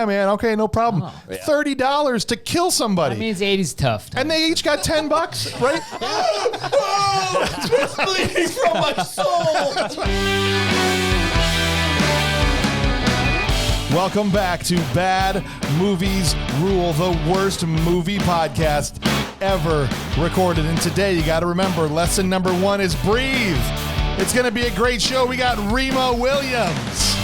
Yeah, man. Okay, no problem. Oh. Yeah. $30 to kill somebody. I mean, it's 80s tough. And they each got $10, right? It's bleeding from my soul. Welcome back to Bad Movies Rule, the worst movie podcast ever recorded. And today, you got to remember, lesson number 1 is breathe. It's going to be a great show. We got Remo Williams.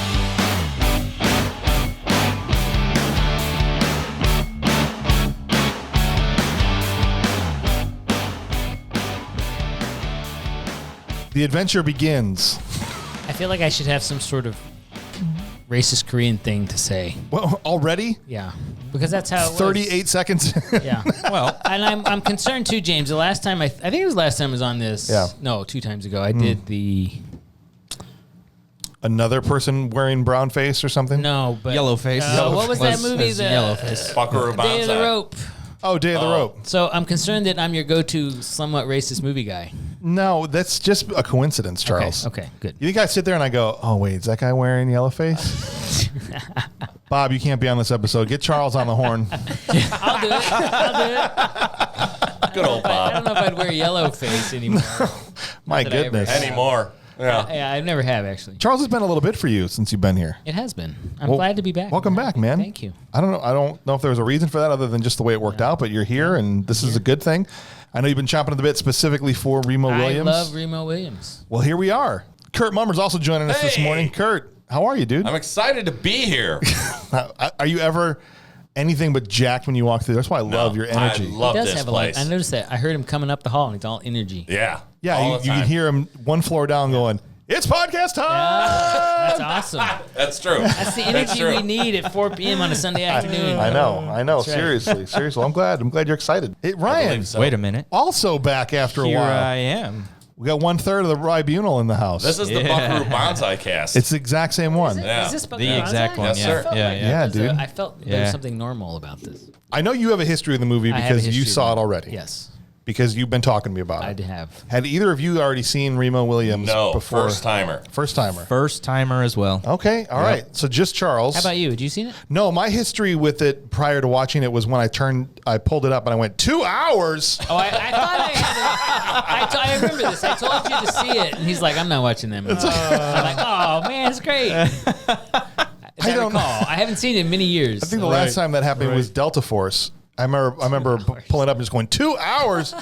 The adventure begins. I feel like I should have some sort of racist Korean thing to say. Well, already? Yeah, because that's how it was. 38 seconds. Yeah. Well, and I'm concerned too, James. The last time I think it was last time I was on this. Yeah. No, 2 times ago I did the. Another person wearing brown face or something? No, but Yellow face. What was that movie? The Yellow face. Buckaroo Day of the Banzai. Rope. Oh, Day of the Rope. So I'm concerned that I'm your go-to somewhat racist movie guy. No, that's just a coincidence, Charles. Okay, good. You think I sit there and I go, oh, wait, is that guy wearing yellow face? Bob, you can't be on this episode. Get Charles on the horn. I'll do it. Good old I don't Bob. know if I'd wear yellow face anymore. My Not that I ever goodness. have. Anymore. Yeah. Yeah, I never have actually. Charles, has been a little bit for you since you've been here. It has been. I'm Well, glad to be back. Welcome I'm back, happy. man. Thank you. I don't know if there was a reason for that other than just the way it worked out, but you're here, and this is a good thing. I know you've been chomping at the bit specifically for Remo Williams. I love Remo Williams. Well, here we are. Curt Mummer's also joining us this Hey. morning. Curt, how are you, dude? I'm excited to be here. Are you ever anything but jacked when you walk through? That's why I love your energy. I love He does this have place. I noticed that. I heard him coming up the hall, and he's all energy. Yeah. Yeah, All you the can time. hear him one floor down going, it's podcast time. That's awesome. That's true. That's the energy true. we need at 4 p.m. on a Sunday afternoon. I know. That's right. Seriously. I'm glad you're excited. Hey, Ryan, believe so. Wait a minute. also back after a Here while. I am. We got 1/3 of the tribunal in the house. This is the Yeah. Buckaroo Banzai cast. It's the exact same one. Yeah. Is this The exact one. Yes, Yeah. sir. Yeah. Yeah, dude. I felt there Yeah. was something normal about this. I know you have a history of the movie I have a because you history saw of it already. Yes, Because you've been talking to me about I it. have. Had either of you already seen Remo Williams No, before? first timer. First timer. First timer as well. Okay, all right. So just Charles. How about you? Had you seen it? No, my history with it prior to watching it was when I pulled it up and I went, 2 hours? Oh, I thought I had it. I remember this. I told you to see it, and he's like, "I'm not watching that movie." I'm like, "Oh man, it's great." I don't recall. I haven't seen it in many years. I think the last time that happened was Delta Force. I remember pulling up and just going, 2 hours?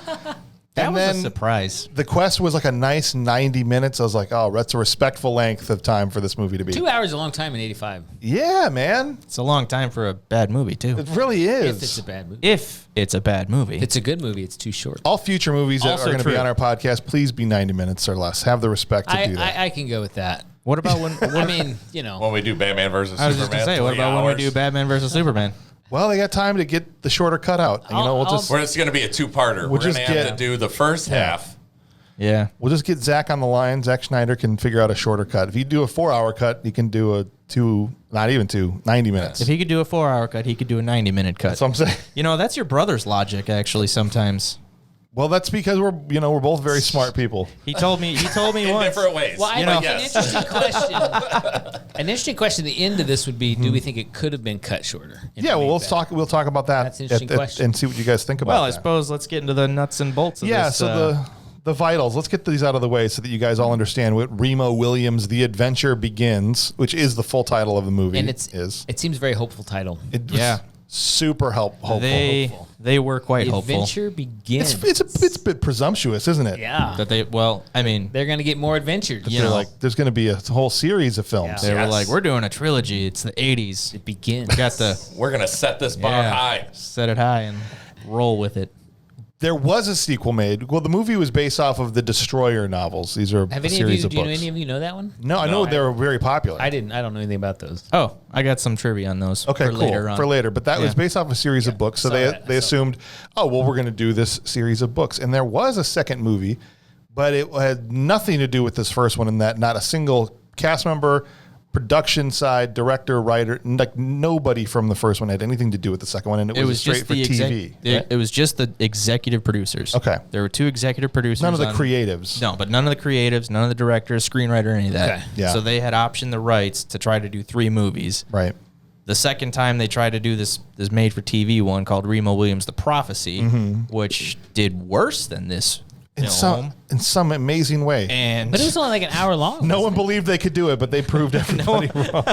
That And was then a surprise. the quest was like a nice 90 minutes. I was like, oh, that's a respectful length of time for this movie to be. 2 hours is a long time in '85. Yeah, man. It's a long time for a bad movie, too. It really is. If it's a bad movie. If it's a bad movie. If it's a good movie, it's too short. All future movies that Also are going to be true. on our podcast, please be 90 minutes or less. Have the respect to do that. I can go with that. What about when... I mean, you know. When we do Batman versus I was Superman. just going to say, what 3 about when we hours? do Batman versus Superman? Well, they got time to get the shorter cut out. I'll- Where it's going to be a two-parter. We're just going to have get- to do the first half. Yeah. We'll just get Zach on the line. Zack Schneider can figure out a shorter cut. If you do a 4-hour cut, you can do a 90 minutes. If he could do a 4-hour cut, he could do a 90-minute cut. That's what I'm saying. You know, that's your brother's logic, actually, sometimes. Well, that's because we're both very smart people. He told me In once. different ways. Well, I You know- think an interesting question. An interesting question. At the end of this would be: do we think it could have been cut shorter? and Yeah, well, made we'll better? talk about that That's an interesting question. and see what you guys think about Well, I that. suppose let's get into the nuts and bolts of Yeah, this. so the vitals. Let's get these out of the way so that you guys all understand what Remo Williams' The Adventure Begins, which is the full title of the movie, And is. it seems a very hopeful title. It was Yeah. super hopeful. They were quite The hopeful. adventure begins. It's a bit presumptuous, isn't it? Yeah, I mean, they're going to get more adventures. You They're know. like, there's going to be a whole series of films. Yeah. they were Yes. like, we're doing a trilogy. It's the 80s. It begins. Got the We're going to set this bar high. set it high and roll with it. There was a sequel made. Well, the movie was based off of the Destroyer novels. These are Have a any of series you? of Do books. any of you know that one? No, I know they were very popular. I didn't. I don't know anything about those. Oh, I got some trivia on those. Okay, for cool. later on. For later. But that was Yeah. based off a series of books. So saw they that. I they saw assumed, oh, well, we're going to do this series of books. And there was a second movie, but it had nothing to do with this first one in that not a single cast member, production side, director, writer, like nobody from the first one had anything to do with the second one. And it was straight just for the TV. right? it was just the executive producers. Okay. There were 2 executive producers. None of the on- creatives. No, but none of the creatives, none of the directors, screenwriter, any of that. Okay. Yeah. So they had optioned the rights to try to do 3 movies. Right. The second time they tried to do this made-for-TV one called Remo Williams: The Prophecy, which did worse than this in film. some amazing way. But it was only like an hour long. No one wasn't it? believed they could do it, but they proved everybody wrong.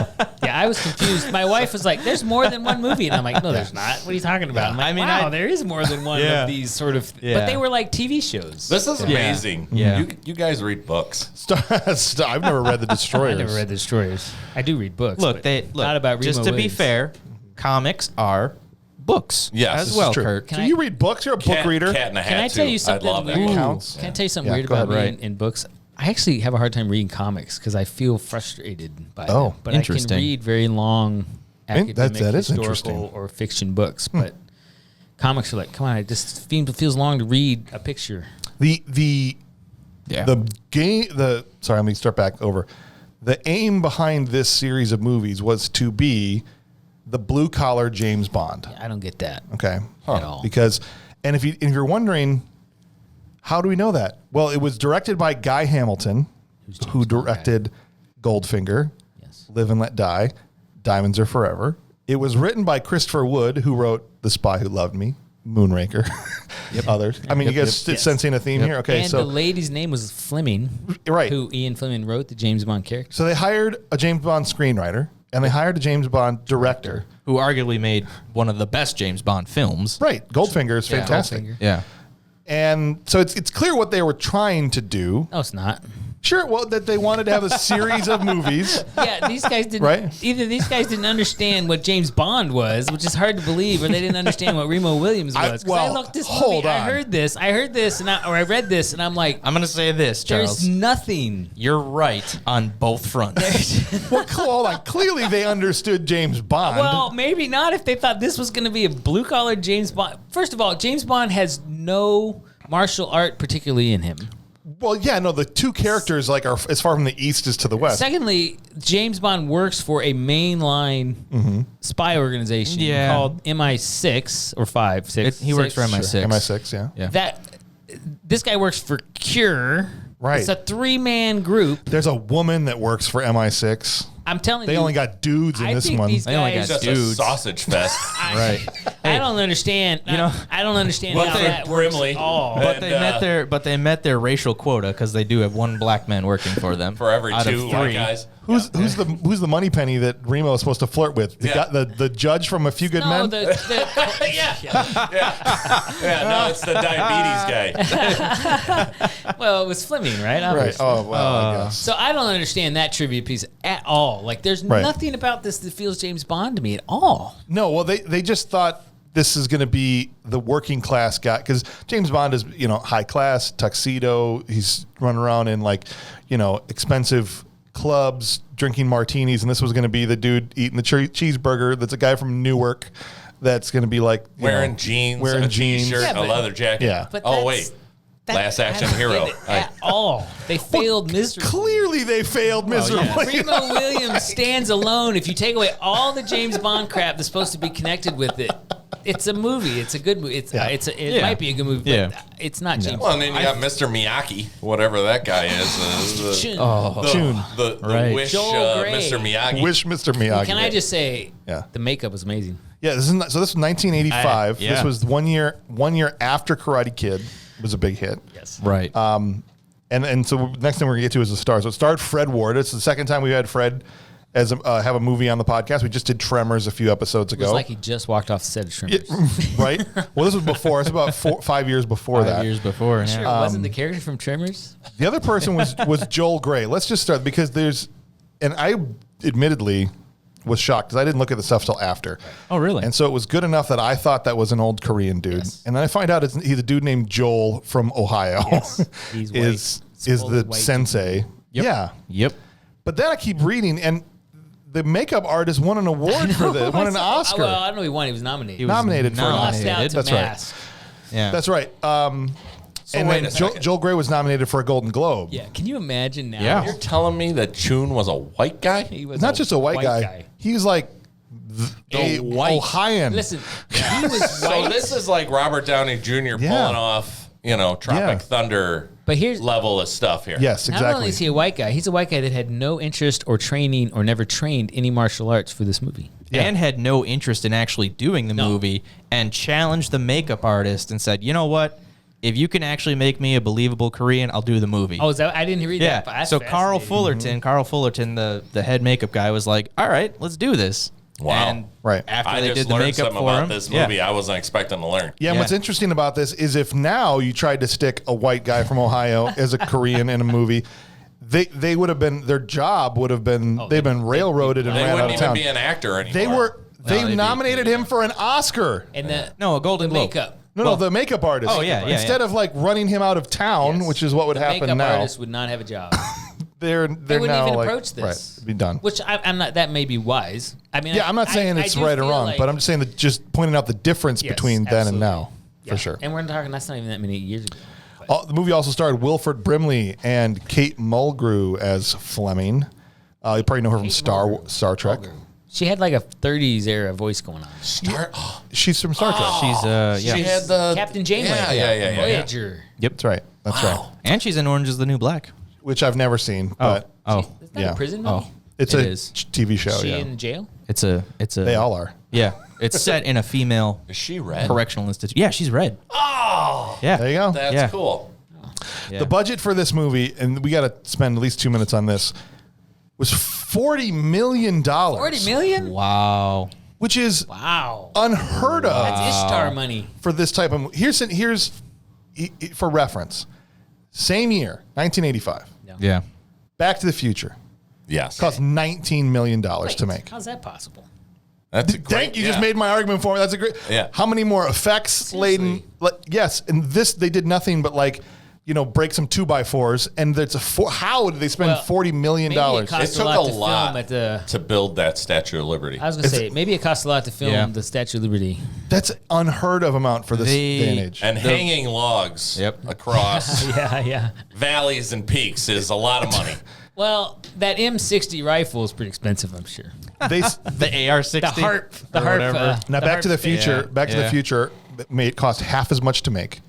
Yeah, I was confused. My wife was like, "There's more than one movie," and I'm like, "No, there's not. What are you talking about?" I'm like, "Wow, there is more than one of these sort of." Yeah. But they were like TV shows. This is amazing. Yeah. You guys read books. I've never read The Destroyers. I never read The Destroyers. I do read books. Look, but not about Remo just to be Williams. fair, comics are books. Yes, as this is well, True. Kurt. So you read books? You're a book reader? Cat in a Hat Can I tell too. you something I love that. weird? Counts. Can I tell you something Yeah, weird go about ahead. me in books? I actually have a hard time reading comics because I feel frustrated by Oh, them. But interesting. I can read very long academic, that is historical, interesting. or fiction books. But comics are like, come on, it just feels long to read a picture. The Yeah. sorry, let me start back over. The aim behind this series of movies was to be the blue collar James Bond. I don't get that. Okay. At all. Because, and if you're wondering, how do we know that? Well, it was directed by Guy Hamilton, who directed Goldfinger, Yes. Live and Let Die, Diamonds Are Forever. It was written by Christopher Wood, who wrote The Spy Who Loved Me, Moonraker, others. I mean, you guys sensing a theme here? Okay, And so the lady's name was Fleming, right. who Ian Fleming wrote the James Bond character. So they hired a James Bond screenwriter and they hired a James Bond director. Who arguably made one of the best James Bond films. Right. Goldfinger is fantastic. Goldfinger. Yeah. And so it's clear what they were trying to do. No, it's not. Sure, well, that they wanted to have a series of movies. Yeah, these guys didn't. Right? Either these guys didn't understand what James Bond was, which is hard to believe, or they didn't understand what Remo Williams was. 'Cause I looked this movie, hold on. I heard this, or I read this, and I'm like, I'm going to say this, there's Charles. nothing. You're right on both fronts. Well, hold on. Clearly, they understood James Bond. Well, maybe not if they thought this was going to be a blue collar James Bond. First of all, James Bond has no martial art particularly in him. Well, yeah, no, the two characters are as far from the east as to the west. Secondly, James Bond works for a mainline spy organization called MI6 or 5. 6. He works for MI6. MI6, yeah. Yeah. That this guy works for Cure. Right. It's a 3-man group. There's a woman that works for MI6. I'm telling They you. only got dudes in I this think one. these They only guys. got It's just a dudes. sausage fest. Right. I don't understand. I don't understand But how they're that works brimley. at all. But They met their racial quota because they do have one black man working for them. for every out of 2 white 3. guys. Who's the money penny that Remo is supposed to flirt with? The judge from A Few Good No, Men? Yeah, no, it's the diabetes guy. well, it was Fleming, right? Right. Obviously. Oh, well, I guess. So I don't understand that trivia piece at all. Like, there's Right. nothing about this that feels James Bond to me at all. No, well, they just thought this is going to be the working class guy because James Bond is, high class, tuxedo. He's running around in expensive clubs, drinking martinis, and this was going to be the dude eating the cheeseburger. That's a guy from Newark. That's going to be like Wearing jeans, a t-shirt, Yeah, a but- leather jacket. Yeah. But Oh, that's- wait. Last Action I don't Hero. get it at all. They failed miserably. Clearly, they failed miserably. Primo Williams stands alone. If you take away all the James Bond crap that's supposed to be connected with it, it's a movie. It's a good movie. It might be a good movie, but it's not James Well, Bond. and then you got Mr. Miyagi, whatever that guy is. Chun. The Right. Wish Joel Grey. Mr. Miyagi. Wish Mr. Miyagi. Can I just say, Yeah. the makeup was amazing. Yeah, this was 1985. Yeah. This was one year after Karate Kid was a big hit. Yes. Right. And so next thing we're gonna get to is the stars. So it starred Fred Ward. It's the second time we had Fred as have a movie on the podcast. We just did Tremors a few episodes It was ago. like he just walked off the set of Shrimpers. Yeah, right? Well, this was before. It's about 5 years before 5 that. years before. Sure, Yeah. it wasn't the character from Tremors. The other person was Joel Grey. Let's just start because and I admittedly was shocked because I didn't look at the stuff till after. Oh, really? And so it was good enough that I thought that was an old Korean dude. Yes. And then I find out he's a dude named Joel from Ohio. Yes. He's white. is Fully the white. sensei. Yep. Yeah. Yep. But then I keep reading and the makeup artist won an award for this, won an Oscar. Well, I don't know. He won. He was nominated. He was Nominated for an Lost Oscar. out to That's right. Mask. Yeah. That's right. And wait then a second. Joel Grey was nominated for a Golden Globe. Yeah. Can you imagine now? Yeah. You're telling me that Chun was a white guy? He was Not just a white guy. He was like a white. Ohioan. Listen, he was So white. this is like Robert Downey Jr. pulling off, Tropic Thunder. But here's level of stuff here. Yes, not exactly. only is he a white guy, he's a white guy that had no interest or training or never trained any martial arts for this movie. Yeah. And had no interest in actually doing the movie, and challenged the makeup artist and said, you know what? If you can actually make me a believable Korean, I'll do the movie. Oh, is that? I didn't read that. But that's So Carl fascinating. Fullerton, the head makeup guy, was like, all right, let's do this. Wow. And Right. after I they just did the learned makeup something for about him, this movie I wasn't expecting to learn. Yeah, and what's interesting about this is if now you tried to stick a white guy from Ohio as a Korean in a movie, they would have been, their job would have been, they've been railroaded and They ran out wouldn't of even town. be an actor anymore. They they'd be- nominated him for an Oscar. And the No, a Golden Globe. makeup. No, the makeup artist. Oh, yeah, yeah, Instead yeah. of like running him out of town, Yes. which is what would the happen makeup now. artist would not have a job. They're They wouldn't now even like, approach this. Right, be done. Which I'm not. That may be wise. I mean, Yeah, I'm not saying I it's do right or feel wrong, like- but I'm just saying that just pointing out the difference Yes, between then and absolutely. now, Yeah. for sure. And we're talking. That's not even that many years ago. But The movie also starred Wilford Brimley and Kate Mulgrew as Fleming. You probably know her from Kate Star Mulgrew. Trek. she had like a 30s era voice going on. She's from Star Trek. She's, She had the Captain Janeway. Yeah. Voyager. Yep, that's right. That's right. And she's in Orange is the New Black. Which I've never seen, but Is that yeah. a prison movie? it's It a is. TV show. Is she Yeah, in jail? It's a they all are. Yeah. It's set in a female Is she red? correctional institute. Yeah, she's red. Oh, Yeah. There you go. that's Yeah. cool. Yeah. The budget for this movie, and we got to spend at least 2 minutes on this, was $40 million. 40 million? Wow. Which is Wow. unheard of That's Ishtar money. for this type of. Here's for reference. Same year, 1985. Yeah. Back to the Future Yes. cost $19 million to Wait, make. How's that possible? That's a great. Thank you. Just made my argument for me. That's a great. Yeah. How many more effects laden? Yes, and this they did nothing but break some 2x4s, and it's how did they spend Well, $40 million? maybe it It cost took a a lot to lot film at the. to build that Statue of Liberty. I was gonna say maybe it cost a lot to film Yeah. the Statue of Liberty. That's unheard of amount for this day and age. And hanging logs Yep. across Yeah. valleys and peaks is a lot of money. Well, that M60 rifle is pretty expensive, I'm sure. They The AR-60. The harp. The or harp. whatever. now the Back to the harp thing. Future. Yeah, Back to the yeah. Future made cost half as much to make.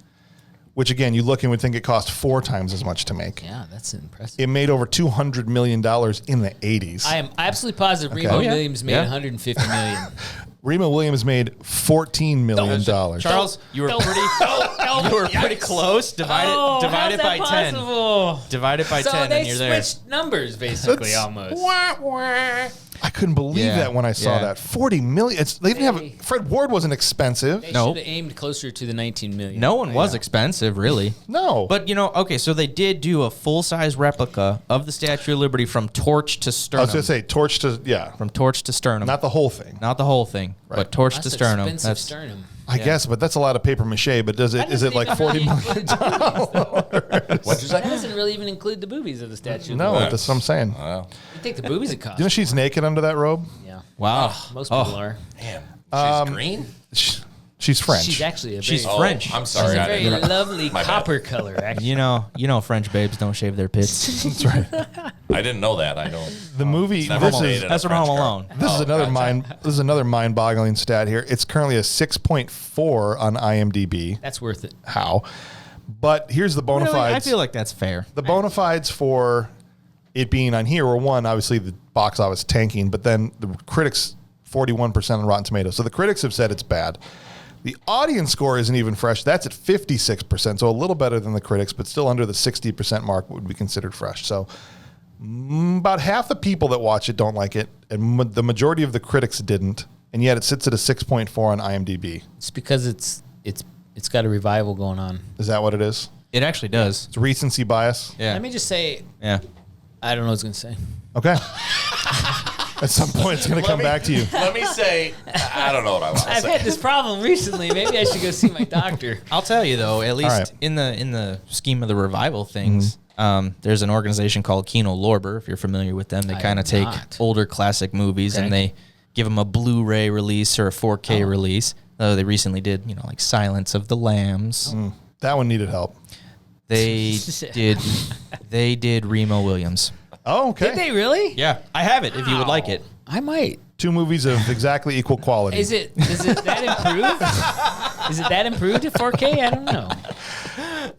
Which again, you look and would think it cost 4 times as much to make. Yeah, that's impressive. It made over $200 million in the 80s. I am absolutely positive Remo Oh, yeah. Williams made Yeah. 150 million. Remo Williams made $14 million. Charles, you were pretty. No, You were pretty close. Divide it by 10. Divide it by So 10, they and you're there. switched numbers basically That's- almost. I couldn't believe Yeah, that when I saw yeah. that. 40 million. They didn't Hey. have Fred Ward wasn't expensive. They No. should have aimed closer to the 19 million. No one was expensive, really. No. But, okay, so they did do a full-size replica of the Statue of Liberty from torch to I sternum. was going to say torch to, From torch to sternum. not the whole thing. Not the whole thing, but torch That's to sternum. expensive sternum. I guess, but that's a lot of paper mache. But is it like 40 million? What'd you That say? doesn't really even include the boobies of the statue. No, Yeah. that's what I'm saying. Wow. You think the boobies it cost? You know she's naked under that robe? Yeah. Wow. Most people are. Man, she's green? She's French. She's actually a She's very, French. I'm she's sorry. a I very didn't- lovely My bad. copper color, actually. You know, French babes don't shave their pits. That's right. I didn't know that. I don't. The movie. never This made is it. That's from French Home girl. Alone. this is another gotcha. This is another mind-boggling stat here. It's currently a 6.4 on IMDb. That's worth it. How? But here's the bona Really? fides. I feel like that's fair. The bona fides for it being on here were one, obviously the box office tanking, but then the critics 41% on Rotten Tomatoes. So the critics have said it's bad. The audience score isn't even fresh. That's at 56%, so a little better than the critics, but still under the 60% mark would be considered fresh. So about half the people that watch it don't like it, and the majority of the critics didn't, and yet it sits at a 6.4 on IMDb. It's because it's got a revival going on. Is that what it is? It actually does. It's recency bias? Yeah. Let me just say, Yeah. I don't know what I was going to say. Okay. At some point, it's going to come back to you. Let me say, I don't know what I want to I've say. had this problem recently. Maybe I should go see my doctor. I'll tell you though, at least right. in the scheme of the revival things, there's an organization called Kino Lorber. If you're familiar with them, they I kind am of take not. older classic movies Okay. and they give them a Blu-ray release or a 4K release. They recently did, like Silence of the Lambs. That one needed help. They did Remo Williams. Oh, okay. Did they really? Yeah, I have it if you would like it. I might. 2 movies of exactly equal quality. Is it that improved? Is it that improved to 4K? I don't know.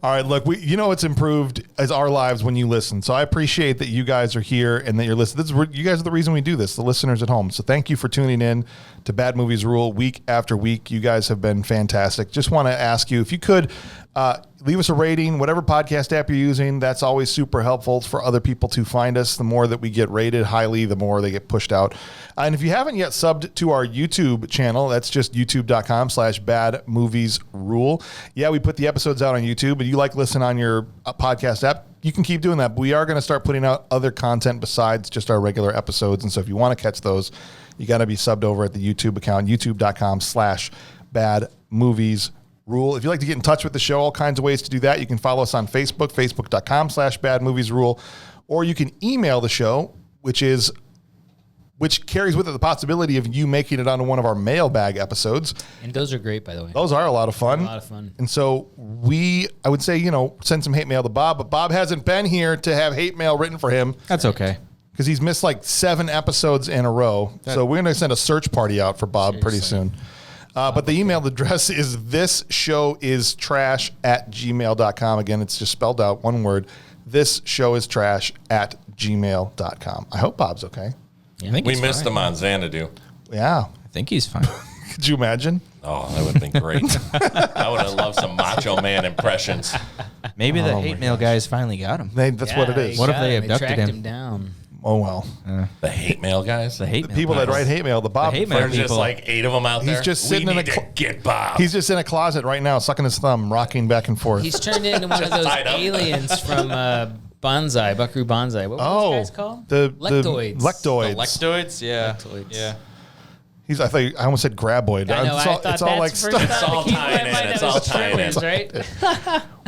All right, look, it's improved as our lives when you listen. So I appreciate that you guys are here and that you're listening. You guys are the reason we do this, the listeners at home. So thank you for tuning in to Bad Movies Rule week after week. You guys have been fantastic. Just want to ask you if you could leave us a rating, whatever podcast app you're using. That's always super helpful for other people to find us. The more that we get rated highly, the more they get pushed out. And if you haven't yet subbed to our YouTube channel, that's just youtube.com/badmoviesrule. Yeah, we put the episodes out on YouTube, but you like listening on your podcast app, you can keep doing that. But we are going to start putting out other content besides just our regular episodes. And so if you want to catch those, you got to be subbed over at the YouTube account, youtube.com/badmoviesrule. If you'd like to get in touch with the show, all kinds of ways to do that. You can follow us on Facebook, facebook.com/badmoviesrule, or you can email the show, which carries with it the possibility of you making it onto one of our mailbag episodes. And those are great, by the way. Those are a lot of fun. A lot of fun. And so I would say, send some hate mail to Bob, but Bob hasn't been here to have hate mail written for him. That's okay. Because he's missed like 7 episodes in a row. So we're going to send a search party out for Bob pretty soon. But the email address is thisshowIstrash@gmail.com. Again, it's just spelled out, one word. thisshowIstrash@gmail.com. I hope Bob's okay. I think We missed him on Xanadu. Yeah. I think he's fine. Could you imagine? Oh, that would have been great. I would have loved some Macho Man impressions. Maybe the hate mail guys finally got him. That's what it is. What if they abducted tracked him? down? Oh, well. The hate mail guys. The hate The mail people that guys. write hate mail, the Bob. The hate mail There's just people. like 8 of them out there. He's just sitting in need a to get Bob. He's just in a closet right now, sucking his thumb, rocking back and forth. He's turned into one of those tied up. aliens from Bonsai, Buckaroo Banzai. What were those guys called? The Lectoids. Lectoids. Lectoids? Yeah. Lectoids. Yeah. I almost said graboid. I know. It's all like stuff. It's all tying in. It's all tying in. Right?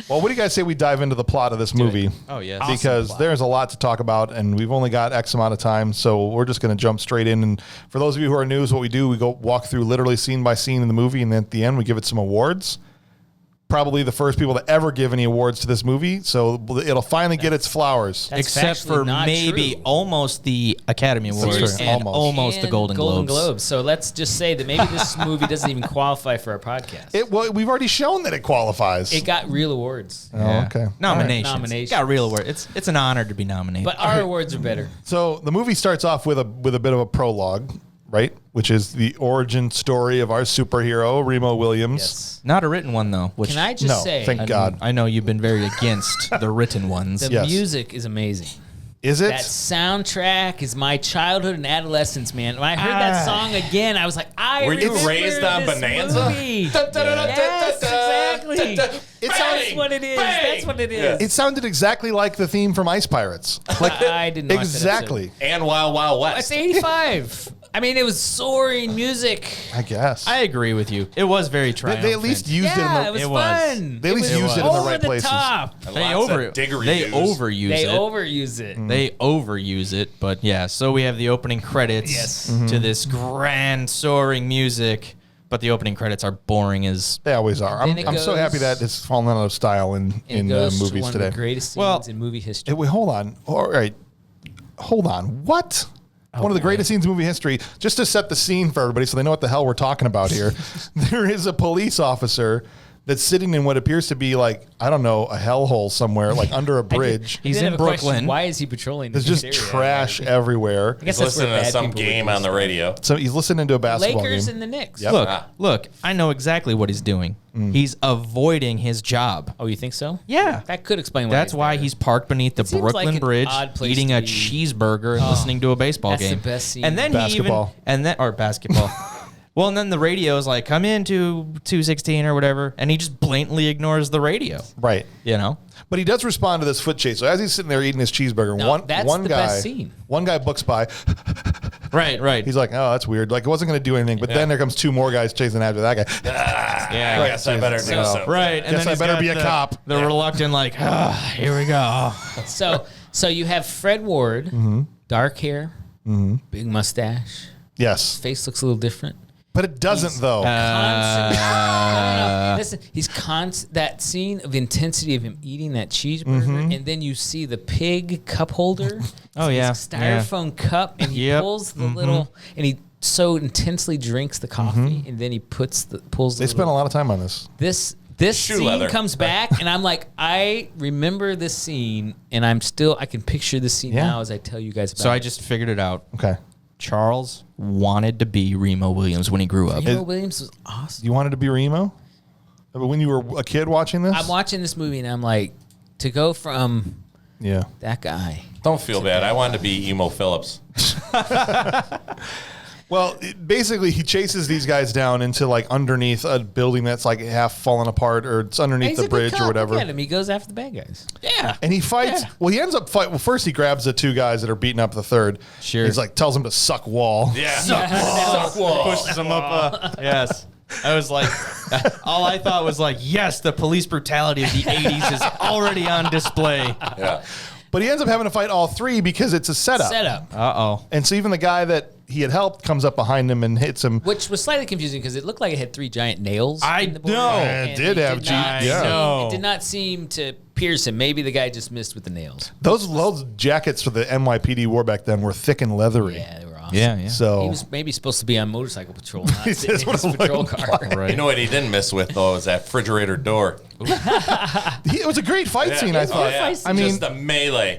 Well, what do you guys say we dive into the plot of this movie? Oh, yes. Because there's a lot to talk about, and we've only got X amount of time, so we're just going to jump straight in. And for those of you who are new, is what we do. We go walk through literally scene by scene in the movie, and then at the end, we give it some awards. Probably the first people to ever give any awards to this movie, so it'll finally get its flowers. That's Except factually for not maybe true. almost the Academy Awards Seriously, and almost. the Golden Globes. So let's just say that maybe this movie doesn't even qualify for our podcast. Well, we've already shown that it qualifies. It got real awards, Oh, okay. Nominations. Nominations. Got real award. It's an honor to be nominated. but our awards are better. So the movie starts off with a bit of a prologue, right? Which is the origin story of our superhero, Remo Williams. Yes. Not a written one though. Which Can I just No, say thank God. I know you've been very against the written ones. the Yes. music is amazing. Is it? That soundtrack is my childhood and adolescence, man. When I heard that song again, I was like, Were you remember raised on this Bonanza? movie. Yes, exactly. That's what it is. That's what it is. It sounded exactly like the theme from Ice Pirates. Like I didn't watch that exactly. And Wild Wild It's West. 85. I mean, it was soaring music. I guess. I agree with you. It was very They triumphant. at least used Yeah, it it was in the. fun. They at least It was used it in the over right places. top. And They lots of overuse They it. overuse it. They overuse it, but yeah. So we have the opening credits Yes. to this grand soaring music, but the opening credits are boring as. They always are. Then it I'm so goes- happy that it's fallen out of style in And it goes to movies one today. of the greatest scenes Well, in movie history. Wait, hold on. All right. Hold on. What? One of the greatest scenes in movie history. Just to set the scene for everybody so they know what the hell we're talking about here. There is a police officer that's sitting in what appears to be like, I don't know, a hellhole somewhere, like under a bridge. He's Then in I have a question, Brooklyn. Why is he patrolling There's this just area? trash everywhere. I guess He's that's where listening to bad some people game would on the radio. So he's listening to a basketball Lakers game. and the Knicks. Yep. Look, I know exactly what he's doing. He's avoiding his job. Oh, you think so? Yeah. That could explain why. That's why there. he's parked beneath the seems like Brooklyn an Bridge, odd place eating to a be. cheeseburger and listening to a baseball That's the game. best scene. And then Basketball. basketball. Well, and then the radio is like, come in to 216 or whatever, and he just blatantly ignores the radio. Right. You know? But he does respond to this foot chase. So as he's sitting there eating his cheeseburger, No, that's one the guy, best scene. one guy books by. Right. He's like, oh, that's weird. Like it wasn't going to do anything. But then there comes 2 more guys chasing after that guy. Yeah. I guess I better do something. Right. And Guess then I he's better got be a cop. The reluctant, like, here we go. So you have Fred Ward, dark hair, big mustache. Yes. Face looks a little different. But it doesn't though. No. Listen, he's that scene of intensity of him eating that cheeseburger, and then you see the pig cup holder. Oh, yeah. His styrofoam cup, and he Yep. pulls the little, and he so intensely drinks the coffee, and then he pulls the. They spent a lot of time on this. This Shoe scene leather. comes back, and I'm like, I remember this scene, and I can picture this scene now as I tell you guys about it. So I just figured it out. Okay. Charles wanted to be Remo Williams when he grew up. Remo Williams was awesome. You wanted to be Remo? When you were a kid watching this? I'm watching this movie, and I'm like, to go from that guy. Don't feel bad. I wanted to be Emo Phillips. Well, basically, he chases these guys down into like underneath a building that's like half fallen apart, or it's underneath He's the a good bridge cop. or whatever. Look at him. He goes after the bad guys. Yeah. And he fights. Yeah. Well, he ends up fighting. Well, first he grabs the two guys that are beating up the third. Sure. He's like tells him to suck wall. Yeah. Suck wall. Pushes him up. Yes. I was like, all I thought was like, yes, the police brutality of the 80s is already on display. Yeah. But he ends up having to fight all three because it's a setup. Uh-oh. And so even the guy that he had helped comes up behind him and hits him. Which was slightly confusing because it looked like it had 3 giant nails. I in the border, know. and It did have not yeah. seem- It did not seem to pierce him. Maybe the guy just missed with the nails. Those jackets for the NYPD wore back then were thick and leathery. Yeah, they were awesome. Yeah, yeah. So He was maybe supposed to be on motorcycle patrol, not This sitting is in what his I'm patrol looking car. Right. You know what he didn't miss with, though, is that refrigerator door. it was a great fight scene, I thought. fight scene. I mean, just the melee.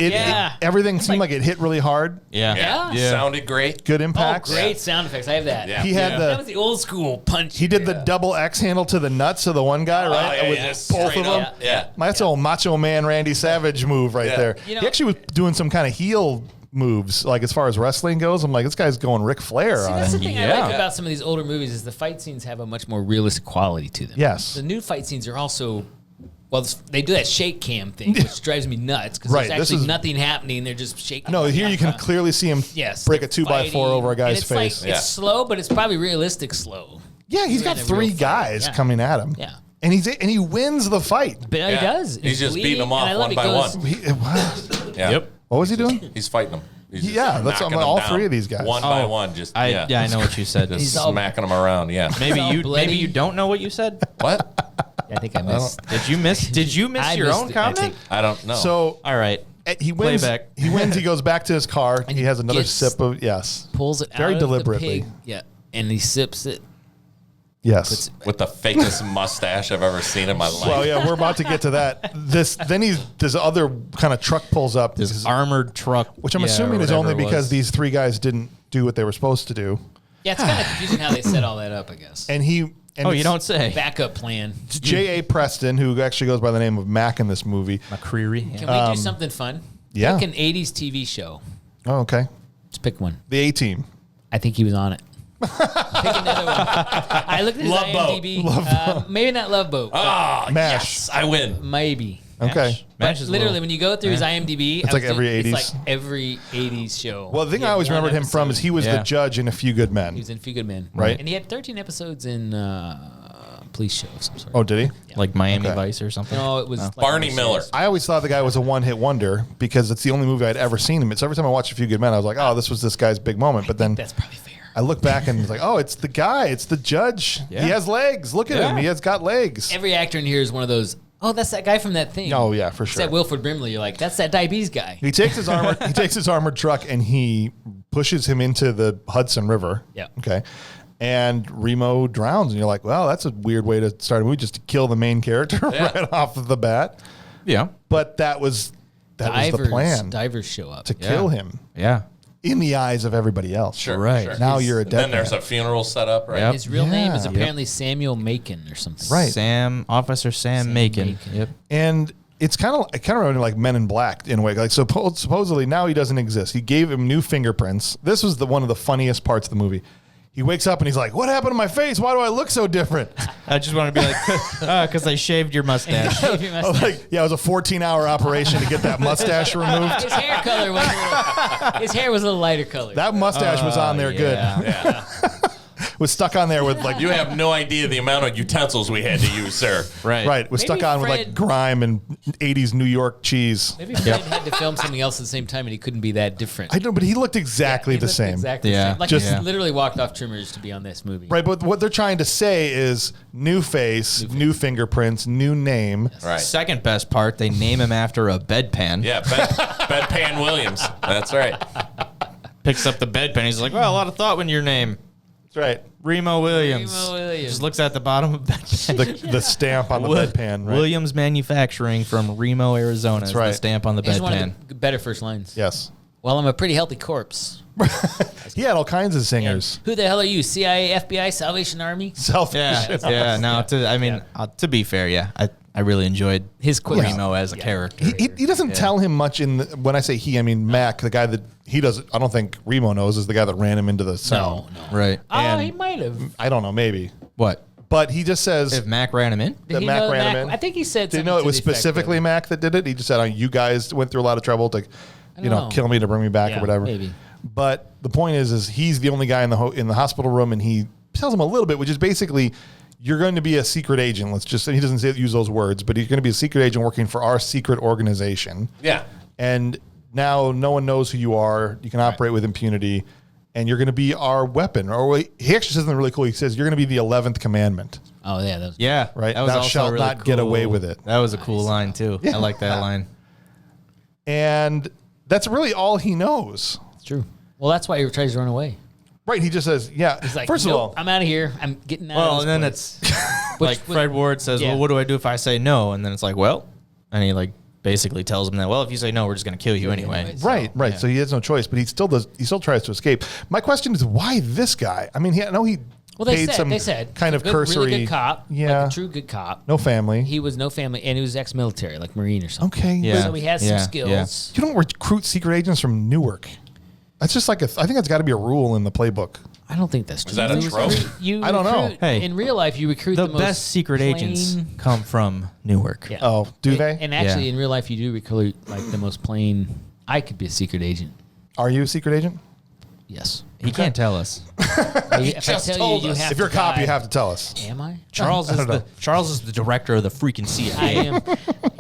everything seemed like it hit really hard. Yeah. Yeah. Sounded great. Good Oh, impacts. great sound effects. I have that. Yeah. He had That was the old school punch. he did the double X handle to the nuts of the one guy, right? yeah, With yeah, both straight of them. up. Yeah. That's old Macho Man Randy Savage move right Yeah. there. You know- he actually was doing some kind of heel moves, like as far as wrestling goes. I'm like, this guy's going Ric Flair See, on that's the him. thing I like about some of these older movies is the fight scenes have a much more realistic quality to them. Yes. The new fight scenes are also, well, they do that shake cam thing, which drives me nuts because Right, there's this actually is- nothing happening. They're just shaking. No, here you can clearly see him Yes, break a they're 2x4 fighting, over a and guy's it's face. Like, It's slow, but it's probably realistic slow. Yeah, he's got in a 3 real fight. guys Yeah. coming at him. Yeah. And he wins the fight. But he does. He's just beating them bleeding, off and I love one it by goes- one. He, Yeah. Yep. what was he doing? He's fighting them. He's just Yeah, that's knocking all them down. 3 of these guys. One by one, just I know what you said. just He's all- smacking them around. Yeah. maybe all you bloody. maybe you don't know what you said. What? I think I missed. Did you miss I your missed own it, I comment? think. I don't know. So All right. he wins. Playback. He wins. He goes back to his car. He has another gets- sip of yes, Pulls it Very out deliberately. of the pig. Yeah. And he sips it. yes. with the fakest mustache I've ever seen in my life. Well, yeah, we're about to get to that. This other kind of truck pulls up, This armored truck, which I'm yeah, assuming or is only whatever it because was. these 3 guys didn't do what they were supposed to do, Yeah, it's kind of confusing how they set all that up, I guess. and he. And Oh, you it's don't say. Backup plan. J.A. Preston, who actually goes by the name of Mac in this movie. McCreary. Can we do something fun? yeah. Pick an 80s TV show. Oh, okay. Let's pick one. The A-Team. I think he was on it. Pick another one. I looked at his Love Boat. IMDb. Maybe not Love Boat. but Ah, MASH. yes, I win. maybe. Okay. Match But is literally, little- when you go through his IMDb, It's like every 80s. It's like every 80s show. Well, the thing He I had always one remembered him from is episode. he was the Yeah. judge in A Few Good Men. He was in Few Good Men. Right. And he had 13 episodes in police show of some sort. Oh, did he? like Miami Okay. Vice or something. No, it was like Barney one Miller. series. I always thought the guy was a one-hit wonder because it's the only movie I'd ever seen him in. So every time I watched A Few Good Men, I was like, oh, this was this guy's big moment. But then That's probably fair. I look back and it's like, oh, it's the guy. It's the judge. Yeah. He has legs. Look at him. Yeah. He has got legs. Every actor in here is one of those, oh, that's that guy from that thing. Oh, yeah, for It's sure. that Wilford Brimley. You're like, that's that diabetes guy. He takes his armored truck and he pushes him into the Hudson River. Yeah. Okay. And Remo drowns, and you're like, well, that's a weird way to start a movie, just to kill the main character right off of the bat. Yeah. But that was the plan, Divers show up. to kill him Yeah. in the eyes of everybody else. Sure. Right. Sure. Now you're a And dead then there's man. a funeral set up, right? Yep. His real name is Yeah. apparently Samuel Macon or something. Right. Officer Sam Macon. Macon. Yep. And it kind of reminded me like Men in Black in a way. Like supposedly now he doesn't exist. He gave him new fingerprints. This was one of the funniest parts of the movie. He wakes up and he's like, "What happened to my face? Why do I look so different?" I just want to be like, because they shaved your mustache. I was like, "Yeah, it was a 14-hour operation to get that mustache removed. His hair color was his hair was a little lighter color. That mustache was on there good. Yeah. Was stuck on there with like You have no idea the amount of utensils we had to use, sir. Right. right. Was Maybe stuck on with like Fred- grime and 80s New York cheese. Maybe Fred had to film something else at the same time, and he couldn't be that different. I know, but he looked exactly He the looked same. Exactly Yeah. the same. Like Just- he literally walked off trimmers to be on this movie. Right, but what they're trying to say is new face, new fingerprints, new name. Right. Second best part, they name him after a bedpan. Yeah, Bedpan Williams. That's right. Picks up the bedpan. He's like, well, a lot of thought in your name. right. Remo Williams. Remo Williams. Just looks at the bottom of The stamp on the bedpan, right? Williams Manufacturing from Remo, Arizona. That's is right. the stamp on the Here's one bedpan. of the better first lines. Yes. Well, I'm a pretty healthy corpse. He had all kinds of singers. Who the hell are you? CIA, FBI, Salvation Army? Yeah. No, to be fair, yeah, I really enjoyed His quick Remo as a character. He doesn't tell him much when I say he, I mean Mac, the guy that he doesn't, I don't think Remo knows, is the guy that ran him into the cell. No. Right. Oh, And- he might have. I don't know, maybe. What? But he just says If Mac ran him in? that Did he Mac know ran him in. I think he said Did you something know it to was the effect specifically of- Mac that did it? He just said, you guys went through a lot of trouble to, know. kill me to bring me back Yeah, or whatever. maybe. But the point is he's the only guy in the hospital room, and he tells him a little bit, which is basically, you're going to be a secret agent. He doesn't use those words, but you're going to be a secret agent working for our secret organization. Yeah. And now no one knows who you are. You can operate with impunity, and you're going to be our weapon. Or he actually says something really cool. He says, you're going to be the 11th commandment. Oh, yeah. That was, Yeah. Right. That was Thou also shalt really not get cool. away with it. That was a cool line, too. I like that line. And that's really all he knows. it's true. Well, that's why he tries to run away. Right. He just says, yeah. He's like, first nope, of all, I'm out of here. I'm getting out Well, of and this then place. it's like Fred Ward says, yeah. well, what do I do if I say no? And then it's like, well, and he basically tells him that, well, if you say no, we're just going to kill you anyway. anyways. right. yeah. So he has no choice, but he still tries to escape. My question is, why this guy? I mean, I know he paid they said kind of good, cursory. really good cop. Yeah. Like a true good cop. No family. He was no family, and he was ex-military, like Marine or something. Okay. Yeah. So he has Yeah, some skills. You don't recruit secret agents from Newark. That's just like I think that's got to be a rule in the playbook. I don't think that's true. Is that a trope? I don't know. Recruit, Hey, in real life, you recruit The the most best secret agents plain- come from Newark. Yeah. Oh, do And- they? And actually, Yeah. in real life, you do recruit like the most plain. I could be a secret agent. Are you a secret agent? Yes. He can't tell us. If I just tell told you, us. have If you're a to cop, die. you have to tell us. Am I? Charles I don't know. Charles is the director of the freaking I CIA. am.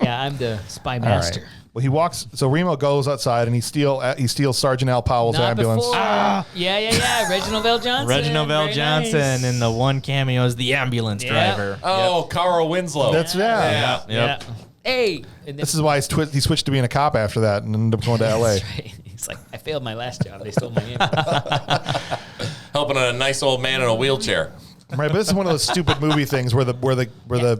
Yeah, I'm the spy All master. right. Well, he walks. So Remo goes outside and he steals Sergeant Al Powell's Not ambulance. before. Yeah. Reginald Vell Johnson. Reginald Vell Very Johnson nice. in the one cameo as the ambulance Yeah. driver. Oh, Carl Winslow. That's Yeah. Yep. Yeah. Hey. And then, This is why he switched to being a cop after that and ended up going to L.A. That's right. He's like, I failed my last job. They stole my ambulance. Helping a nice old man in a wheelchair. Right, but this is one of those stupid movie things where the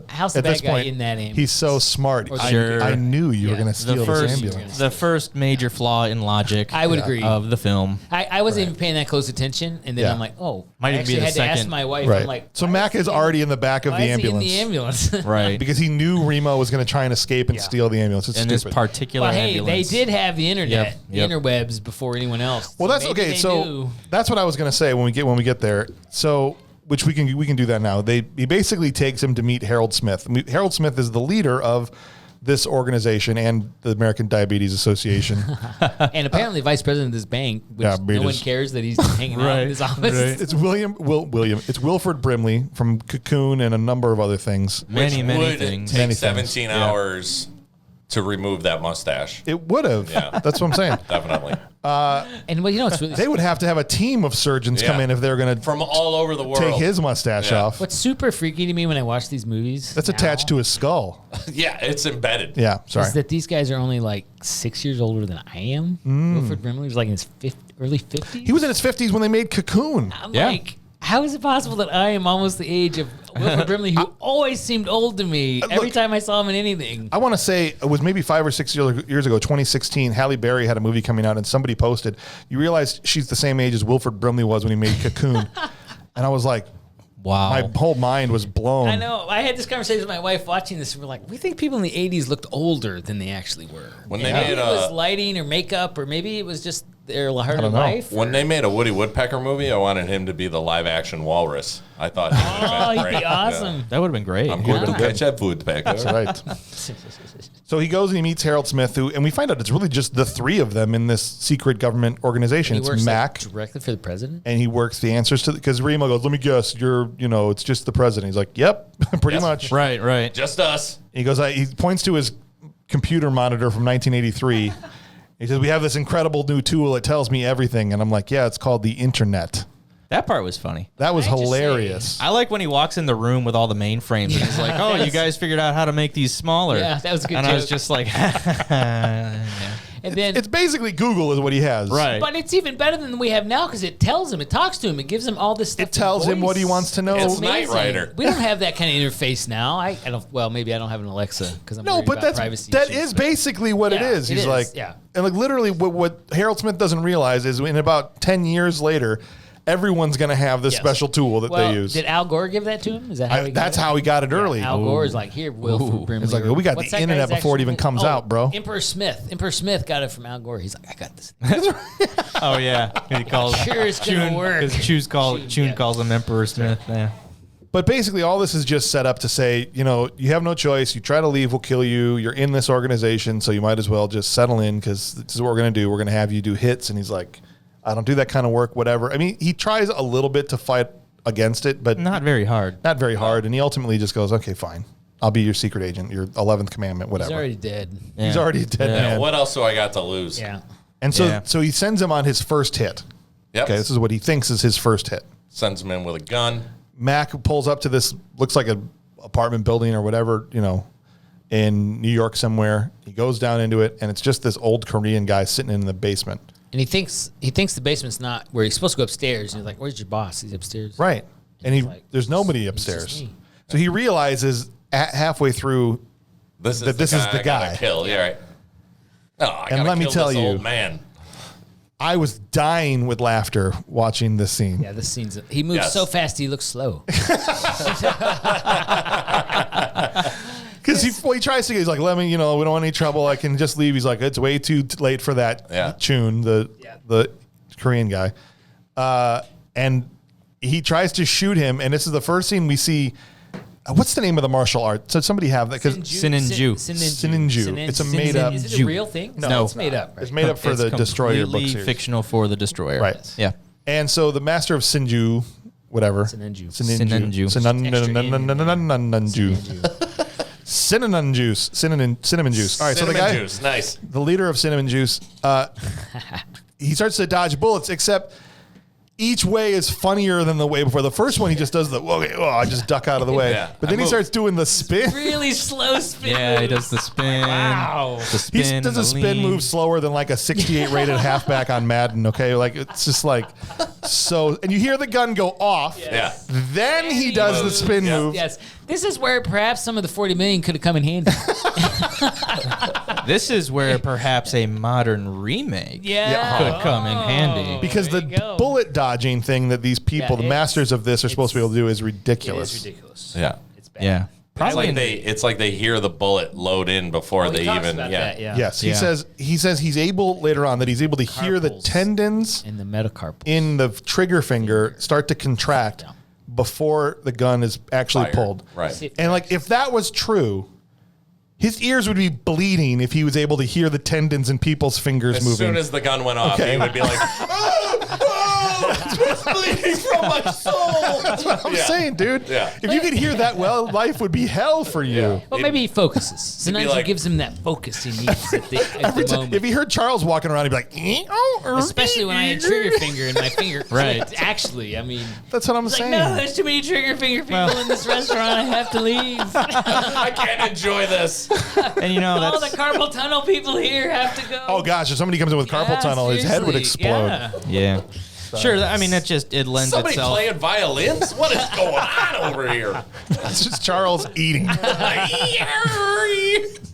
How's the at bad this guy point in that ambulance? he's so smart. Or Sure. I knew you were Yeah. going to steal The this first, ambulance. the first major flaw in logic. I would agree. of the film. I wasn't even paying that close attention, and then Yeah. I'm like, oh, Might I even be actually the had to ask second- my wife. Right. I'm like, So why Mac is he- already in the back of why the is he ambulance. in the ambulance? Right. Because he knew Remo was going to try and escape and steal the ambulance. It's in this stupid. particular Well, hey, ambulance. they did have the internet, Yep. the interwebs before anyone else. Well, So that's maybe okay. they So knew. that's what I was going to say when we get there. So, which we can do that now. He basically takes him to meet Harold Smith. Harold Smith is the leader of this organization and the American Diabetes Association. And apparently, vice president of this bank, which Yeah, no one Beatus. cares that he's hanging out in his office. It's William. It's Wilford Brimley from Cocoon and a number of other things. many would things. take Many things. 17 Yeah. hours to remove that mustache. It would have. Yeah. That's what I'm saying. Definitely. And well, you know, it's really They would have to have a team of surgeons come Yeah. in if they're going to From all over the world. take his mustache Yeah. off. what's super freaky to me when I watch these movies. That's attached to his skull. Yeah, it's embedded. Yeah, sorry. Is that these guys are only like 6 years older than I am. Wilford Brimley was like in his early 50s. He was in his 50s when they made Cocoon. I'm Yeah. like, how is it possible that I am almost the age of Wilford Brimley, who always seemed old to me every time I saw him in anything? I want to say it was maybe 5 or 6 years ago, 2016. Halle Berry had a movie coming out, and somebody posted, "You realize she's the same age as Wilford Brimley was when he made Cocoon." And I was like, Wow. my whole mind was blown. I know. I had this conversation with my wife watching this, and we're like, we think people in the 80s looked older than they actually were. When they Maybe made it was lighting or makeup, or maybe it was just their harder don't know. life. When they made a Woody Woodpecker movie, I wanted him to be the live action walrus. I thought he would Oh, have been he'd great. be awesome. That would have been great. Yeah. I'm going Yeah. to catch that woodpecker. That's right. So he goes and he meets Harold Smith, and we find out it's really just the three of them in this secret government organization. He It's works Mac, like, directly for the president. and he works the answers to because Remo goes, "Let me guess, it's just the president." He's like, "Yep, pretty Yes. much." Right, right. Just us. He goes, he points to his computer monitor from 1983. He says, "We have this incredible new tool. It tells me everything." And I'm like, "Yeah, it's called the internet." That part was funny. That was I just hilarious. I like when he walks in the room with all the mainframes and he's like, "Oh, you guys figured out how to make these smaller." Yeah, that was a good And I was joke. just like, And And then, It's basically Google is what he has. Right. but it's even better than we have now because it tells him, it talks to him, it gives him all this stuff. It tells him what he wants to know. It's Amazing. Knight Rider. We don't have that kind of interface now. I don't. Well, maybe I don't have an Alexa because I'm No, worried but about privacy that issues, is but- basically what it Yeah, is. it He's is, like, yeah. and like literally what Harold Smith doesn't realize is in about 10 years later, everyone's going to have this Yes. special tool that Well, they use. did Al Gore give that to him? Is that how he got That's it? how he got it early. Al Gore is like, here, Wilford Brimley. It's like, we got What's the that internet guy's before it actual even name? comes out, bro. Emperor Smith. Emperor Smith got it from Al Gore. He's like, I got this. Oh yeah, he calls Sure, it's gonna work. because Chun Yeah. calls him Emperor Smith. Yeah. But basically, all this is just set up to say, you have no choice. You try to leave, we'll kill you. You're in this organization, so you might as well just settle in because this is what we're going to do. We're going to have you do hits. And he's like, I don't do that kind of work, whatever. I mean, he tries a little bit to fight against it, but Not very hard. not very hard. And he ultimately just goes, okay, fine. I'll be your secret agent, your 11th commandment, whatever. He's already dead. Yeah. He's already a dead Yeah. man. What else do I got to lose? Yeah. And so, Yeah. so he sends him on his first hit. Yep. Okay, this is what he thinks is his first hit. Sends him in with a gun. Mac pulls up to this, looks like an apartment building or whatever, in New York somewhere. He goes down into it, and it's just this old Korean guy sitting in the basement. And he thinks the basement's not where he's supposed to go upstairs. And he's like, where's your boss? He's upstairs. Right. And He's like, there's nobody just upstairs. me. So he realizes halfway through, This is That this is the I gotta guy. Kill. Yeah, right. No, I gotta let me kill tell this you- old man. I was dying with laughter watching this scene. Yeah, this scene's. He moves Yes. so fast he looks slow. Because he tries to, he's like, let me, we don't want any trouble. I can just leave. He's like, it's way too late for that. Yeah. Chun, the Korean guy. And he tries to shoot him. And this is the first scene we see. What's the name of the martial art? So somebody have that? Because Sininju. Sininju. It's a made-up Is it a Ju. real thing? No. It's made up. Right? it's made up for It's the Destroyer book completely series. fictional for the Destroyer. Right. Yeah. And so the master of Sinju, whatever. Sininju. Sininju. Cinnamon juice. Cinnamon juice. All right, so the Cinnamon guy, juice. Nice. the leader of cinnamon juice, he starts to dodge bullets, except each way is funnier than the way before. The first one, he just does I just duck out of the way. Yeah, But then I he move. starts doing the spin. Really slow spin. Yeah, he moves. does the spin. Wow. The He spin. does and a the spin lean. move slower than like a 68 rated halfback on Madden, okay? Like, it's just like so. And you hear the gun go off. Yeah. Then he does the spin Yeah. move. Yes. This is where perhaps some of the 40 million could have come in handy. This is where perhaps a modern remake Yeah. could come in handy. Because There the you go. bullet dodging thing that these people, Yeah, the it's- masters of this, are supposed to be able to do is It ridiculous. is ridiculous. Yeah. It's bad. Yeah. It's like they hear the bullet load in before Oh, he they talks even. about Yeah. that, yeah. Yes, Yeah. he says he's able later on that he's able to hear the Carpals. tendons And the metacarpal. in the trigger finger start to contract Yeah. before the gun is actually Fired. pulled. Right. And like if that was true, his ears would be bleeding if he was able to hear the tendons in people's fingers As moving. soon as the gun went off, Okay. he would be like, it's bleeding from my soul. That's what I'm saying, dude. Yeah. If you could hear that well, life would be hell for you. Yeah. Well, maybe he focuses. Sometimes like- he gives him that focus he needs at the Every time- moment. if he heard Charles walking around, he'd be like, Especially when I had trigger finger and my finger Right. clicked. Actually, I mean, That's what I'm it's like, saying. no, there's too many trigger finger people in this restaurant. I have to leave. I can't enjoy this. And you know, All the that's carpal tunnel people here have to go. Oh gosh, if somebody comes in with carpal Yeah, tunnel, his head would seriously, explode. yeah. yeah. Sure. I mean, it lends Somebody itself. playing violins? What is going on over here? It's just Charles eating.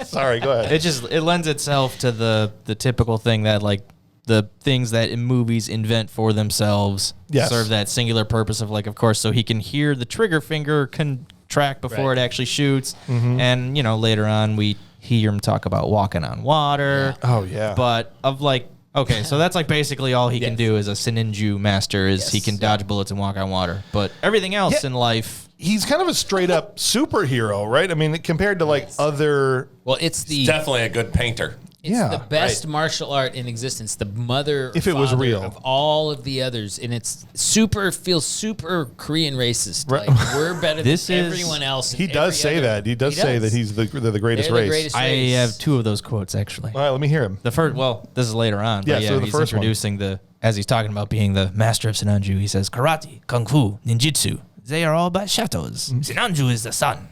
Sorry, go ahead. It lends itself to the typical thing that like the things that in movies invent for themselves Yes. serve that singular purpose of like, of course, so he can hear the trigger finger contract before Right. it actually shoots, and later on we hear him talk about walking on water. Oh yeah. But of like, okay, so that's like basically all he can Yes. do as a Sininju master is he Yes. can dodge bullets and walk on water. But everything else Yeah. in life, he's kind of a straight up superhero, right? I mean, compared to like other. Well, it's the Definitely a good painter. it's Yeah, the best martial art in existence. The mother, If it was father real. of all of the others, and it's feels super Korean racist. Right. Like we're better This than is- everyone else. He and does every say other- that. He does say that they're the greatest They're the race. greatest I race. have two of those quotes actually. All right, let me hear him. The first, well, this is later on. Yeah, But yeah, so the he's first one. introducing as he's talking about being the master of Sinanju. He says, karate, kung fu, ninjutsu, they are all but shadows. Sinanju is the sun.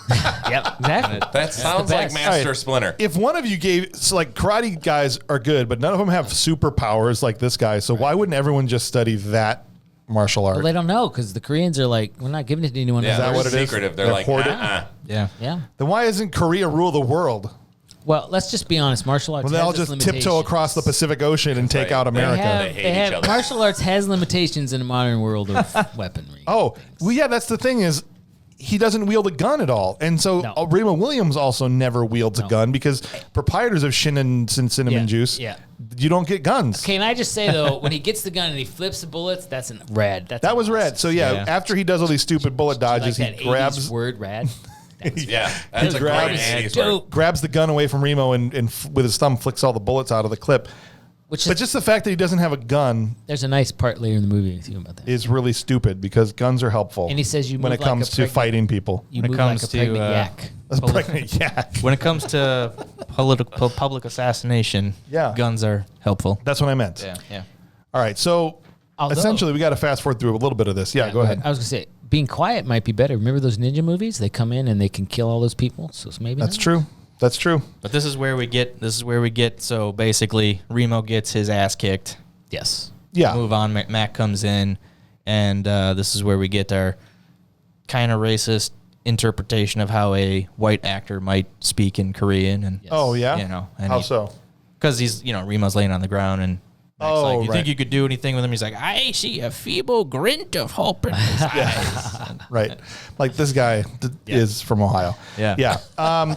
Yep, exactly. That sounds like best. Master Right. Splinter. If one of you gave, so like karate guys are good, but none of them have superpowers like this guy. So why wouldn't everyone just study that martial art? Well, they don't know because the Koreans are like, we're not giving it to anyone. Yeah, else. that they're what it is? secretive. They're They're like, hoarded? Yeah. Yeah. Then why isn't Korea rule the world? Well, let's just be honest. Martial arts. Well, they has all its just limitations. tiptoe across the Pacific Ocean and take right. out They America. They They hate each other. martial arts has limitations in a modern world of weaponry. Oh, well, yeah, that's the thing is he doesn't wield a gun at all. And so No. Remo Williams also never wields a gun because proprietors of Shin and Cinnamon Yeah, Juice, yeah. you don't get guns. Can I just say though, when he gets the gun and he flips the bullets, that's an rad. That's That was awesome. red. So yeah, Yeah. after he does all these stupid bullet Like dodges, that he grabs 80s word rad. Yeah, that's a great grabs- 80s word. Dope. grabs the gun away from Remo and with his thumb flicks all the bullets out of the clip. Which But is, just the fact that he doesn't have a gun there's a nice part later in the movie thinking about that. is really stupid because guns are helpful. And he says you when move it like comes a to pregnant- fighting people. You When it move comes like a to, pregnant yak. That's pregnant yak. When it comes to public assassination, Yeah. guns are helpful. That's what I meant. Yeah. All right, so Although- essentially we got to fast forward through a little bit of this. Yeah, go ahead. I was gonna say being quiet might be better. Remember those ninja movies? They come in and they can kill all those people. So it's maybe That's not. true. That's true. But this is where we get. So basically, Remo gets his ass kicked. Yes. Yeah. Move on. Mac comes in, and this is where we get our kind of racist interpretation of how a white actor might speak in Korean. And Yes. Oh yeah. You know, and how he- so? because he's Remo's laying on the ground and. Mac's Oh, like, you right. think you could do anything with him? He's like, I see a feeble glint of hope in his eyes. Right. Like this guy is from Ohio. Yeah. Yeah. All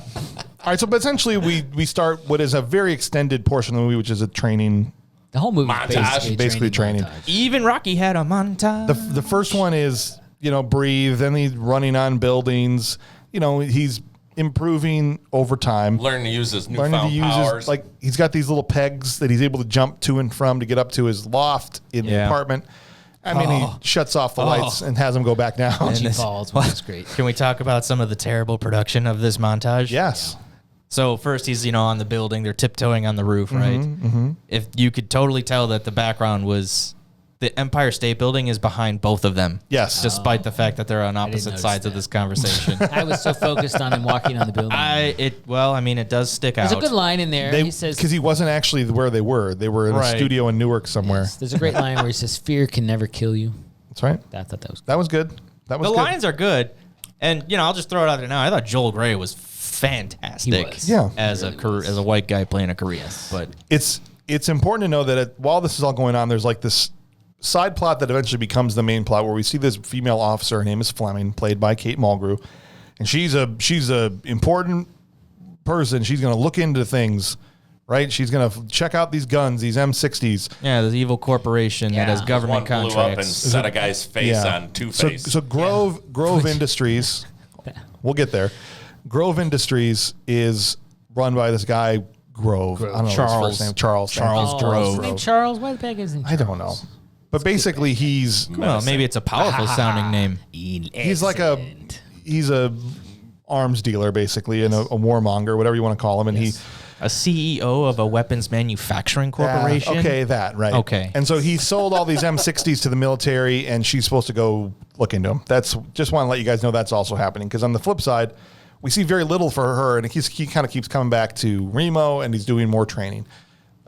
right. So, but essentially, we start what is a very extended portion of the movie, which is a training. The whole movie Montage. is Basically training. montage. Even Rocky had a montage. The first one is breathe. Then he's running on buildings. He's improving over time. Learn to use his Learning newfound to use powers. his, he's got these little pegs that he's able to jump to and from to get up to his loft in the Yeah. apartment. I mean, he shuts off the lights and has them go back down. She this- falls, which is great. Can we talk about some of the terrible production of this montage? Yes. So first he's on the building. They're tiptoeing on the roof, right? If you could totally tell that the background was the Empire State Building is behind both of them. Yes. Despite the fact that they're on opposite notice sides of that. this conversation. I was so focused on him walking on the building. It does stick out. There's a good line in there. He says, Because he wasn't actually where they were. They were in a Right. studio in Newark somewhere. there's a great line where he says, fear can never kill you. That's right. I thought that was That was good. That was The good. lines are good. And, I'll just throw it out there now. I thought Joel Grey was fantastic He was. Yeah. as as a white guy playing a Korean. But It's important to know that while this is all going on, there's this side plot that eventually becomes the main plot where we see this female officer. Her name is Fleming, played by Kate Mulgrew, and she's a important person. She's going to look into things, right? She's going to check out these guns, these M60s. yeah, this evil corporation that has Yeah. government One blew up and contracts. set a guy's face on Two-Face. So Grove Industries, we'll get there. Grove Industries is run by this guy Grove. I don't know his first name. Charles. thank you. Charles Oh, Grove. is his name Charles? Why the bad guy's name I don't know. But basically, he's Well, maybe it's a powerful sounding name. he's a arms dealer basically and a warmonger, whatever you want to call him, and he. A CEO of a weapons manufacturing corporation. Okay, that right. Okay. And so he sold all these M60s to the military, and she's supposed to go look into them. That's just want to let you guys know that's also happening because on the flip side, we see very little for her, and he kind of keeps coming back to Remo, and he's doing more training.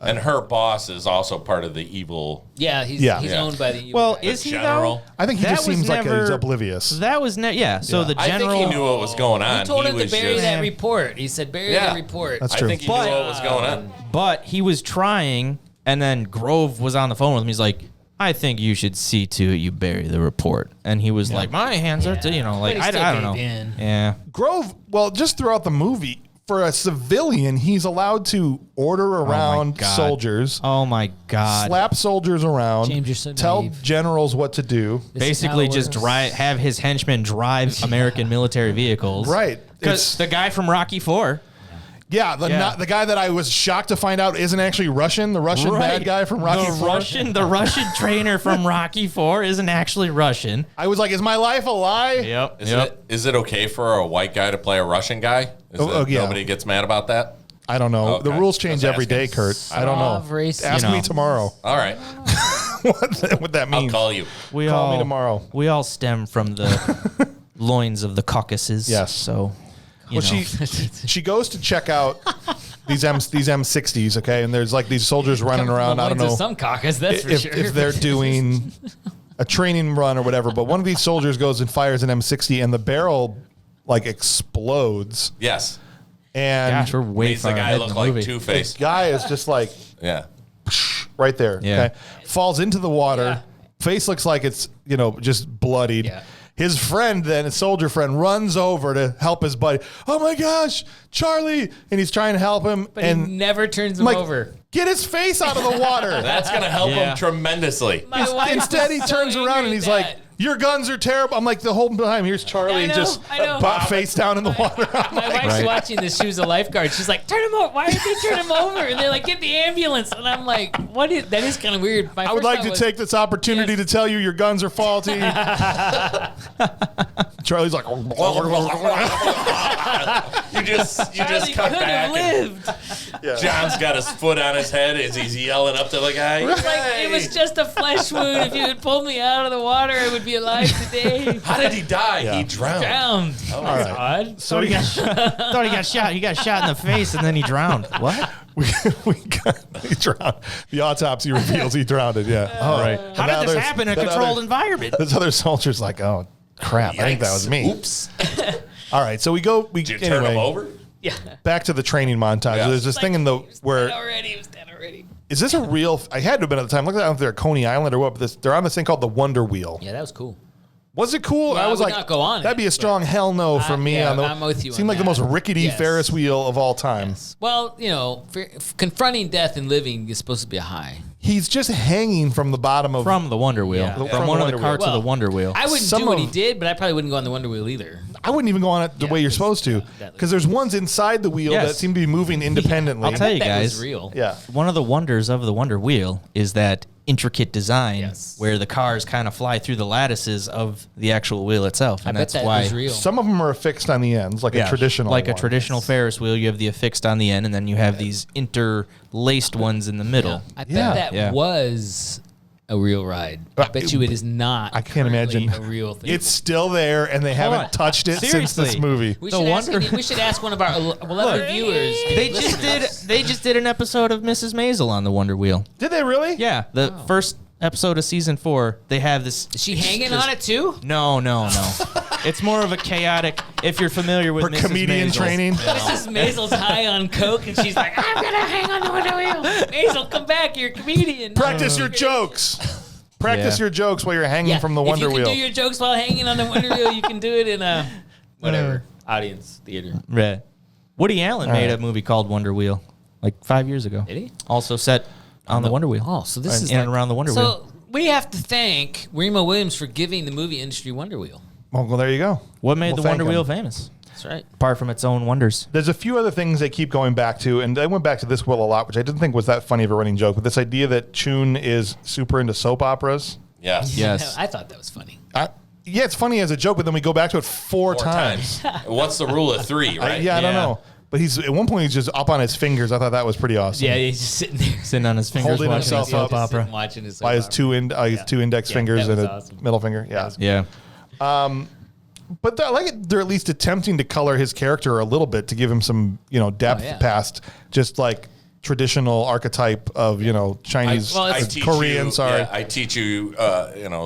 And her boss is also part of the evil. Yeah, he's Yeah. owned by the Well, guy. is he general. though? I think he That just was seems like never- he's oblivious. That was yeah. So the I general. think he knew what was going on. He told him to was bury just- that report. He said, bury Yeah. that report. That's I true. think he knew what was going on. But he was trying, and then Grove was on the phone with him. He's like, "I think you should see to it you bury the report." And he was like, "My hands are," But he I still don't know. gave in. Yeah. Grove, well, just throughout the movie, for a civilian, he's allowed to order around God. soldiers, Oh my God. slap soldiers around, James, you're so tell naive. generals what to do. This is Basically, how it just works. have his henchmen drive American military vehicles. Right. Because the guy from Rocky IV. Yeah, the guy that I was shocked to find out isn't actually Russian. The Russian bad guy from Rocky IV. The Russian trainer from Rocky IV isn't actually Russian. I was like, is my life a lie? Yep. Is it okay for a white guy to play a Russian guy? Yeah. Nobody gets mad about that? I don't know. Okay. The rules change Just every day, asking. Kurt. I don't know. Soft racism. Ask You me know. tomorrow All right. what that I'll means. call you. Call me tomorrow. We all stem from the loins of the Caucasus. Yes. So you know. she goes to check out these M60s, okay, and there's like these soldiers running around. I don't know some caucus, that's for sure. if they're doing a training run or whatever, but one of these soldiers goes and fires an M60, and the barrel like explodes. Yes. And Gosh, we're way Makes the far guy ahead look in the like movie. Two-Face. the guy is just like Yeah. right there. Yeah. Okay, falls into the water. Yeah. Face looks like it's just bloodied. Yeah. His friend, then his soldier friend, runs over to help his buddy. Oh my gosh, Charlie! And he's trying to help him, But and he never turns him like, over. get his face out of the water. That's going to help Yeah. him tremendously. My wife Instead, was he so turns angry around and at he's that. like, "Your guns are terrible." I'm like, the whole time, here's Charlie I know, just I know. butt face down in the water. I'm My like, wife's Right. watching this. She was a lifeguard. She's like, "Turn him over! Why did they turn him over?" And they're like, "Get the ambulance!" And I'm like, "What is that? Is kind of weird." My I would first like thought to was, take this opportunity to tell you your guns are faulty. Charlie's like, You just Charlie cut could back. have And lived. John's got his foot on his head as he's yelling up to the guy. It's like it was just a flesh wound. If you had pulled me out of the water, I would be alive today. How did he die? Yeah. He drowned. Drowned. Oh, That's right. odd. Thought he got shot. He got shot in the face and then he drowned. What? he drowned. The autopsy reveals he drowned it. Yeah. Oh, Right. How did this happen in a controlled environment? This other soldier's like, "Oh crap! I think that was me." Oops. All right, so we go. Did you turn him over? Yeah. back to the training montage. Yeah. There's this thing in the He was where dead already. He was dead already. is this a real? I had to have been at the time. Look at that, they're at Coney Island or what? But they're on this thing called the Wonder Wheel. Yeah, that was cool. Was it cool? Well, I was I would like, not go on that'd it, be a strong hell no for me. yeah, on the, I'm with you Seemed on like the that. most rickety Yes. Ferris wheel of all time. Well, confronting death and living is supposed to be a high. He's just hanging from the bottom of. From the Wonder Wheel. Yeah. From From one the of the Wonder carts Wheel. of the Wonder Wheel. I wouldn't Some do what he of- did, but I probably wouldn't go on the Wonder Wheel either. I wouldn't even go on it the Yeah, way you're 'cause- supposed to, that- because there's ones inside the wheel Yes. that seem to be moving independently. I'll tell you That was guys. real. Yeah. One of the wonders of the Wonder Wheel is that intricate design Yes. where the cars kind of fly through the lattices of the actual wheel itself. I And bet that's that why was real. Some of them are affixed on the ends, like a traditional, like a one. traditional Ferris wheel, you have the affixed on the end, and then you have these interlaced ones in the middle. I bet Yeah. that Yeah. was a real ride. I bet you it is not. I can't currently imagine. a real thing. It's still there, and they on. haven't touched it since Seriously. this movie. we the should, ask, Wonder- we should ask one of our 11 viewers. They just did an episode of Mrs. Maisel on the Wonder Wheel. Did they really? Yeah, the first episode of season 4, they have this. Is she hanging on it too? No. It's more of a chaotic. If you're familiar with For Mrs. comedian Maisel. training. Mrs. Maisel's high on coke, and she's like, "I'm gonna hang on the Wonder Wheel." Maisel, come back! You're a comedian. Practice your jokes. Practice Yeah. your jokes while you're hanging from the Wonder if you Wheel. can do your jokes while hanging on the Wonder Wheel, you can do it in a whatever audience theater. Right. Woody Allen All made right. a movie called Wonder Wheel like 5 years ago. Did he? Also set on the Wonder Wheel. Oh, so this is in like, and around the Wonder Wheel. So we have to thank Remo Williams for giving the movie industry Wonder Wheel. Well, there you go. What made Well, the thank Wonder him. Wheel famous? That's right. Apart from its own wonders. There's a few other things they keep going back to, and I went back to this wheel a lot, which I didn't think was that funny of a running joke, but this idea that Chun is super into soap operas. Yes. Yes. I thought that was funny. Yeah, it's funny as a joke, but then we go back to it four times. What's the rule of 3, right? I don't Yeah. know. But he's at one point he's just up on his fingers. I thought that was pretty awesome. Yeah, he's just sitting there. Sitting on his fingers Holding watching himself a soap up. Just opera. sitting watching his By his soap two opera. two index Yeah, fingers that and was a awesome. middle finger. Yeah. Yeah. But I like it. They're at least attempting to color his character a little bit to give him some, depth Oh, yeah. past just like traditional archetype of, Chinese, I Korean, sorry. I teach you,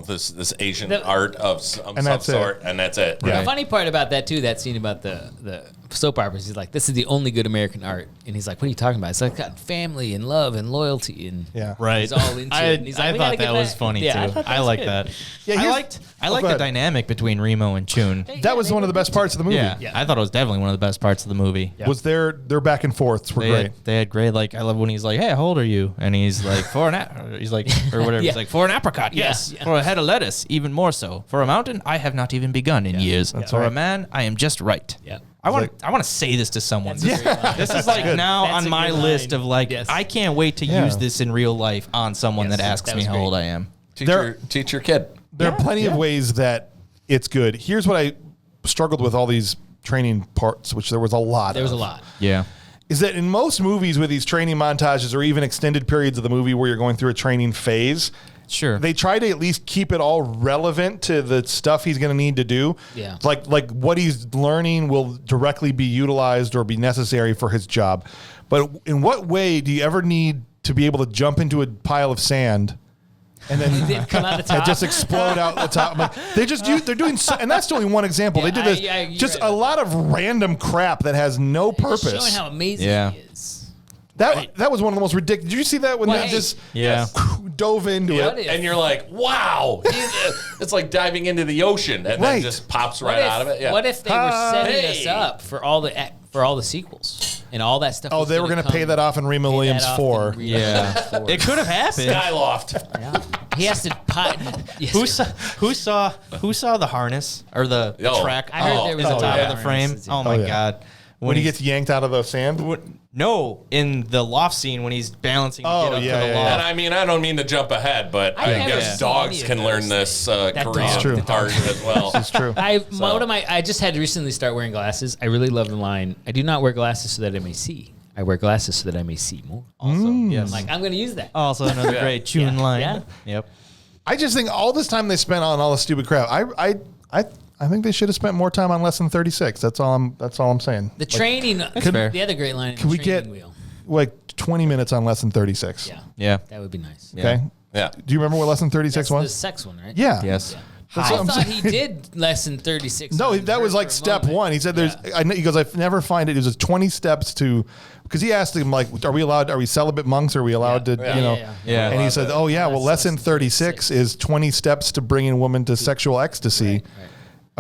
this Asian The- art of some that's it. sort, and that's it. Yeah. The funny part about that too, that scene about the soap operas, he's like, "This is the only good American art," and he's like, "What are you talking about?" It's like got family and love and loyalty, and Yeah. Right. he's all into it. And he's like, I "We thought gotta get that was funny Yeah, I too. thought that I was like good. that. Yeah, I here's- liked go the ahead. dynamic between Remo and Chun. That was one of the best parts of the movie. Yeah, Yeah. I thought it was definitely one of the best parts of the movie. Was their back and forths were They great. had, they had great, like, I love when he's like, "Hey, how old are you?" And he's like, "For an he's like, or whatever. Yeah. He's like, "For an apricot, Yeah, yes. yeah. For a head of lettuce, even more so. For a mountain, I have not even begun in years. For right. a man, I am just right." Yeah. I want to say this to someone. That's a great line. This is like now That's on a my good list line. of like, Yes. I can't wait to Yeah. use this in real life on someone Yes, that asks that me was how great. old I am. Teach your kid. There are plenty of ways that it's good. Here's what I struggled with all these training parts, which there was a lot There was a of. lot. Yeah. Is that in most movies with these training montages or even extended periods of the movie where you're going through a training phase, Sure. They try to at least keep it all relevant to the stuff he's going to need to do. Yeah. Like what he's learning will directly be utilized or be necessary for his job. But in what way do you ever need to be able to jump into a pile of sand and then come out the top. just explode out the top? Like, they're doing, and that's only one example. Yeah, they did this just right. a lot of random crap that has no purpose. Showing how amazing he is. That was one of the most ridiculous. Did you see that when they just dove into it? And you're like, wow. It's like diving into the ocean and then just pops right out of it. Yeah. What if they were setting us up for all the sequels and all that stuff? Oh, they were going to pay that off in Remo Williams 4. Yeah. It could have happened. Skyloft. Yeah. He has to. Who saw the harness or the track? I heard there was in the a top lot of the of frame. harnesses, Oh my god! When he gets yanked out of the sand? No, in the loft scene when he's balancing to get up to the loft. And I mean, I don't mean to jump ahead, but I guess dogs can learn this Korean art as well. It's true. I just had to recently start wearing glasses. I really love the line. I do not wear glasses so that I may see. I wear glasses so that I may see more. Also, yes. I'm going to use that. Also, another great tune line. Yeah. Yep. I just think all this time they spent on all this stupid crap. I think they should have spent more time on Lesson 36. That's all I'm saying. The training. The other great line. Can we get like 20 minutes on Lesson 36? Yeah. That would be nice. Okay. Yeah. Do you remember what Lesson 36 was? The sex one, right? Yeah. Yes. Yeah. That's I what I'm thought saying. he did Lesson 36. No, that was like step one. He said he goes, I never find it. It was 20 steps to, because he asked him, like, are we celibate monks? Are we allowed to, Yeah. And he said, oh yeah, well, lesson 36 is 20 steps to bring a woman to sexual ecstasy. Right.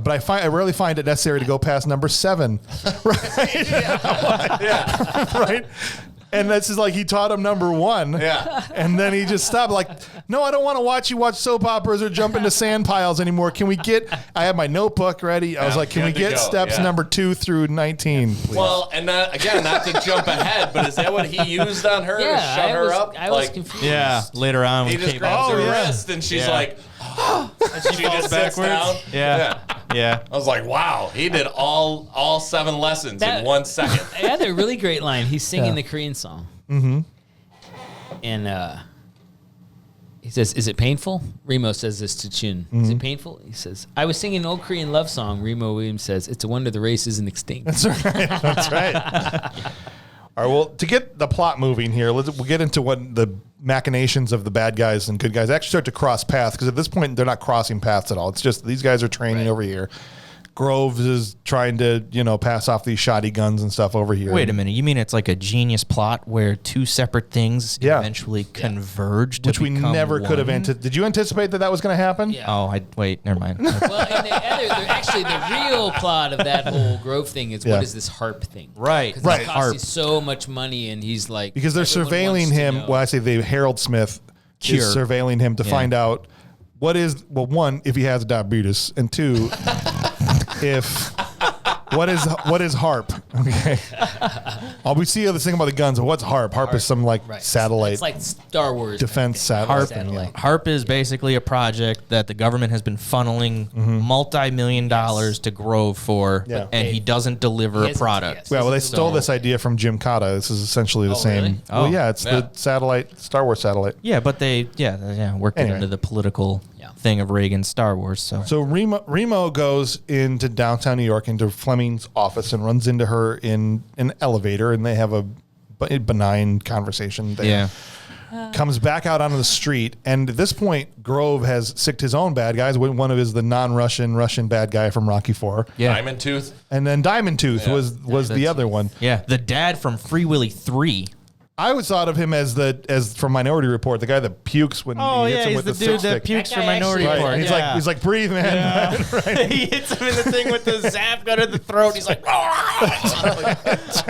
But I rarely find it necessary to go past number 7. Right? Right? And this is like he taught him number 1. Yeah. And then he just stopped. Like, no, I don't want to watch you watch soap operas or jump into sand piles anymore. Can we get, I had my notebook ready. I was like, can we get steps number 2 through 19? Please? Well, and not to jump ahead, but is that what he used on her to shut her up? I was confused. Yeah. Later on, He just grabs her wrist and she's like, and she just sits down. Yeah. I was like, wow, he did all 7 lessons in 1 second. I had a really great line. He's singing the Korean song. Mm-hmm. And he says, is it painful? Remo says this to Chun. Is it painful? He says, I was singing an old Korean love song. Remo Williams says, it's a wonder the race isn't extinct. That's right. That's right. All right. Well, to get the plot moving here, we'll get into what the machinations of the bad guys and good guys actually start to cross paths, because at this point they're not crossing paths at all. It's just these guys are training over here. Groves is trying to, pass off these shoddy guns and stuff over here. Wait a minute. You mean it's like a genius plot where 2 separate things eventually converge to which we become never could have one? anticipated. Did you anticipate that was going to happen? Yeah. Oh, wait. Never mind. Well, and actually, the real plot of that whole Grove thing is what is this harp thing? Right. Because it costs you so much money, and he's like... Because they're surveilling wants to him. know. Well, I say Harold Smith Cure. is surveilling him to find out what is, well, 1, if he has diabetes, and 2, what is harp? Okay. We see this thing about the guns. What's harp? Harp is some satellite. It's like Star Wars defense satellite. HARP is basically a project that the government has been funneling multi-million dollars to Grove for, and he doesn't deliver a product. Yeah, well, they stole this idea from Jim Cotta. This is essentially the same. Really? Well, yeah, it's the satellite, Star Wars satellite. Yeah, but they worked it into the political thing of Reagan's Star Wars. So Remo goes into downtown New York, into Fleming's office, and runs into her in an elevator, and they have a benign conversation there. Yeah. Comes back out onto the street, and at this point, Grove has sicked his own bad guys. One of his the Russian bad guy from Rocky IV. Yeah. Diamond Tooth. And then Diamond Tooth was the other one. Yeah, the dad from Free Willy 3. I always thought of him as from Minority Report, the guy that pukes when he hits him with the dude that stick. pukes from Minority Report. Right. He's like, breathe, man. Yeah. Right. He hits him in the thing with the zap gun in the throat. He's like, that's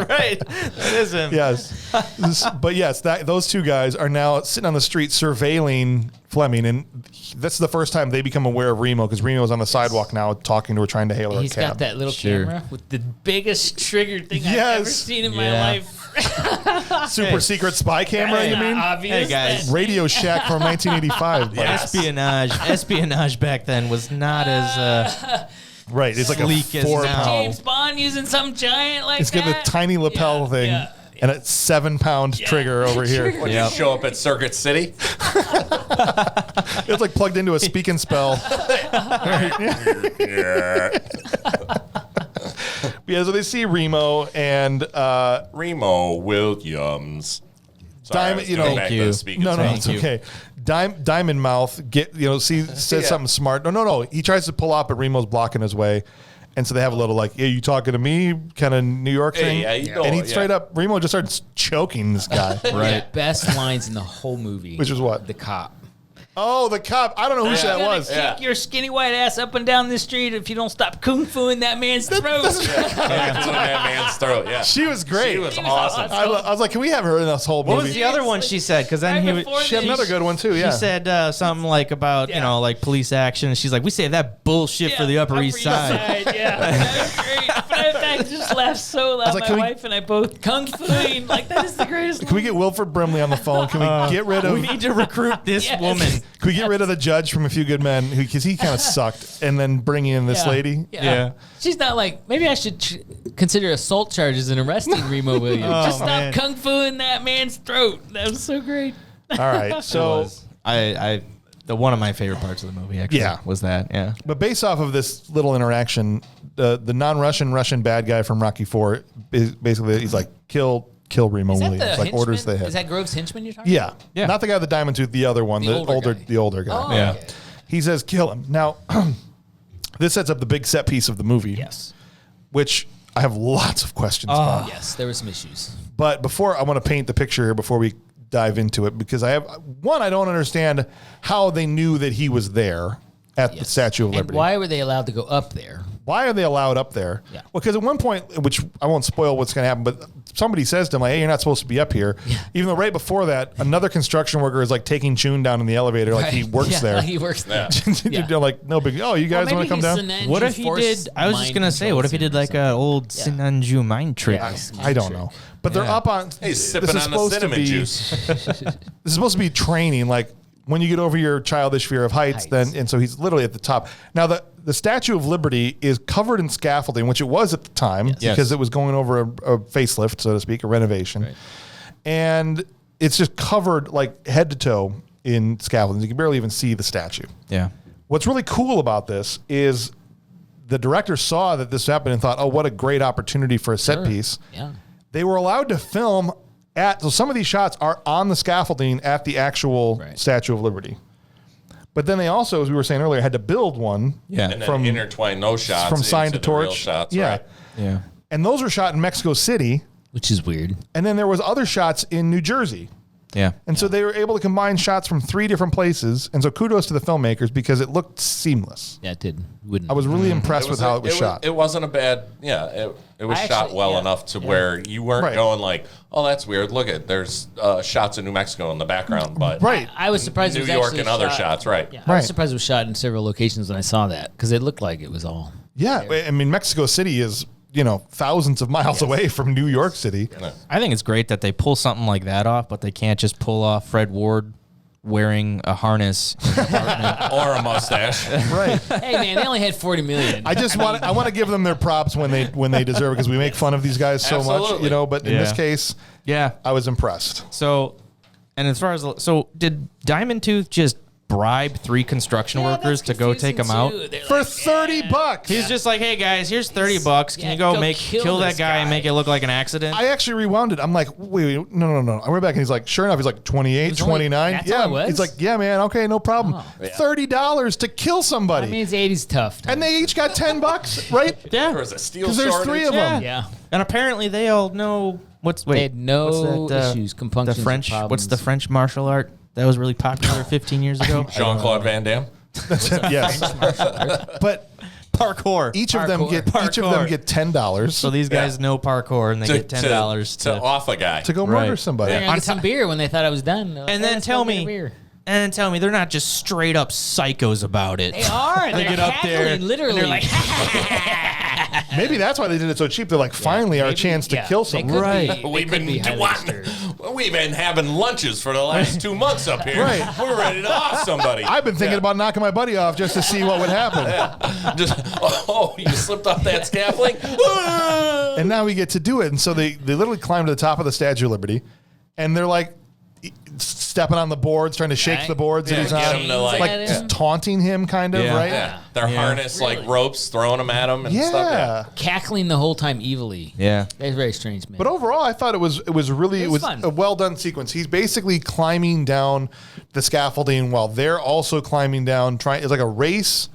right. That is him. Yes. But yes, those 2 guys are now sitting on the street surveilling Fleming, and that's the first time they become aware of Remo, because Remo's on the sidewalk now talking to her, trying to hail her He's cab. got that little camera with the biggest trigger thing I've ever seen in my life. Super secret spy camera, you mean? Obvious. Hey, guys. Radio Shack from 1985. Espionage back then was not as right. It's like a sleek as 4 now. pound. James Bond using some giant like It's got the tiny lapel thing. Yeah. and a 7-pound trigger over here. When you show up at Circuit City, It's like plugged into a speak and spell. Yeah, so they see Remo and Remo Williams. Sorry, Diamond, it's okay. Diamond Mouth says something smart. No. He tries to pull up, but Remo's blocking his way. And so they have a little like, "Hey, you talking to me?" kind of New York thing. Yeah, and he straight up, Remo just starts choking this guy. Right. Best lines in the whole movie. Which was what? The cop. Oh, the cop. I don't know who that was. Kick your skinny white ass up and down the street if you don't stop kung fu in that man's throat. that man's throat. Yeah, she was great. She was awesome. I was like, can we have her in this whole movie? What was the other one she said? Because then she had another good one too. Yeah, she said something like about like police action. She's like, we say that bullshit for the Upper East Side. Yeah, that was great. But I just laughed so loud. My wife and I both kung fuing. Like that is the greatest. Can we get Wilford Brimley on the phone? Can we get rid of? We need to recruit this woman. Can we get rid of the judge from A Few Good Men, because he kind of sucked, and then bring in this lady? Yeah. She's not like, maybe I should consider assault charges and arresting Remo Williams. Just stop kung fu in that man's throat. That was so great. All right, so the one of my favorite parts of the movie actually was that. Yeah, but based off of this little interaction, the non-Russian bad guy from Rocky IV is basically he's like kill Remo Williams, like orders the head. Is that Grove's henchman you're talking about? Yeah. Not the guy with the diamond tooth, the other one, the older guy. Oh, yeah. Okay. He says kill him. Now, this sets up the big set piece of the movie. Yes. Which I have lots of questions about. Yes, there were some issues. But before I want to paint the picture here before we dive into it, because I don't understand how they knew that he was there at the Statue of Liberty. And why were they allowed to go up there? Why are they allowed up there? Yeah. Well, because at one point, which I won't spoil what's going to happen, but somebody says to him, like, "Hey, you're not supposed to be up here." Yeah. Even though right before that, another construction worker is like taking Chun down in the elevator, like he works there. Like he works there. They're like, no big. Oh, you guys want to come down? What if he did? I was just gonna say, what if he did like an old Sinanju mind trick? Yeah, I don't know. But they're up on. He's sipping on the cinnamon juice. This is supposed to be training, like when you get over your childish fear of heights, then, and so he's literally at the top. Now the Statue of Liberty is covered in scaffolding, which it was at the time because it was going over a facelift, so to speak, a renovation. Right. And it's just covered like head to toe in scaffolding. You can barely even see the statue. Yeah. What's really cool about this is the director saw that this happened and thought, oh, what a great opportunity for a set piece. Yeah. They were allowed to film so some of these shots are on the scaffolding at the actual Statue of Liberty. But then they also, as we were saying earlier, had to build one. Yeah. And then intertwine those shots from sign to torch. Shots, yeah. Right. Yeah. And those were shot in Mexico City. Which is weird. And then there was other shots in New Jersey. Yeah. And so they were able to combine shots from 3 different places. And so kudos to the filmmakers because it looked seamless. Yeah, it did. I was really impressed with how it was shot. It wasn't a bad, it was shot well enough to where you weren't going like, oh, that's weird. Look at, there's shots of New Mexico in the background. But I was surprised New it was York actually and other shots, right. Yeah, I was surprised it was shot in several locations when I saw that because it looked like it was all. Yeah, there. I mean, Mexico City is, thousands of miles away from New York City. I think it's great that they pull something like that off, but they can't just pull off Fred Ward wearing a harness or a mustache. Right. Hey man, they only had 40 million. I want to give them their props when they deserve it because we make fun of these guys so much, but in this case, I was impressed. So, and as far as did Diamond Tooth just bribe 3 construction workers to go take him out for $30? He's just like, hey guys, here's $30. Can you go kill that guy and make it look like an accident? I actually rewound it. I'm like, wait, no. I went back and he's like, sure enough, he's like 28, 29. Yeah, he's like, yeah, man, okay, no problem. $30 to kill somebody. I mean, it's 80s tough. And they each got $10, right? Yeah, there was a steel because there's 3 of them. Yeah, and apparently they all know they had no issues, compunctions. The French. What's the French martial art that was really popular 15 years ago? Jean-Claude Van Damme. Yes, but parkour. Each of them get $10. So these guys know parkour and they get $10 to off a guy to go murder somebody. On some beer when they thought I was done. And then tell me they're not just straight up psychos about it. They are. They get up there, literally. And they're like, Maybe that's why they did it so cheap. They're like, finally, our chance to kill someone. Right. We've been having lunches for the last 2 months up here. Right. We're ready to off somebody. I've been thinking about knocking my buddy off just to see what would happen. Just you slipped off that scaffolding. And now we get to do it. And so they literally climb to the top of the Statue of Liberty, and they're like stepping on the boards, trying to shake the boards that he's get on, him to, like just taunting him, kind of, right? Yeah. They're harnessed like ropes, throwing them at him and Yeah. stuff. Yeah. Cackling the whole time evilly. Yeah. That's very strange, man. But overall, I thought it was fun. a well done sequence. He's basically climbing down the scaffolding while they're also climbing down. It's like a race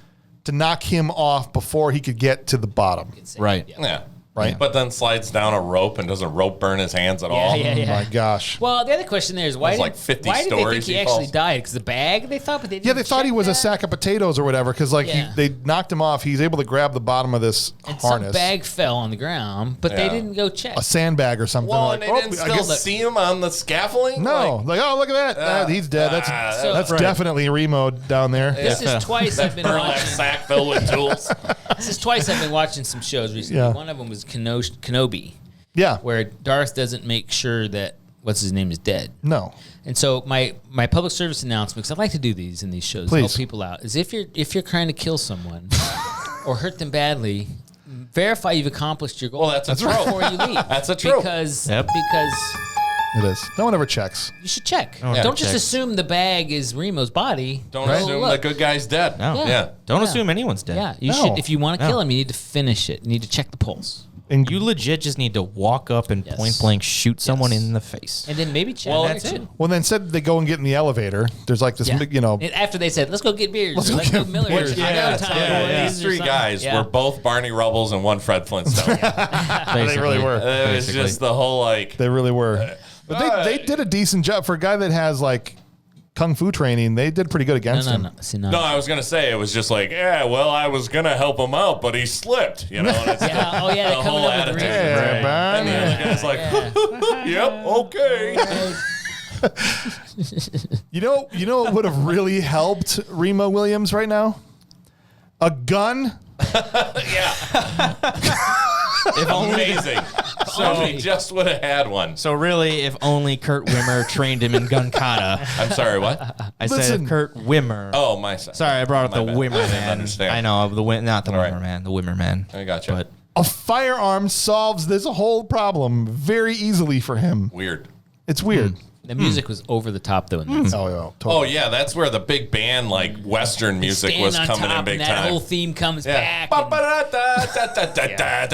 to knock him off before he could get to the bottom. Right. Yeah. Right. But then slides down a rope, and doesn't rope burn his hands at all? Yeah. Oh my gosh. Well, the other question there is why There's did, like 50 why did they think stories he he actually falls. died? Because the bag they thought, but they didn't Yeah, they thought he check was a that? sack of potatoes or whatever, because Yeah. they knocked him off. He's able to grab the bottom of this And some harness, bag fell on the ground, but they Yeah. didn't go check. a sandbag or something. Well, like, and they didn't I still guess see him on the scaffolding? no, like, oh, look at that, he's dead. That's Right. definitely Remo down there. This is twice I've been Burlap watching. sack filled with tools. This is twice I've been watching some shows recently. Yeah. One of them was Kenobi, Yeah, where Darth doesn't make sure that what's his name is dead. no, And so my public service announcement, because I like to do these in these shows, Please. help people out, is if you're trying to kill someone or hurt them badly, verify you've accomplished your goal. Well, that's a trope. before you leave. That's a trope. Because Yep. it is. No one ever checks. you should check. Yeah. Don't just Check. assume the bag is Remo's body. Don't Right. assume Look. the good guy's dead. No. Yeah. Don't Yeah. assume anyone's dead. Yeah, you No. should. If you want to No. kill him, you need to finish it. You need to check the pulse, And You legit just need to walk up and Yes. point blank shoot someone Yes. in the face. and then maybe check. Well, that that's too. it. well, then instead they go and get in the elevator. There's like this, Yeah. big, And after they said, "Let's go get beers," Let's or, go "Let's go get Miller's," beers. I know time, boys, These or three something. guys Yeah. were both Barney Rubbles and one Fred Flintstone. They really were. It was Basically. just the whole like. They really were. But they did a decent job for a guy that has like kung fu training. They did pretty good against him. No. See, no. No, I was gonna say it was just like, yeah, well, I was gonna help him out, but he slipped, And it's Yeah. Oh yeah. the They're whole coming up with attitude. reasons. Yeah, man. And the other guy's like, yep, okay. You know what would have really helped Remo Williams right now? A gun. Yeah. Amazing. So he just would have had one. So really, if only Kurt Wimmer trained him in gun kata. I'm sorry, what? I said Listen. if Kurt Wimmer. Oh, my son. Sorry, I brought up My the bad. Wimmer I didn't man. understand. I know not the All Wimmer right. man, the Wimmer man. I gotcha. But A firearm solves this whole problem very easily for him. Weird. It's weird. The music was over the top though. In that Oh, yeah, Oh, totally. yeah, that's where the big band, like Western music, Stand was on coming top, in big and that time. whole theme comes Yeah. back. and-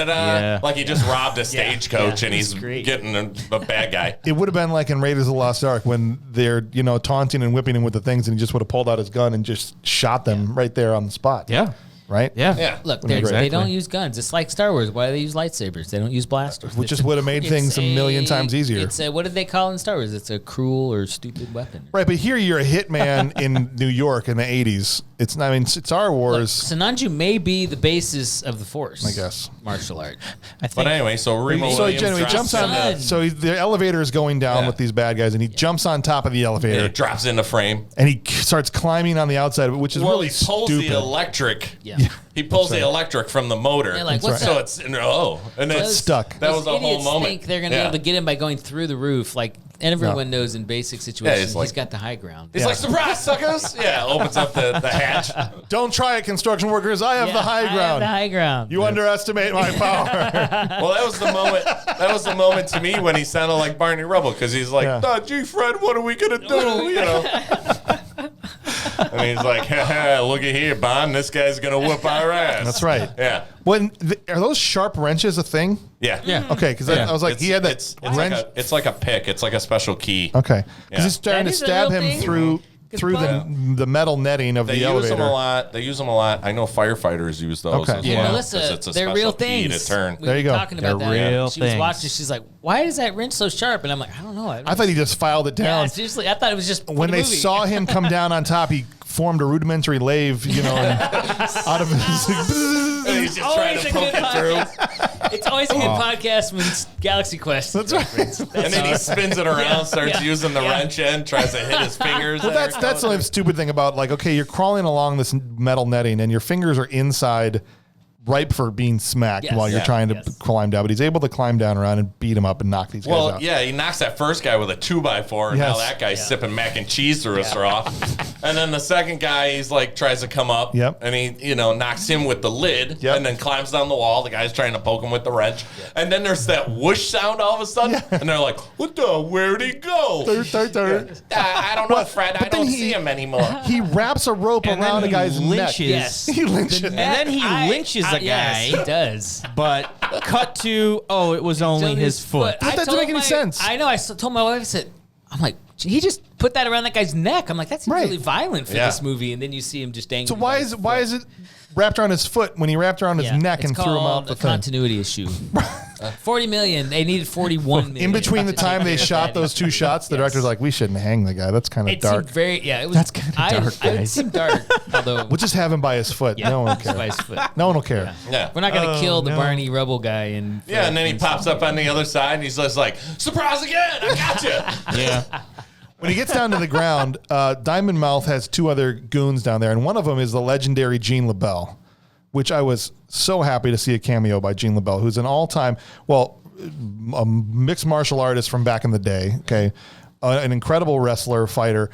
Yeah. Like he just robbed a stagecoach Yeah, and he's it's great. getting a bad guy. It would have been like in Raiders of the Lost Ark when they're, taunting and whipping him with the things, and he just would have pulled out his gun and just shot them right there on the spot. yeah, Right? yeah, Yeah. Look, Exactly. they don't use guns. It's like Star Wars. Why do they use lightsabers? They don't use blasters. Which just would have made things a million times easier. It's what did they call it in Star Wars? It's a cruel or stupid weapon. Right, but here you're a hitman in New York in the 80s. It's not, I mean, Star Look, Wars, Sananju may be the basis of the Force. I guess. Martial art. I But think anyway, so Remo so Williams he jumps on Son. so the elevator is going down Yeah. with these bad guys, and he jumps on top of the elevator, It drops in the frame. and he starts climbing on the outside, which is Well, really he pulls stupid. the electric. Yeah. He pulls the electric from the motor. Yeah, like, That's what's right. that? So and it's Those- stuck. That those was a whole idiots moment. think they're going to Yeah. be able to get him by going through the roof. Like everyone knows in basic situations, he's like- he's got the high ground. He's like, surprise, suckers! Yeah, opens up the hatch. Don't try it, construction workers. I have the high I have ground. the high ground. You underestimate my power. Well, that was the moment. That was the moment to me when he sounded like Barney Rubble because he's like, Yeah. "Oh, gee, Fred, what are we gonna do?" And he's like, "Looky here, Bond. This guy's gonna whoop our ass." That's right. Yeah. Are those sharp wrenches a thing? Yeah. Yeah. Okay, because Yeah. I was like, he had that It's wrench. like a pick. It's like a special key. Okay, because Yeah. he's trying That to is a stab real him thing? through the metal netting of They the use elevator. them a lot. They use them a lot. I know firefighters use those Okay. as Yeah. well. Melissa, 'cause it's a they're special real key things. to turn. We There you were go. talking about They're that. real She was things. watching. She's like, "Why is that wrench so sharp?" And I'm like, "I don't know. I thought he just filed it Yeah, down. seriously, I thought it was just for When the they movie. saw him come down on top, he formed a rudimentary lathe, and out of his. And he's just trying Always to a poke good it through. It's always a good podcast when it's Galaxy Quest. That's right. And then he spins it around, starts using the wrench end, tries to hit his fingers. Well, that's the only stupid thing about, like, okay, you're crawling along this metal netting and your fingers are inside ripe for being smacked while you're trying to climb down. But he's able to climb down around and beat him up and knock these guys out. Well, yeah, he knocks that first guy with a 2x4, and now that guy's sipping mac and cheese through a straw. And then the second guy, he's like, tries to come up, and he, knocks him with the lid, and then climbs down the wall. The guy's trying to poke him with the wrench. And then there's that whoosh sound all of a sudden, and they're like, what the, where'd he go? I don't know, Fred. I don't see him anymore. He wraps a rope around a guy's neck. Yes. He lynches. And then he lynches a guy. Yes, he does. But cut to, it was only his foot. That doesn't make any sense. I know. I told my wife, I said, I'm like, he just put that around that guy's neck. I'm like, that's really violent for this movie. And then you see him just dangling. So why is it wrapped around his foot when he wrapped around his neck and threw him out the thing? Continuity issue. 40 million. They needed 41 million. In between the time they shot those two shots, the director's like, we shouldn't hang the guy. That's kind of dark. It was. That's kind of dark, guys. It seemed dark. Although We'll just have him by his foot. No one will care. by his foot. No one will care. Yeah. We're not gonna kill the Barney Rubble guy and And then he pops up on the other side, and he's just like, surprise again, I got you. Yeah. When he gets down to the ground, Diamond Mouth has two other goons down there, and one of them is the legendary Gene LaBelle, which I was so happy to see a cameo by Gene LaBelle, who's an all-time, a mixed martial artist from back in the day, okay? An incredible wrestler, fighter.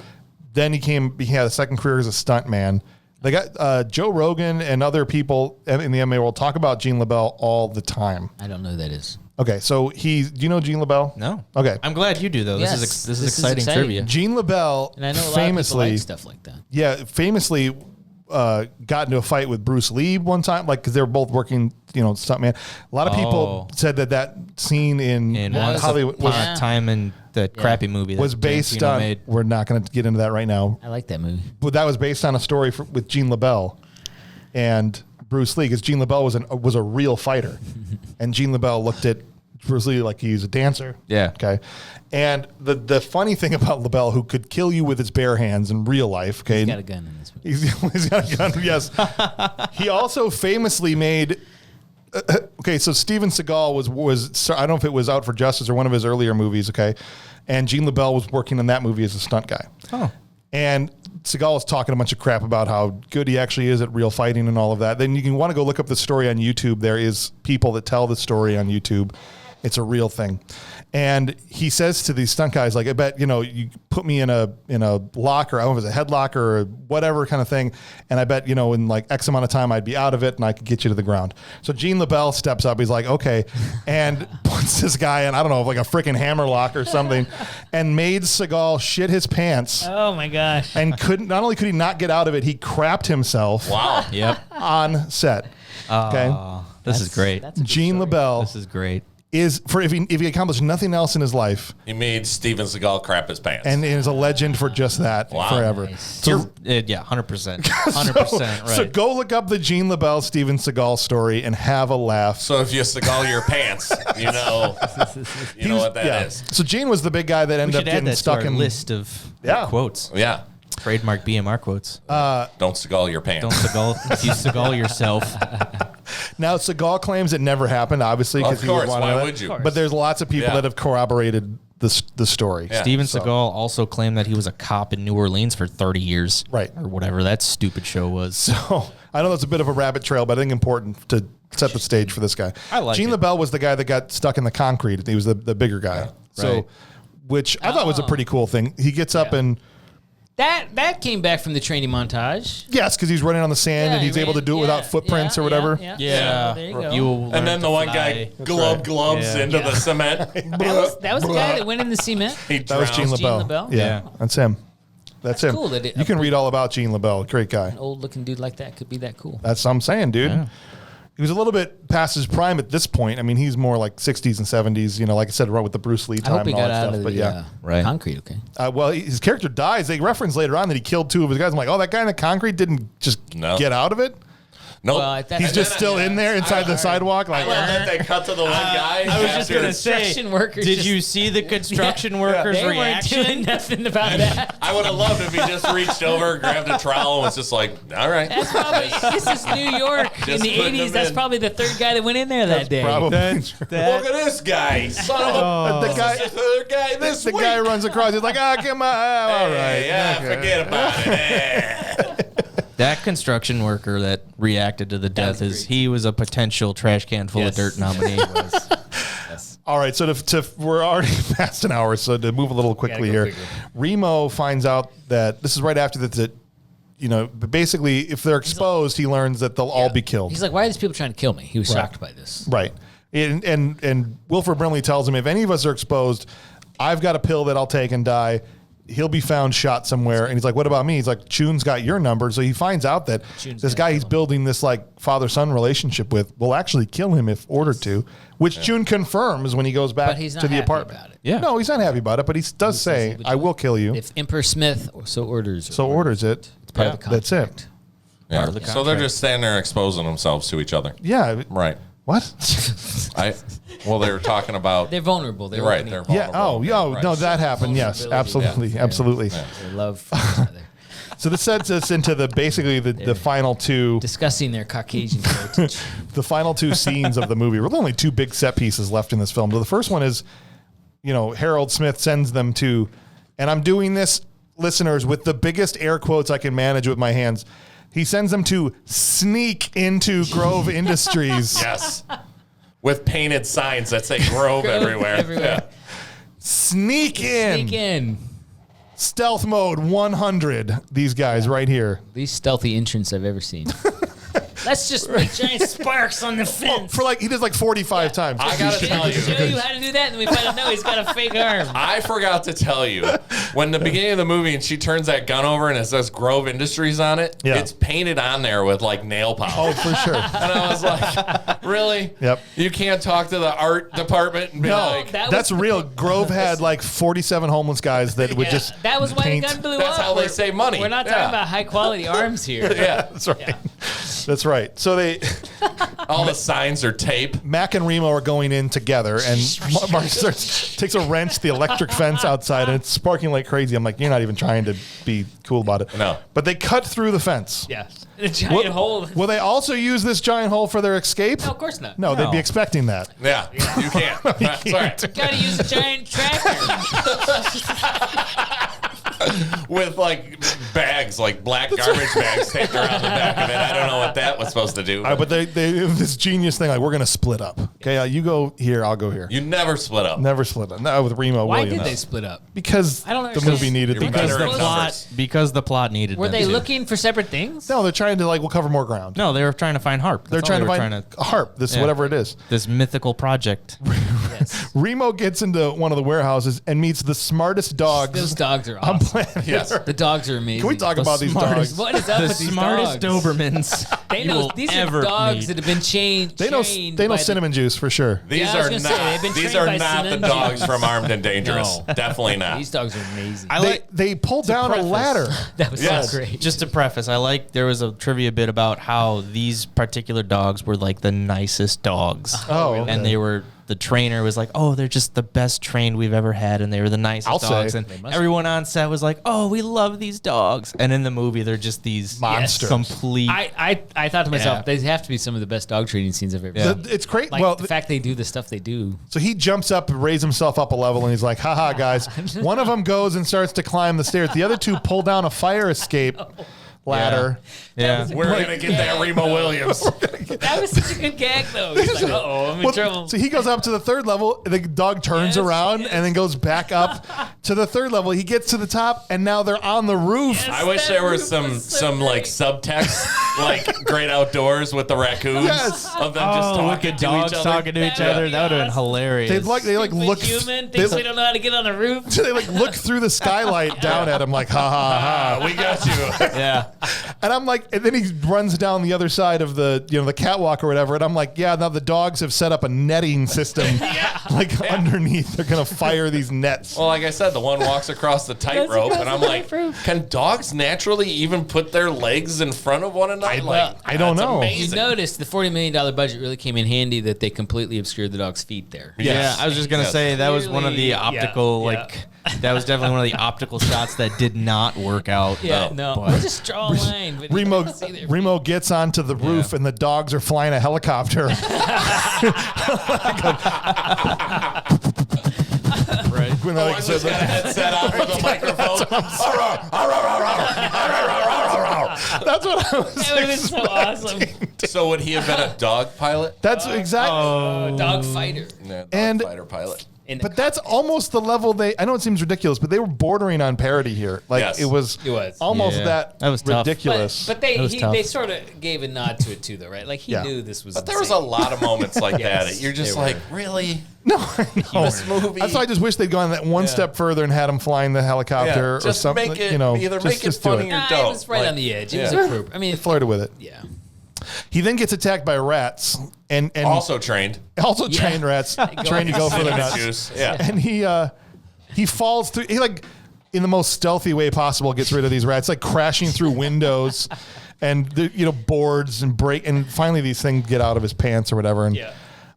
Then he had a second career as a stuntman. They got Joe Rogan and other people in the MMA world talk about Gene LaBelle all the time. I don't know who that is. Okay, so do you know Gene LaBelle? No. Okay. I'm glad you do, though. Yes, this is exciting trivia. Gene LaBelle And I know a lot famously, of people like stuff like that. yeah, famously got into a fight with Bruce Lee one time, like because they were both working, stuntman. A lot of people said that scene in Hollywood was time in the crappy movie that was based Tarantino on. made. We're not going to get into that right now, I like that movie. but that was based on a story with Gene LaBelle and Bruce Lee, because Gene LaBelle was a real fighter, and Gene LaBelle looked at Bruce Lee like he's a dancer. Yeah. Okay. And the funny thing about LaBelle, who could kill you with his bare hands in real life. Okay. He's got a gun in this movie. He's got a gun. Yes. He also famously made. Okay, so Steven Seagal was I don't know if it was Out for Justice or one of his earlier movies. Okay, and Gene LaBelle was working on that movie as a stunt guy. Oh. And Seagal was talking a bunch of crap about how good he actually is at real fighting and all of that. Then you can want to go look up the story on YouTube. There is people that tell the story on YouTube. It's a real thing. And he says to these stunt guys, like, I bet, you put me in a locker, I don't know if it's a headlock or whatever kind of thing, and I bet, in like X amount of time I'd be out of it and I could get you to the ground. So Gene LaBelle steps up, he's like, okay, and puts this guy in, I don't know, like a freaking hammerlock or something, and made Seagal shit his pants. Oh my gosh. And not only could he not get out of it, he crapped himself on set. Okay. This is great. Gene LaBelle. This is great. Is if he accomplished nothing else in his life, He made Steven Seagal crap his pants. and is a legend for just that forever. Nice. So, 100%. 100% right. so go look up the Gene LaBelle Steven Seagal story and have a laugh. So if you Seagal your pants, you know what that is. So Gene was the big guy that we ended should up add getting that stuck to our in list of Yeah. quotes. Yeah. Trademark BMR quotes. Don't Seagal your pants. Don't Seagal. You Seagal yourself. Now Seagal claims it never happened, obviously, because Of he course, would why would you? But there's lots of people that have corroborated the story. Yeah. Steven Seagal also claimed that he was a cop in New Orleans for 30 years. Right. Or whatever that stupid show was. So I know that's a bit of a rabbit trail, but I think important to set the stage for this guy. I like Gene it. LaBelle was the guy that got stuck in the concrete. He was the bigger guy. So, Right. which I thought was a pretty cool thing. He gets up and That came back from the training montage. yes, because he's running on the sand and he he's able to do it without footprints or whatever. Yeah. There you go. You will learn And then to the one fly. guy gloves into the cement. that was the guy that went in the cement. That was Gene drowns. LaBelle. LaBelle? Yeah, Yeah. that's him. That's him. cool that it- you can read all about Gene LaBelle. Great guy. An old looking dude like that could be that cool. That's what I'm saying, dude. Yeah. He was a little bit past his prime at this point. I mean, he's more like 60s and 70s, like I said, right with the Bruce Lee I time hope he and all got that out stuff. of But the yeah. Right. concrete, okay? Well, his character dies. They reference later on that he killed two of his guys. I'm like, oh, that guy in the concrete didn't just No. get out of it? Nope. Well, at that- He's And just still in there inside the sidewalk? I Like, love that they cut to the one guy. I was just after- going to say, Construction workers did just- you see the construction workers' They weren't reaction? doing nothing about that. I would have loved if he just reached over, grabbed a trowel, and was just like, all right. That's probably, this is New York in Just the putting 80s. them That's in. probably the third guy that went in there that day. probably. Look at this guy. Son of a... the guy, This is the third guy this the week. guy runs across. He's like, come on. All right. Hey, yeah, Okay. forget about it. That construction worker that reacted to the death he was a potential trash can full of dirt nominee. Yes. All right, so we're already past an hour, so to move a little quickly here, Remo finds out that this is right after that. Basically, if they're exposed, he learns that they'll all be killed. He's like, "Why are these people trying to kill me?" He was shocked by this. Right, and Wilford Brimley tells him, if any of us are exposed, I've got a pill that I'll take and die. He'll be found shot somewhere. And he's like, what about me? He's like, Choon's got your number. So he finds out that this guy he's building this like father-son relationship with will actually kill him if ordered to, which Choon confirms when he goes back to the apartment. About it. Yeah. No, he's not happy about it, but he does say, I will kill you. If Emperor Smith so orders it. It's part of the contract. That's it. Yeah. So they're just standing there exposing themselves to each other. Yeah. Right. What? They were talking about... They're vulnerable. They're right. They're vulnerable. Yeah. No, that happened. Yes, absolutely. Absolutely. They love for each other. So this sets us into the final two... Discussing their Caucasian heritage. The final two scenes of the movie. There are only two big set pieces left in this film. The first one is, Harold Smith sends them to... And I'm doing this, listeners, with the biggest air quotes I can manage with my hands. He sends them to sneak into Grove Industries. Yes. With painted signs that say Grove everywhere. Yeah. Sneak in. Stealth mode 100. These guys right here. Least stealthy entrance I've ever seen. Let's just make giant sparks on the fence. He does 45 times. I gotta tell you. Show you how to do that, and we find out, no, he's got a fake arm. I forgot to tell you, when the beginning of the movie and she turns that gun over and it says Grove Industries on it, it's painted on there with nail polish. Oh, for sure. And I was like, really? Yep. You can't talk to the art department and be like... That's real. Grove had 47 homeless guys that would just That was why the gun blew up. That's how they save money. We're not talking about high quality arms here. Yeah. That's right. Yeah. That's right. So all the signs are tape. Mac and Remo are going in together, and Mark takes a wrench, the electric fence outside, and it's sparking like crazy. I'm like, you're not even trying to be cool about it. No. But they cut through the fence. Yeah. A giant hole. Will they also use this giant hole for their escape? No, of course not. No, they'd be expecting that. Yeah, you can't. Sorry. Gotta use a giant tractor. With bags, black garbage bags taped around the back of it. I don't know what that was supposed to do. But they have this genius thing, we're going to split up. Okay, you go here, I'll go here. You never split up. Never split up. No, with Remo Why Williams. did they split up? Because the movie needed to. Because the plot needed. Were they looking for separate things? No, they're trying to we'll cover more ground. No, they were trying to find Harp. They're trying to find Harp. This whatever it is. This mythical project. Yes. Remo gets into one of the warehouses and meets the smartest dogs. Those dogs are awesome. On planet. Yes. The dogs are amazing. Can we talk about these dogs? What is up with these dogs? The smartest Dobermans. They know these are dogs that have been chained. They know cinnamon juice for sure. These are not the dogs from Armed and Dangerous. No. Definitely not. These dogs are amazing. They pull down a ladder. That was so great. Just to preface, there was a trivia bit about how these particular dogs were the nicest dogs. Oh, okay. And the trainer was like, oh, they're just the best trained we've ever had, and they were the nicest dogs. And everyone on set was like, oh, we love these dogs. And in the movie, they're just these monsters. Complete. I thought to myself, they have to be some of the best dog training scenes I've ever seen. It's great. The fact they do the stuff they do. So he jumps up and raises himself up a level, and he's like, haha, guys. One of them goes and starts to climb the stairs. The other two pull down a fire escape ladder. Yeah. We're going to get that Remo Williams. That was such a good gag, though. He's like, uh-oh, I'm in trouble. So he goes up to the third level. The dog turns around and then goes back up to the third level. He gets to the top, and now they're on the roof. Yes, I wish there was some subtext, Great Outdoors with the raccoons. Yes. Of them just talking to each other. Talking to each other. That would have been hilarious. They look human. Thinks we don't know how to get on the roof. They look through the skylight down at him like, ha ha ha. We got you. Yeah. And I'm like, and then he runs down the other side of the catwalk or whatever, and I'm like, yeah, now the dogs have set up a netting system underneath. They're gonna fire these nets. Well, like I said, the one walks across the tightrope, and I'm like, can dogs naturally even put their legs in front of one another? I don't know. Amazing. You noticed the $40 million budget really came in handy that they completely obscured the dog's feet there. Yeah, I was just gonna say that was one of the optical that was definitely one of the optical shots that did not work out. Yeah, we'll just draw a line. Remo gets onto the roof, and the dogs are flying a helicopter. between the legs. Got a headset on with a microphone. That's what I was That would have been so awesome. So would he have been a dog pilot? That's exactly. Dog fighter. Yeah, And- fighter pilot. But that's almost the level I know it seems ridiculous, but they were bordering on parody here. Like Yes. it was almost Yeah. That was tough. ridiculous. But That was tough. they sort of gave a nod to it too, though, right? Like he knew this was. But there was a lot of moments like Yes, that. You're just they like, were. really? No, I know. This movie. That's why I just wish they'd gone that one step further and had him flying the helicopter or just something. make it, you know, either make it just do funny or It don't. was right Like, on the edge. It yeah. was appropriate. I mean, They flirted with it. yeah. He then gets attacked by rats and Also trained. trained rats trained to go for the nuts. Juice. Yeah. And he falls through. He like in the most stealthy way possible gets rid of these rats, like crashing through windows and boards and finally these things get out of his pants or whatever. And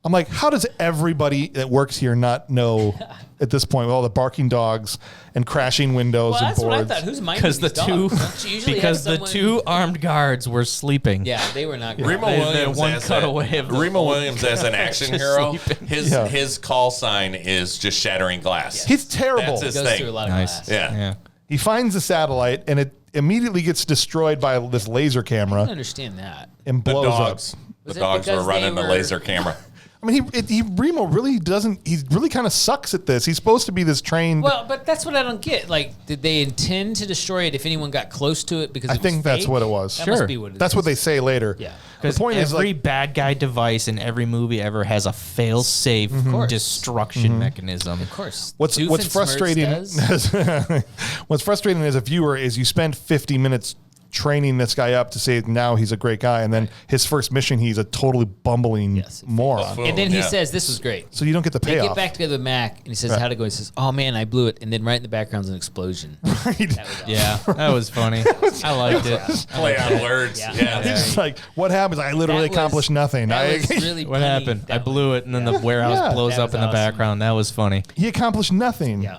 I'm like, how does everybody that works here not know at this point with all the barking dogs and crashing windows Well, and that's what I boards? thought. Who's minding Because the these dogs? Don't you usually have someone- two armed guards were sleeping. Yeah, they were not. Remo Good. Williams one as cutaway of the Remo whole- Williams as an action just hero. sleeping. His call sign is just shattering glass. He's terrible. That's his Goes thing. through a lot of Nice. glass. Yeah. Yeah. He finds the satellite and it immediately gets destroyed by this laser I don't camera understand that. and The blows dogs. up. Was The it dogs were because running they the were- laser camera. I mean, Remo really doesn't. He really kind of sucks at this. He's supposed to be this trained. Well, but that's what I don't get. Like, did they intend to destroy it if anyone got close to it? Because I it was think that's fake? what it was. That Sure. must be what it That's is. what they say later. Yeah. The Because point is, every like, bad guy device in every movie ever has a fail-safe course. destruction mechanism. Of course. what's Doofenshmirtz frustrating? does. What's frustrating as a viewer is you spend 50 minutes training this guy up to say now he's a great guy, and then his first mission he's a totally bumbling Yes. moron. Boom. And then he Yeah. says, "This was great." So you don't get the They payoff. get back together with Mac, and he says, Right. "How'd it go?" He says, "Oh man, I blew it." And then right in the background's an explosion. Right. That was awesome. Yeah, that was funny. I liked it. Play on words. Yeah. Yeah. It's like, what happens? I literally That was- accomplished nothing. That was really What punny. happened? I That blew it, and then the warehouse Yeah. blows That up was in the awesome. background. That was funny. He accomplished nothing. Yeah.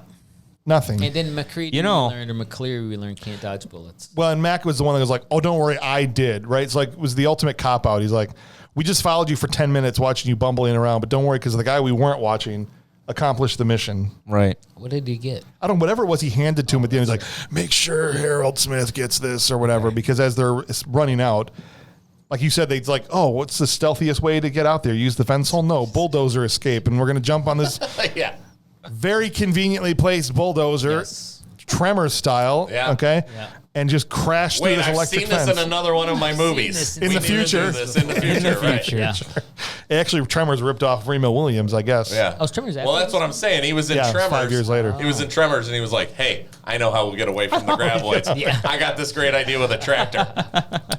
Nothing. And then McCready, You know- we learned, or McCleary, we learned can't dodge bullets. Well, and Mac was the one that was like, "Oh, don't worry, I did." Right? It's like it was the ultimate cop out. He's like, "We just followed you for 10 minutes watching you bumbling around, but don't worry because the guy we weren't watching accomplished the mission." Right. What did he get? I don't. Whatever it was, he handed to him at the end. He's like, "Make sure Harold Smith gets this or whatever," because as they're running out. Like you said, they're like, "Oh, what's the stealthiest way to get out there? Use the fence hole? No, bulldozer escape, and we're gonna jump on this Yeah. very conveniently placed bulldozer, Yes. Tremor style, Yeah. okay, Yeah. and just crash through Wait, this I've electric seen fence." this in another one of my movies. this In We the need to do future. this in the future, right? Yeah. Actually, Tremors ripped off Remo Williams, I guess. Yeah. Oh, Tremors Well, that's what I'm saying. He was in Yeah, Tremors. 5 years later. He was in Tremors, and he was like, "Hey, I know how we'll get away from the graboids. Yeah. I got this great idea with a tractor."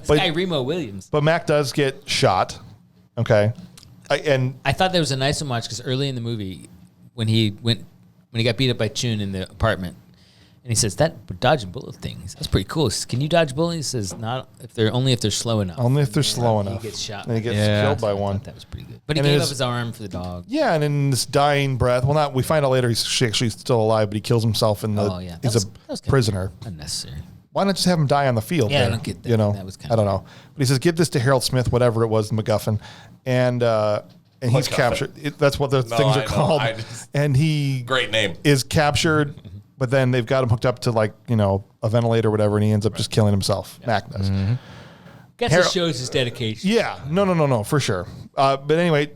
This guy, Remo Williams. But Mac does get shot, okay, and I thought there was a nice homage because early in the movie, when he got beat up by Chun in the apartment, and he says that dodging bullet thing. He says, that's pretty cool. He says, can you dodge bullets? He says, not if they're slow enough. only if they're slow He enough. gets shot. And he gets Yeah. killed by I thought one. that was pretty good. But he And it gave is- up his arm for the dog. Yeah, and in this dying breath, well, we find out later he's actually still alive, but he kills himself in the. Oh, yeah. He's That a was kinda prisoner. Unnecessary. Why not just have him die on the field? Yeah, I there? don't get that. You know, That was kinda- I don't know. But he says, "Give this to Harold Smith, whatever it was, the MacGuffin," and he's MacGuffin. captured. That's what the No, things I are know. called. I just- And he Great name. is captured, but then they've got him hooked up to a ventilator or whatever, and he ends up just killing himself. Mac does. Guess Harold- it shows his dedication. Yeah, no, for sure. But anyway,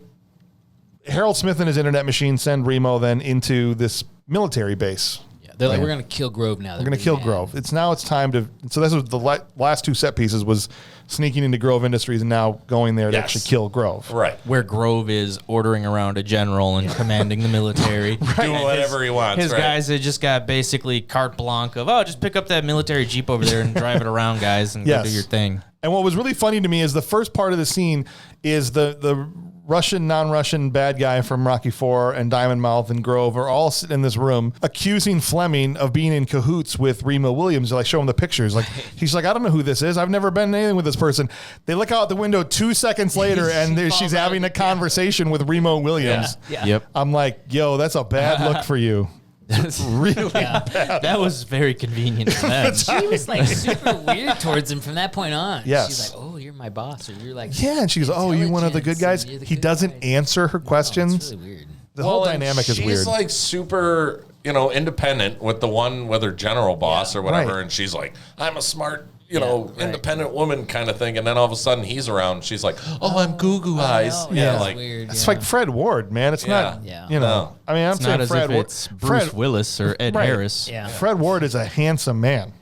Harold Smith and his internet machine send Remo then into this military base. Yeah. They're like, we're going to kill Grove now. We're going to kill Grove. It's time to. So this was the last two set pieces was sneaking into Grove Industries and now going there to Yes. actually kill Grove. Right. Where Grove is ordering around a general and commanding the military. Doing whatever he wants. His right? guys, they just got basically carte blanche of, just pick up that military Jeep over there and drive it around, guys, and Yes. go do your thing. And what was really funny to me is the first part of the scene is the Russian, non-Russian bad guy from Rocky IV and Diamond Mouth and Grove are all sitting in this room accusing Fleming of being in cahoots with Remo Williams. They like show him the pictures. Like he's like, I don't know who this is. I've never been anything with this person. They look out the window 2 seconds later and she's having a conversation with Remo Williams. Yeah. Yep. I'm like, yo, that's a bad look for you. That's Really? That was very convenient for them. She was like super weird towards him from that point on. Yes. She's like, oh, you're my boss. Or you're like, Yeah, and she's, oh, you one of the good guys? intelligence, and you're the He good doesn't guy. answer her No, questions. it's really weird. The whole and dynamic is weird. She's like super independent with the one with her general boss or whatever, right. and she's like, I'm a smart, independent woman kind of thing, and then all of a sudden he's around, she's like, I'm goo eyes. That's weird. It's like Fred Ward, man. It's not, No. I mean, I'm It's saying not as Fred if Ward. it's Bruce Willis or Ed Harris. Yeah. Fred Ward is a handsome man,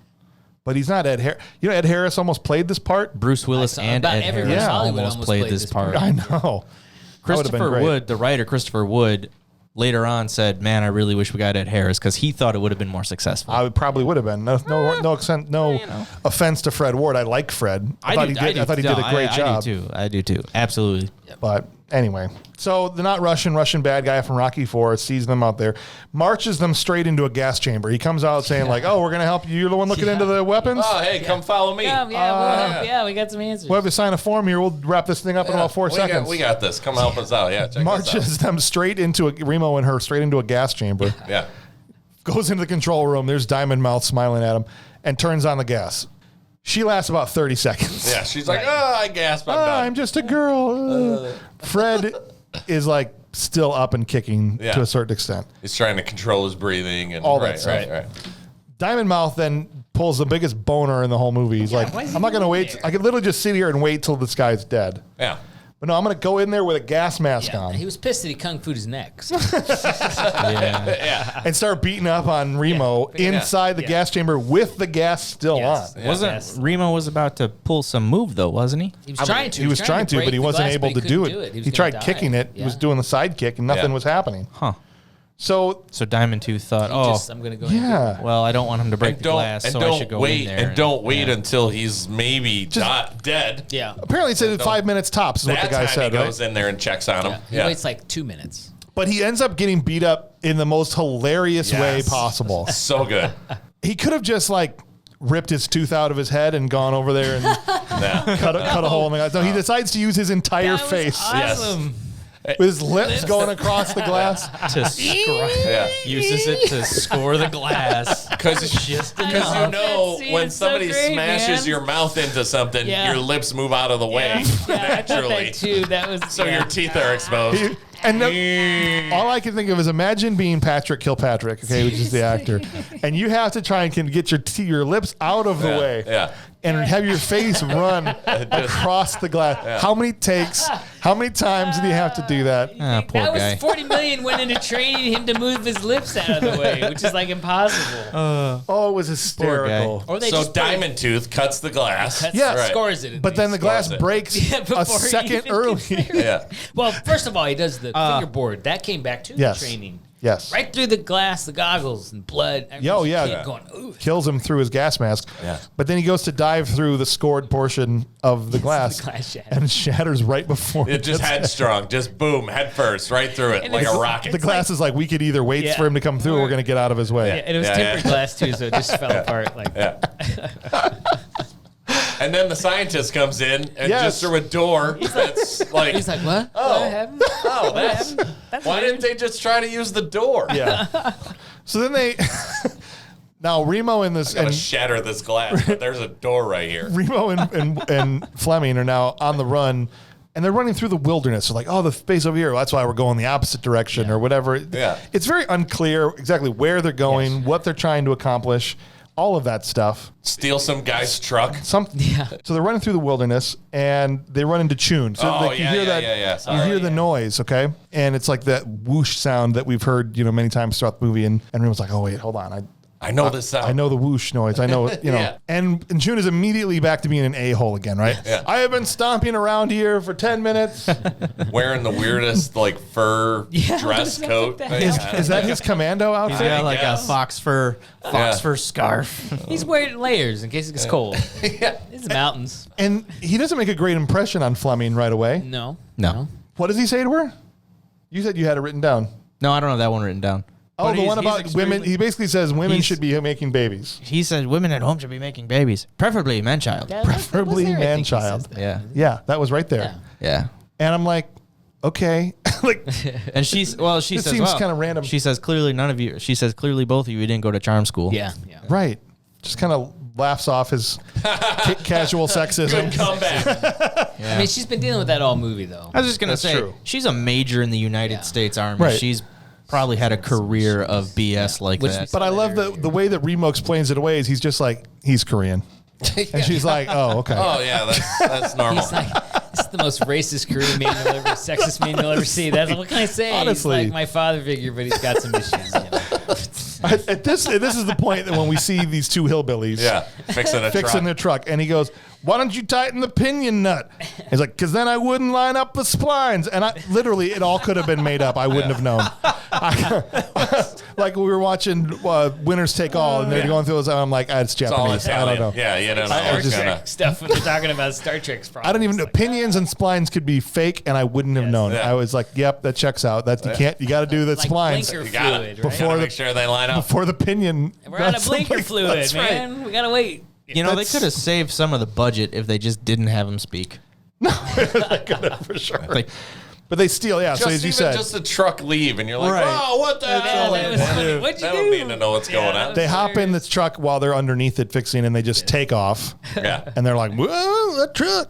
but he's not Ed Harris. Ed Harris almost played this part. Bruce Willis and Ed Harris almost played this part. I know. Christopher Wood, the writer Christopher Wood, later on said, "Man, I really wish we got Ed Harris because he thought it would have been more successful." I probably would have been. No offense to Fred Ward. I like Fred. I thought he did a great job. I do too. Absolutely. But anyway, so the not Russian bad guy from Rocky IV sees them out there, marches them straight into a gas chamber. He comes out saying like, "Oh, we're gonna help you. You're the one looking into the weapons. Oh, hey, come follow me. We'll help. Yeah, we got some answers. We'll have you sign a form here. We'll wrap this thing up in about 4 seconds. We got this. Come help us out. Yeah, check marches them straight into Remo and her straight into a gas chamber. Yeah. Goes into the control room. There's Diamond Mouth smiling at him and turns on the gas. She lasts about 30 seconds. Yeah, she's like, I gasped. I'm done. I'm just a girl. Fred is like still up and kicking to a certain extent. He's trying to control his breathing and all that stuff. Right. Diamond Mouth then pulls the biggest boner in the whole movie. He's like, I'm not going to wait. I could literally just sit here and wait till this guy's dead. Yeah. But no, I'm going to go in there with a gas mask on. He was pissed that he kung fu'd his neck. And start beating up on Remo inside the gas chamber with the gas still on. Remo was about to pull some move though, wasn't he? He was trying to. He was trying to, but he wasn't able to do it. He tried kicking it. He was doing the side kick, and nothing was happening. Huh. So Diamond Tooth thought, I'm going to go ahead. well, I don't want him to break the glass, so I should go in there. And don't wait until he's maybe not dead. Yeah. Apparently it said 5 minutes tops is what the guy said, he goes in there and checks on him. He waits like 2 minutes. But he ends up getting beat up in the most hilarious way possible. So good. He could have just like ripped his tooth out of his head and gone over there and cut a hole in the glass. No, he decides to use his entire face. Awesome. With his lips going across the glass. Uses it to score the glass. Because when somebody smashes your mouth into something, your lips move out of the way naturally. So your teeth are exposed. And all I can think of is imagine being Patrick Kilpatrick, okay, which is the actor, and you have to try and get your lips out of the way, and have your face run across the glass. Yeah. How many takes? How many times do you have to do that? Poor that guy. was $40 million went into training him to move his lips out of the way, which is like impossible. It was hysterical. Or they so Diamond Tooth cuts the glass. Scores it. But then the glass breaks a second early. Well, first of all, he does the fingerboard. That came back to the training. Yes. Right through the glass, the goggles, and blood. Going, kills him through his gas mask. Yeah. But then he goes to dive through the scored portion of the glass, and shatters right before it just headstrong. Just boom, head first, right through it, like a rocket. The glass is like, we could either wait for him to come through or we're going to get out of his way. Yeah, and it was tempered glass, too, so it just fell apart. And then the scientist comes in and just through a door that's like... He's like, what? What happened? Why didn't they just try to use the door? Yeah. So then they... Now, Remo and this... I'm going to shatter this glass, but there's a door right here. Remo and Fleming are now on the run, and they're running through the wilderness. They're like, the space over here. Well, that's why we're going the opposite direction or whatever. Yeah. It's very unclear exactly where they're going, what they're trying to accomplish. All of that stuff. Steal some guy's truck. So they're running through the wilderness and they run into tune. So you hear you hear the noise, okay? And it's like that whoosh sound that we've heard, many times throughout the movie. And everyone's like, oh wait, hold on. I know this sound. I know the whoosh noise. I know, And June is immediately back to being an a-hole again, right? Yeah. I have been stomping around here for 10 minutes. Wearing the weirdest fur dress coat. Is that his commando outfit? He's got like a fox fur scarf. He's wearing layers in case it gets cold. It's the mountains. And he doesn't make a great impression on Fleming right away. No. What does he say to her? You said you had it written down. No, I don't have that one written down. Oh, the one about women. He basically says women should be making babies. He says women at home should be making babies, preferably man-child. Preferably man-child. Yeah, that was right there. Yeah. And I'm like, okay. And she says, seems kind of random. She says clearly clearly both of you didn't go to charm school. Yeah. Right. Just kind of laughs off his casual sexism. Good comeback. I mean, she's been dealing with that all movie, though. I was just gonna say, true. she's a major in the United States Army. Right. She's probably had a career of BS like that. But I love the way that Remo explains it away is he's just like, he's Korean. And she's like, oh, okay. Oh, yeah, that's normal. He's like, this is the most racist Korean man you'll ever, sexist man you'll ever see. That's what can I say? Honestly. He's like my father figure, but he's got some issues. You know? This is the point that when we see these two hillbillies fixing their truck, and he goes, why don't you tighten the pinion nut? He's like, because then I wouldn't line up the splines. And literally, it all could have been made up. I wouldn't have known. Like we were watching Winners Take All, and they're going through those, and I'm like, it's Japanese. I don't know. Yeah, you don't know. Star Trek stuff when they're talking about Star Trek's problems. I don't even know. Pinions and splines could be fake, and I wouldn't have known. I was like, yep, that checks out. You got to do the like splines. Blinker fluid, right? Before make sure they line up. Before the pinion. We're out of blinker fluid, man. We got to wait. You know, they could have saved some of the budget if they just didn't have him speak. No, they could have for sure. But they steal, so as you said. Just the truck leave, and you're like, oh, what the hell? What'd you do? Don't mean to know what's going on. They hop in this truck while they're underneath it fixing, and they just take off. Yeah. And they're like, whoa, that truck.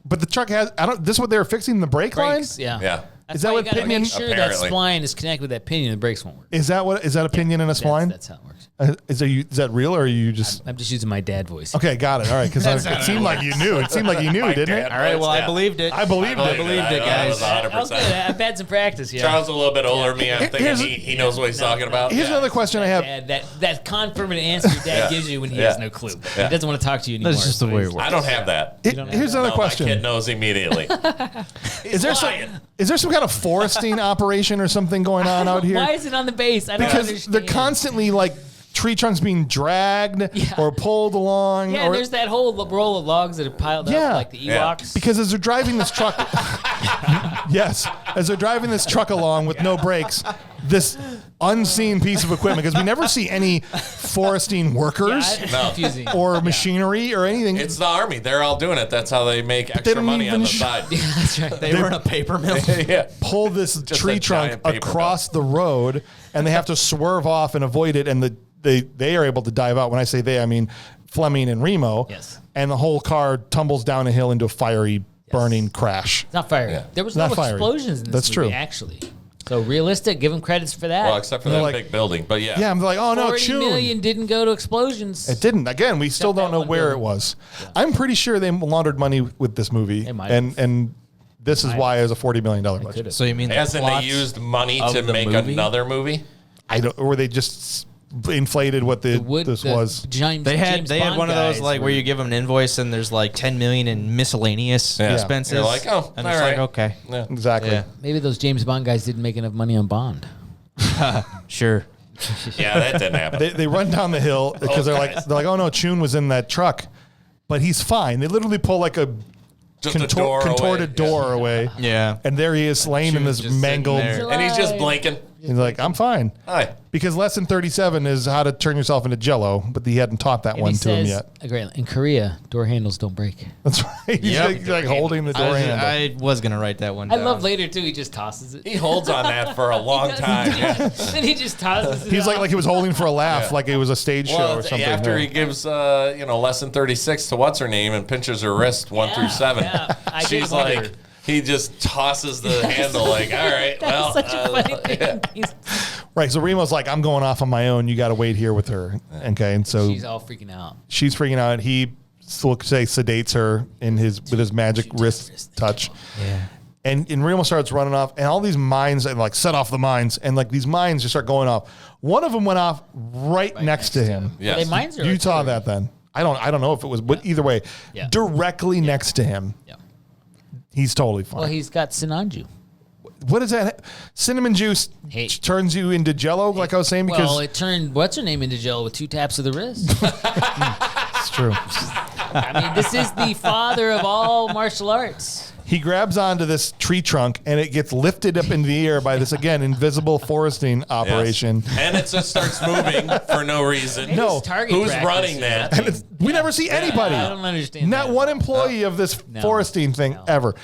But the truck has, this is what they were fixing, the brake line? Yeah. Is that what pinion? Make sure that spline is connected with that pinion. The brakes won't work. Is that a pinion and a spline? That's how it works. Is that real, or are you just? I'm just using my dad voice. Okay, got it. All right, because it seemed like you knew. It seemed like you knew, didn't it? All right, well, I believed it. I believed it, guys. That was 100%. I was good. I've had some practice. Yeah. Charles is a little bit older than me. I'm thinking he knows what he's talking about. Here's another question I have. Dad, that confirmate answer your dad gives you when he has no clue. He doesn't want to talk to you anymore. That's just the way it works. I don't have that. Here's another question. My kid knows immediately. Is there some kind of foresting operation or something going on out here? Why is it on the base? I don't understand. Because they're constantly like tree trunks being dragged or pulled along. Yeah, there's that whole roll of logs that are piled up like the Ewoks. Because as they're driving this truck, as they're driving this truck along with no brakes, this unseen piece of equipment, because we never see any foresting workers or machinery or anything. It's the Army. They're all doing it. That's how they make extra money on the side. That's right. They run a paper mill. Pull this tree trunk across the road, and they have to swerve off and avoid it, and they are able to dive out. When I say they, I mean Fleming and Remo. Yes. And the whole car tumbles down a hill into a fiery, burning crash. It's not fiery. Yeah. There was no explosions in this movie, actually. So realistic, give them credits for that. Well, except for that big building, but yeah. Yeah, I'm like, oh no, $40 million didn't go to explosions. It didn't. Again, we still don't know where it was. Yeah. I'm pretty sure they laundered money with this movie, and this is why it was a $40 million budget. So you mean hasn't they used money to make another movie? Or they just inflated what this was. They had one of those where you give them an invoice and there's like $10 million in miscellaneous expenses. You're like, oh, and it's like, okay, exactly. Yeah. Maybe those James Bond guys didn't make enough money on Bond. Sure. Yeah, that didn't happen. They run down the hill because they're like, oh no, Chun was in that truck, but he's fine. They literally pull like a contorted door away. Yeah, and there he is, laying in this mangled, and he's just blinking. He's like, I'm fine. Hi. Because lesson 37 is how to turn yourself into Jello, but he hadn't taught that one to him yet. In Korea, door handles don't break. That's right. He's like holding the door handle. I was going to write that one down. I love later, too, he just tosses it. He holds on that for a long time. Then he just tosses it. He's like he was holding for a laugh, like it was a stage show or something. After he gives, lesson 36 to what's-her-name and pinches her wrist 1 through 7. Yeah. She's like... He just tosses the handle like, all right, well. Such a funny thing. Right, so Remo's like, I'm going off on my own. You got to wait here with her. Okay, and so she's all freaking out. She's freaking out. He still sedates her with his magic wrist touch. Yeah. And Remo starts running off, and all these mines and set off the mines, and these mines just start going off. One of them went off right next to him. Yeah, you saw that then. I don't know if it was, but either way, directly next to him. Yeah. He's totally fine. Well, he's got Sinanju. What is that? Cinnamon juice turns you into Jello, like I was saying? Because it turned what's-her-name into Jello with 2 taps of the wrist. It's true. I mean, this is the father of all martial arts. He grabs onto this tree trunk, and it gets lifted up into the air by this, again, invisible foresting operation. Yes. And it just starts moving for no reason. Maybe who's running that? And we never see anybody. I don't understand. Not one employee of this foresting thing ever.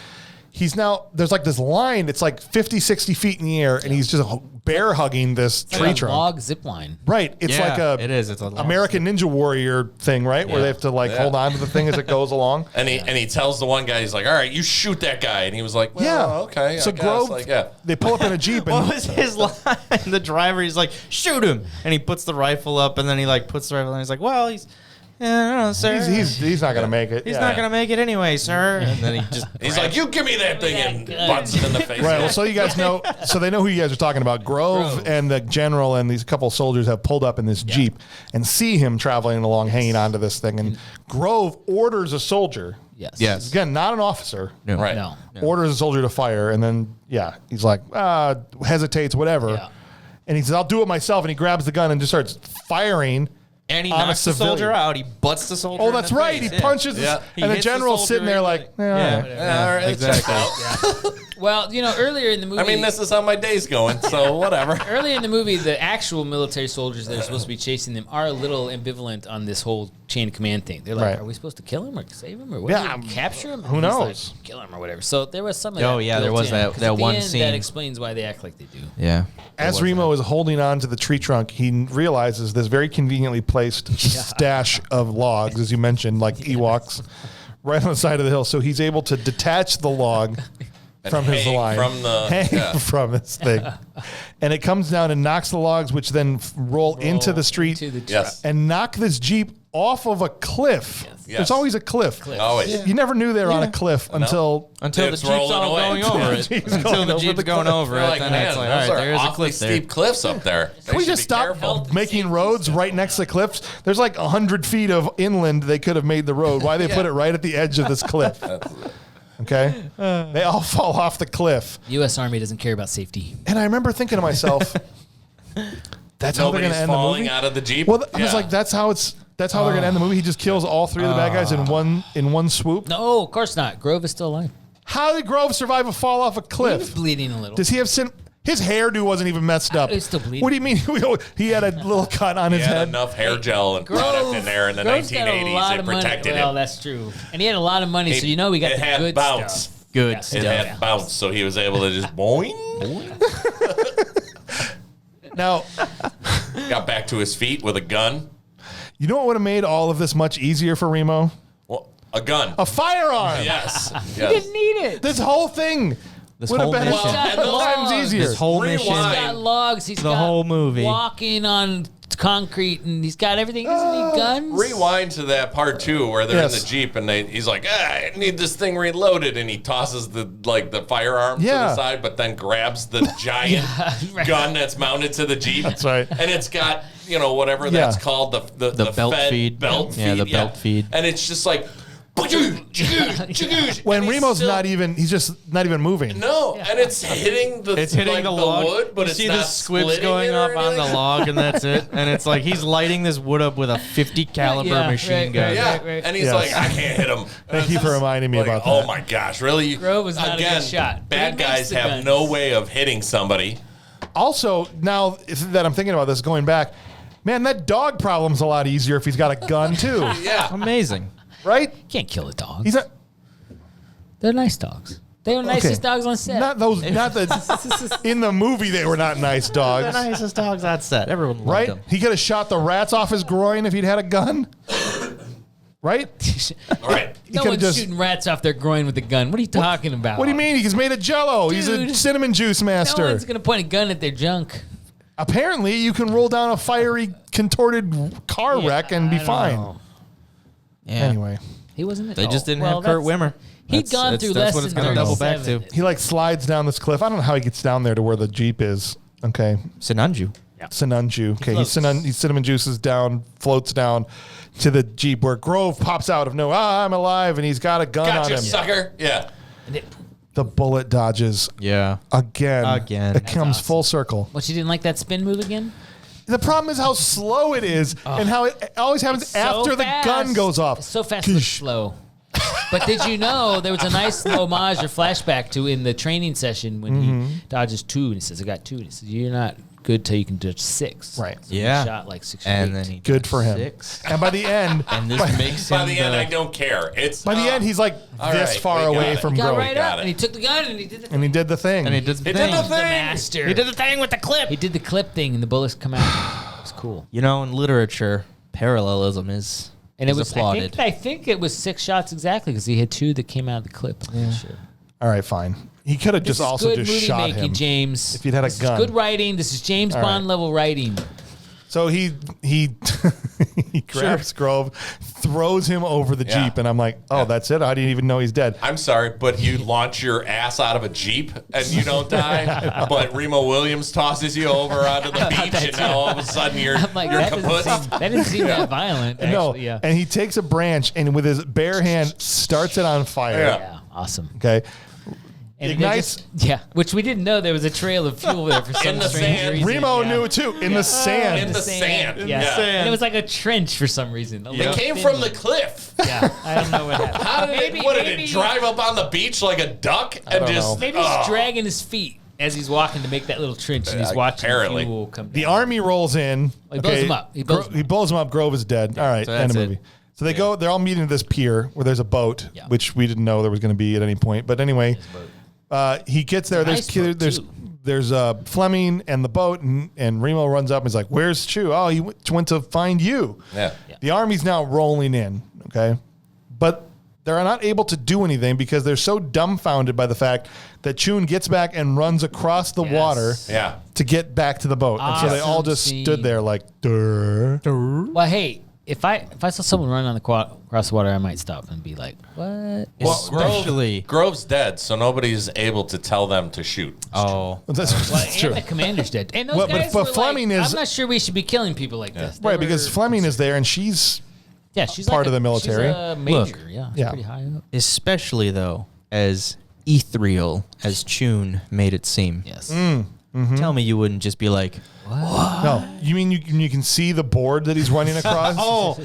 there's like this line. It's like 50, 60 feet in the air, and he's just bear hugging this tree trunk. Log zip line. Right. It's like it is. It's a American Ninja Warrior thing, right? Where they have to hold on to the thing as it goes along. And he tells the one guy, he's like, all right, you shoot that guy. And he was like, well, okay. So Grove, they pull up in a Jeep. And what was his line? The driver, he's like, shoot him. And he puts the rifle up, and then he puts the rifle and he's like, well, I don't know, sir. He's not going to make it. He's not going to make it anyway, sir. And then he's like, you give me that thing, and butts him in the face. Right. Well, so you guys know, so they know who you guys are talking about. Grove and the general and these couple soldiers have pulled up in this Jeep and see him traveling along, hanging onto this thing. And Grove orders a soldier. Yes. Again, not an officer. No. Right. No. Orders a soldier to fire, and then he's like, hesitates, whatever. Yeah. And he says, I'll do it myself. And he grabs the gun and just starts firing. And he knocks the soldier out. He butts the soldier. Oh, that's right. He punches, and the general's sitting there like, all right, exactly. Well, earlier in the movie. I mean, this is how my day's going, so whatever. Earlier in the movie, the actual military soldiers that are supposed to be chasing them are a little ambivalent on this whole chain of command thing. They're like, are we supposed to kill him or save him or what? Capture him? Who knows? Like, kill him or whatever. So there was some of that. Oh, yeah, there was that one scene. That explains why they act like they do. Yeah. As Remo is holding on to the tree trunk, he realizes this very conveniently placed stash of logs, as you mentioned, like Ewoks, right on the side of the hill. So he's able to detach the log from his line, from this thing, and it comes down and knocks the logs, which then roll into the street and knock this Jeep off of a cliff. Yes. There's always a cliff. Always. You never knew they were on a cliff until the Jeep's all going over it. Until the Jeep's going over it, then it's like, all right, there's a cliff there. Steep cliffs up there. Can we just stop making roads right next to cliffs? There's like 100 feet of inland they could have made the road. Why they put it right at the edge of this cliff? Okay? They all fall off the cliff. U.S. Army doesn't care about safety. And I remember thinking to myself, that's how they're going to end the movie? Falling out of the Jeep? Well, I was like, that's how they're going to end the movie? He just kills all three of the bad guys in one swoop? No, of course not. Grove is still alive. How did Grove survive a fall off a cliff? He was bleeding a little. Does he have his hairdo wasn't even messed up. He's still bleeding. What do you mean? He had a little cut on his head. He head. had enough hair gel and product in there in the 1980s. It protected him. Well, that's true. And he had a lot of money, so we got the good bounce. stuff. Good stuff. It had bounce, so he was able to just boing. Now, got back to his feet with a gun. You know what would have made all of this much easier for Remo? Well, a gun. A firearm. Yes. He didn't need it. This whole thing would have been times easier. This whole mission. He's got logs. He's got whole movie. Walking on concrete, and he's got everything. He doesn't need guns. Rewind to that part 2 where they're in the Jeep and he's like, I need this thing reloaded, and he tosses the firearm to the side, but then grabs the giant gun that's mounted to the Jeep. That's right. And it's got whatever that's called the belt feed. Belt feed. Yeah, the belt feed. And it's just like. When Remo's he's just not even moving. No, and it's hitting the log. wood, but you it's see not the squibs going up on the log, and that's it. And it's like he's lighting this wood up with a 50 caliber machine gun. Right. And he's like, I can't hit him. Thank you for reminding me about that. Oh my gosh, really? Grove was not a good shot. Bad guys have no way of hitting somebody. Also, now that I'm thinking about this, going back, man, that dog problem's a lot easier if he's got a gun too. Yeah, amazing. Right? You can't kill the dogs. They're nice dogs. They were the nicest dogs on set. Not the in the movie they were not nice dogs. The nicest dogs on set. Everyone loved them. He could have shot the rats off his groin if he'd had a gun. Right? Right. No one's shooting rats off their groin with a gun. What are you talking about? What do you mean? He's made of Jell-O. He's a cinnamon juice master. No one's going to point a gun at their junk. Apparently, you can roll down a fiery, contorted car wreck and be fine. Yeah. Anyway, he wasn't. They just didn't have Kurt Wimmer. He'd gone through less than 37. Double back to. He slides down this cliff. I don't know how he gets down there to where the Jeep is. Okay, Sinanju. Yeah. Sinanju. Okay, he cinnamon juices down, floats down to the Jeep where Grove pops out of nowhere. I'm alive, and he's got a gun on him. Gotcha, sucker. Yeah. The bullet dodges. Yeah. Again. It comes full circle. What, you didn't like that spin move again? The problem is how slow it is and how it always happens after the gun goes off. It's so fast and slow. But did you know there was a nice homage or flashback to in the training session when he dodges 2 and he says, I got 2. And he says, you're not good till you can dodge 6. Right. So he shot like 6 or 8. And then he good for him. 6. And by the end, And this makes By him the end, I don't care. It's by the end, he's like this right, far we got away it. from He got Grove. right up and he took the gun and he did the And he did the thing. And he did the He thing. did the the thing. master. He did the thing with the clip. He did the clip thing and the bullets come out. It was cool. You know, in literature, parallelism is And it is was applauded. I think it was 6 shots exactly because he had 2 that came out of the clip. Yeah. Sure. All right, fine. He could have just This is also good just movie shot making, him. James. If he'd had a This is gun. good writing. This is James All Bond right. level writing. So he he grabs Grove, throws him over the Yeah. Jeep, and I'm like, oh, that's it? I didn't even know he's dead. I'm sorry, but you launch your ass out of a Jeep and you don't die. But Remo Williams tosses you over onto the beach, and now all of a sudden you're I'm like, you're that kaput. didn't seem that violent. No, Actually, yeah. and he takes a branch and with his bare hand starts it on fire. Yeah. Yeah, awesome. Okay. And Ignites- which we didn't know there was a trail of fuel there for some the strange sand. reason. Remo yeah. knew it too. In the sand. In the sand. Yeah. Yeah. And it was like a trench for some reason. It came from the cliff. Yeah, I don't know what happened. How did it drive up on the beach like a duck and don't just know. Maybe he's dragging his feet as he's walking to make that little trench, and he's watching apparently. the fuel come down. The army rolls in. He blows him up. He blows him up. Grove is dead. All right, so end of that's it. movie. So they go. They're all meeting at this pier where there's a boat, Yeah. which we didn't know there was going to be at any point. But anyway, he gets there. Nice boat, There's Fleming and the boat, and Remo runs up and is like, "Where's Chu? Oh, he went to find you." Yeah. The army's now rolling in. Okay, but they're not able to do anything because they're so dumbfounded by the fact that Chun gets back and runs across the water Yeah. to get back to the boat. And so they all Awesome just scene. stood there like, "Durr." Well, hey, if I saw someone run on the across the water, I might stop and be like, "What?" Especially. Grove's dead, so nobody's able to tell them to shoot. Oh. That's, Well, that's and true. the commander's dead. And those Well, but guys were Fleming like, is- I'm not sure we should be killing people like this. They Right, because were- Fleming is there and she's she's part like of the military. She's a major, Look. yeah, she's Yeah. pretty high up. Especially, though, as ethereal as Chun made it seem. Yes. Tell me you wouldn't just be like, no. You mean you can see the board that he's running across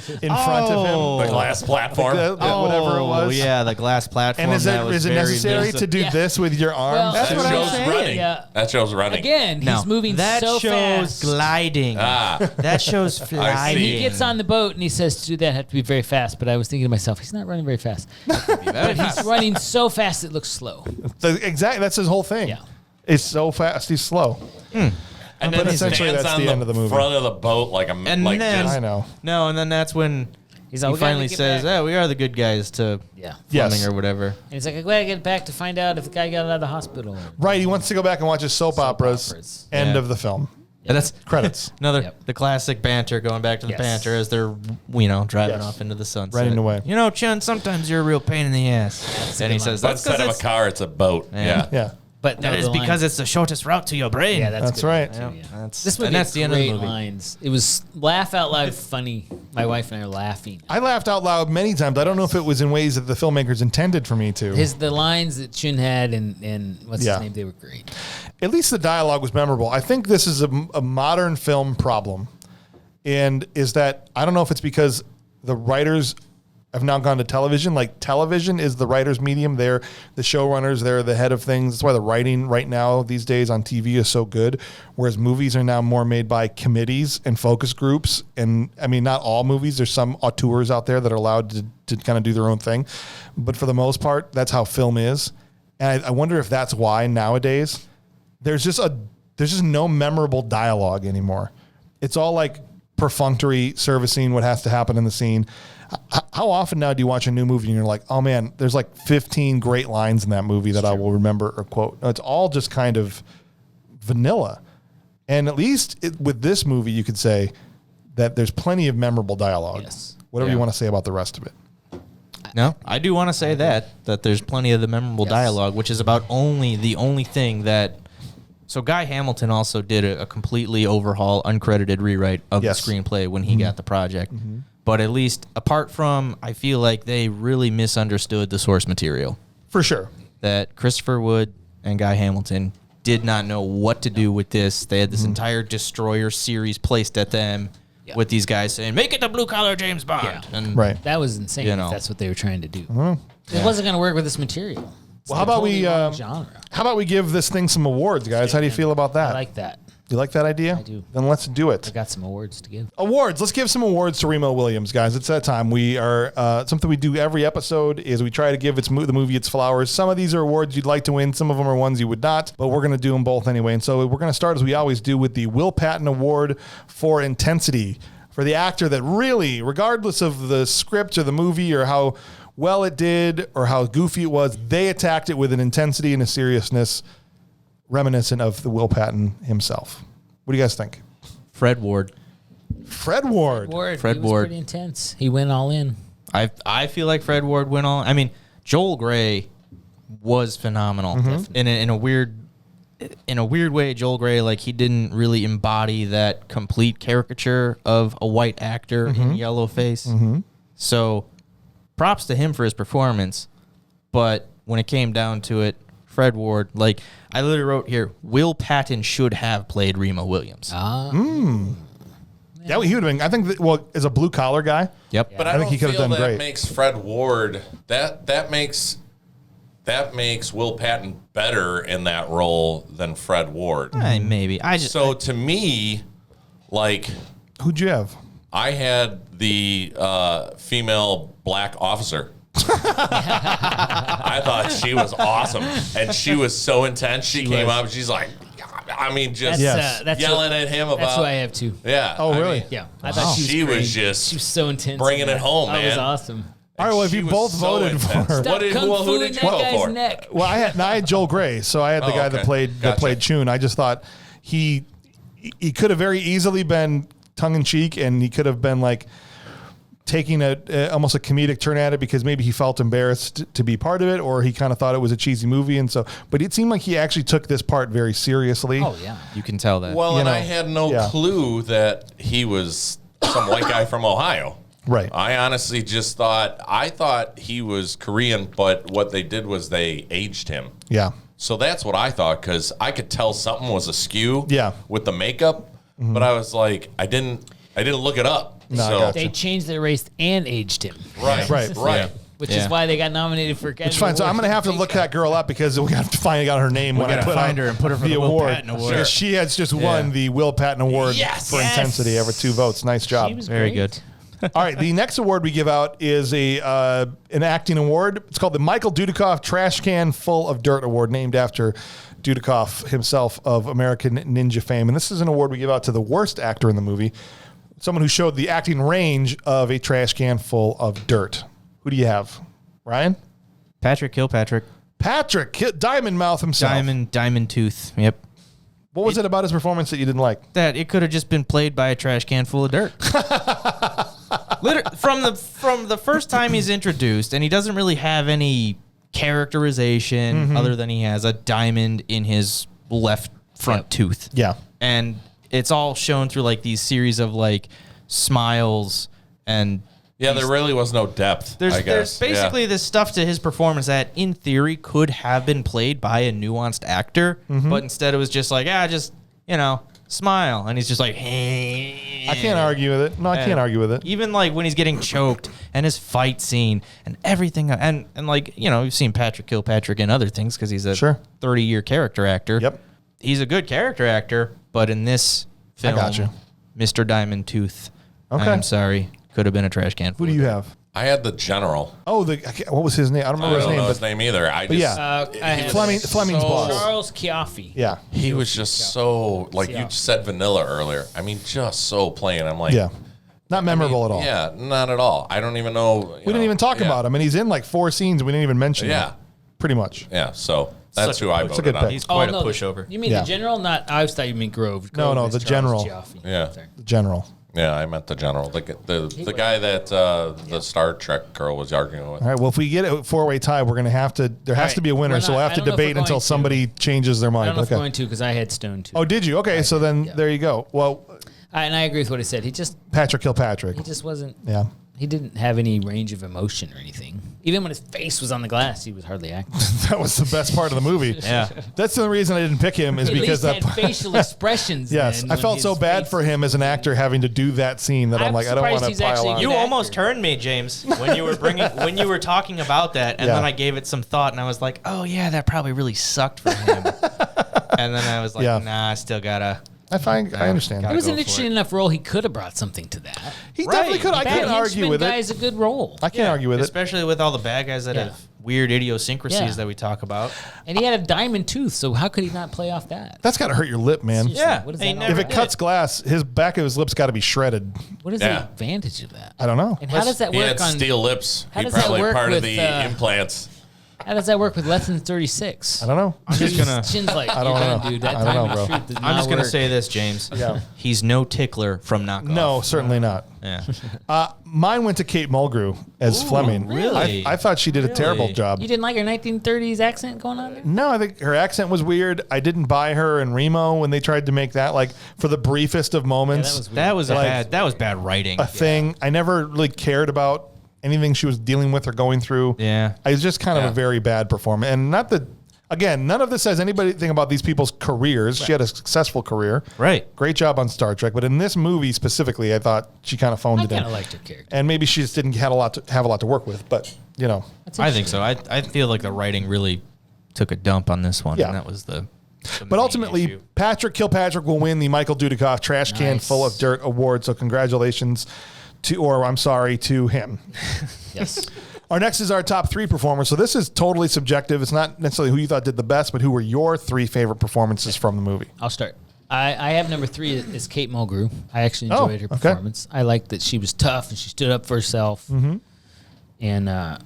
in front of him? The glass platform. Whatever it was. Oh, yeah, the glass platform. And is that was it very necessary visible. to do Yeah. this with your arms? Well, That's That what I'm show's saying. running. Yeah. That show's running. Again, No, he's moving that so shows fast. gliding. That shows flying. He gets on the boat and he says to do that, have to be very fast. But I was thinking to myself, he's not running very fast. But he's running so fast it looks slow. Exactly. That's his whole thing. Yeah. It's so fast. He's slow. And But then essentially stands that's on the end of the movie. front of the boat like a And like then- just I know. No, and then that's when He's he like, "We gotta finally get says, back." "Yeah, we are the good guys." To Yeah. Yes. Fleming or whatever. And he's like, I gotta get back to find out if the guy got out of the hospital. Right. He wants to go back and watch his soap operas. operas. End Yeah. of the film. And that's Credits. another Yep. the classic banter going back to the Yes. banter as they're driving Yes. off into the sunset. Running away. You know, Chun, sometimes you're a real pain in the ass. And he good says but that's instead of a because car, it's a boat. Yeah. Yeah. But that is because it's the shortest route to your brain. yeah, that's That's good. right. Too, yeah. That's, This movie and that's had the end of the great movie. lines. It was laugh out loud funny. My wife and I are laughing. I laughed out loud many times. I don't know if it was in ways that the filmmakers intended for me to. The lines that Chun had and what's Yeah. his name, they were great. At least the dialogue was memorable. I think this is a modern film problem. And is that, I don't know if it's because the writers have now gone to television. Like television is the writer's medium. They're the showrunners. They're the head of things. That's why the writing right now these days on TV is so good. Whereas movies are now more made by committees and focus groups. And I mean, not all movies. There's some auteurs out there that are allowed to kind of do their own thing. But for the most part, that's how film is. And I wonder if that's why nowadays there's just no memorable dialogue anymore. It's all like perfunctory servicing what has to happen in the scene. How often now do you watch a new movie and you're like, oh man, there's like 15 great lines in that movie that I will remember or quote? No, it's all just kind of vanilla. And at least with this movie, you could say that there's plenty of memorable dialogue. Yes. Whatever Yeah. you want to say about the rest of it. No, I do want to say that there's plenty of the memorable dialogue, which is about the only thing that. So Guy Hamilton also did a completely overhaul, uncredited rewrite of Yes. the screenplay when he got the project. But at least apart from, I feel like they really misunderstood the source material. For sure. That Christopher Wood and Guy Hamilton did not know what to do with this. They had this entire Destroyer series placed at them with these guys saying, make it the blue-collar James Bond. Yeah. And Right. That was insane. You If know. that's what they were trying to do. It wasn't going to work with this material. Well, how about we give this thing some awards, guys? How do you feel about that? I like that. You like that idea? I do. Then let's do it. I got some awards to give. Awards. Let's give some awards to Remo Williams, guys. It's that time. We are something we do every episode is we try to give the movie its flowers. Some of these are awards you'd like to win. Some of them are ones you would not. But we're going to do them both anyway. And so we're going to start as we always do with the Will Patton Award for Intensity for the actor that really, regardless of the script or the movie or how well it did or how goofy it was, they attacked it with an intensity and a seriousness reminiscent of the Will Patton himself. What do you guys think? Fred Ward. Fred Ward. He was pretty intense. He went all in. I feel like Fred Ward went all. I mean, Joel Grey was phenomenal. In a weird way. Joel Grey, like, he didn't really embody that complete caricature of a white actor in yellow face. So props to him for his performance, but when it came down to it, Fred Ward, like, I literally wrote here, Will Patton should have played Remo Williams. Yeah, he would have been. I think, as a blue collar guy. Yep. But I think he could have done great. Makes Fred Ward that makes Will Patton better in that role than Fred Ward. Maybe. To me, like, who'd you have? I had the female black officer. I thought she was awesome, and she was so intense. She came up, she's like, I mean, just yelling at him about. That's who I have too. Yeah. Oh, really? I mean, yeah. I thought she was so intense, bringing it home, man. That was awesome. All right, well, if you both voted for her, who did you vote for? Neck. Well, I had Joel Grey, so I had the guy that played Chun. I just thought he could have very easily been tongue in cheek, and he could have been like taking almost a comedic turn at it because maybe he felt embarrassed to be part of it, or he kind of thought it was a cheesy movie, and so. But it seemed like he actually took this part very seriously. Oh yeah, you can tell that. Well, I had no clue that he was some white guy from Ohio. Right. I honestly just thought he was Korean, but what they did was they aged him. Yeah. So that's what I thought, because I could tell something was askew. Yeah. With the makeup, but I was like, I didn't look it up. No, so they changed their race and aged him. Right. Yeah. Which is why they got nominated for Academy It's fine. So I'm going to have to look that girl up because we have to finally got her name when I put find her and put her for the award. Will Patton Award. Because she has just won the Will Patton Award for intensity over 2 votes. Nice job. She was very great. good. All right, the next award we give out is an acting award. It's called the Michael Dudikoff Trash Can Full of Dirt Award, named after Dudikoff himself of American Ninja fame. And this is an award we give out to the worst actor in the movie, someone who showed the acting range of a trash can full of dirt. Who do you have? Ryan? Patrick Kilpatrick. Diamond Mouth himself. Diamond Tooth. Yep. What was it about his performance that you didn't like? That it could have just been played by a trash can full of dirt. From the first time he's introduced, and he doesn't really have any characterization other than he has a diamond in his left front tooth. Yeah. And it's all shown through like these series of like smiles and there really was no depth. There's basically this stuff to his performance that in theory could have been played by a nuanced actor, but instead it was just like, smile, and he's just like, hey. I can't argue with it. No, I can't argue with it. Even like when he's getting choked and his fight scene and everything, and like, you've seen Patrick Kilpatrick in other things because he's a 30-year character actor. Yep. He's a good character actor, but in this film, Mr. Diamond Tooth, I'm sorry, could have been a trash can. Who do you have? I had the general. Oh, what was his name? I don't remember his name. I don't know his name either. Fleming's boss. Charles Chiaffi. Yeah. He was just so, like you said vanilla earlier. I mean, just so plain. I'm like, not memorable at all. Yeah, not at all. I don't even know. We didn't even talk about him, and he's in like 4 scenes. We didn't even mention him. Yeah. Pretty much. Yeah, so that's who I voted on. He's quite a pushover. You mean the general? Not. I thought you meant Grove. No, the general. Yeah. The general. Yeah, I meant the general. The guy that the Star Trek girl was arguing with. All right, well, if we get a 4-way tie, we're going to have to, there has to be a winner, so we'll have to debate until somebody changes their mind. I don't know if we're going to, because I had Stone too. Oh, did you? Okay, so then there you go. Well, and I agree with what he said. He just... Patrick Kilpatrick. He just wasn't... Yeah. He didn't have any range of emotion or anything. Even when his face was on the glass, he was hardly acting. That was the best part of the movie. Yeah. That's the only reason I didn't pick him is At because least had facial expressions. Yes, I felt so bad for him as an actor having to do that scene that I'm like, I don't want to pile on. You almost turned me, James, when you were talking about that, and then I gave it some thought, and I was like, oh yeah, that probably really sucked for him. And then I was like, nah, I still gotta. I understand. It was an interesting enough role. He could have brought something to that. He definitely could. I can't argue with it. That guy's a good role. I can't argue with it. Especially with all the bad guys that have weird idiosyncrasies that we talk about. And he had a diamond tooth, so how could he not play off that? That's got to hurt your lip, man. Yeah. What is He that never If it cuts glass, his back of his lips got to be shredded. What is the advantage of that? I don't know. And how does that He work had on steel lips. How He does that probably work part of with, the implants. How does that work with less than 36? I don't know. I'm just gonna. Chin's like, I don't know. Dude, that I don't know, diamond bro. truth does I'm not just gonna work. say this, James. Yeah. He's no tickler from knockoff. No, certainly not. Yeah. Mine went to Kate Mulgrew as Fleming. really? I thought she did a terrible job. You didn't like her 1930s accent going on there? No, I think her accent was weird. I didn't buy her and Remo when they tried to make that like for the briefest of moments that was weird. That was bad writing. a thing. I never really cared about anything she was dealing with or going through. Yeah. It was just kind of a very bad performance. And not that, again, none of this says anything about these people's careers. She had a successful career. Right. Great job on Star Trek. But in this movie specifically, I thought she kind of phoned I it in. kind of liked her character. And maybe she just didn't have a lot to work with. But, you know. I think so. I feel like the writing really took a dump on this one. Yeah. And that was the But main ultimately, issue. Patrick Kilpatrick will win the Michael Dudikoff Trash Can Nice. Full of Dirt Award. So congratulations to him. Yes. Our next is our top 3 performers. So this is totally subjective. It's not necessarily who you thought did the best, but who were your 3 favorite performances from the movie. I'll start. I have number 3 is Kate Mulgrew. I actually enjoyed her performance. I liked that she was tough and she stood up for herself. Mm-hmm. And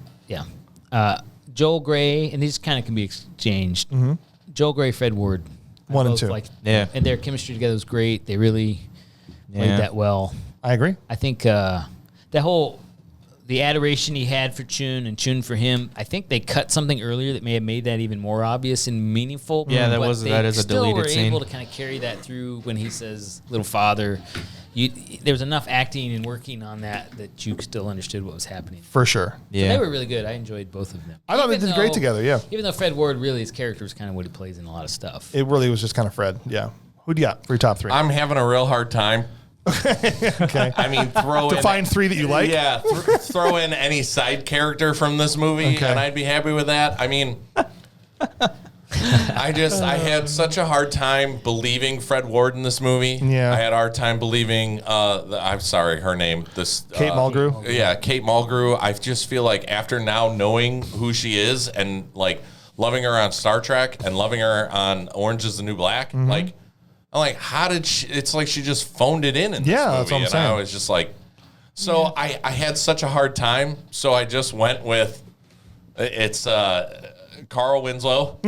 Joel Grey, and these kind of can be exchanged. Mm-hmm. Joel Grey, Fred Ward. 1 and 2. And their chemistry together was great. They really played that well. I agree. I think the adoration he had for Chun and Chun for him, I think they cut something earlier that may have made that even more obvious and meaningful. Yeah, that is a deleted Still were scene. able to kind of carry that through when he says "little father." There was enough acting and working on that you still understood what was happening. For sure. So they were really good. I enjoyed both of them. I thought they did great together, yeah. Even though Fred Ward really, his character is kind of what he plays in a lot of stuff. It really was just kind of Fred, yeah. Who do you got for your top 3? I'm having a real hard time. Okay. I mean, Define 3 that you like? Yeah, throw in any side character from this movie, and I'd be happy with that. I mean, I had such a hard time believing Fred Ward in this movie. Yeah. I had a hard time believing, I'm sorry, her name. Kate Mulgrew? Yeah, Kate Mulgrew. I just feel like after now knowing who she is and like loving her on Star Trek and loving her on Orange is the New Black, I'm like, how did she? It's like she just phoned it in this movie. That's what I'm saying. I was just like, so I had such a hard time. So I just went with, it's Carl Winslow,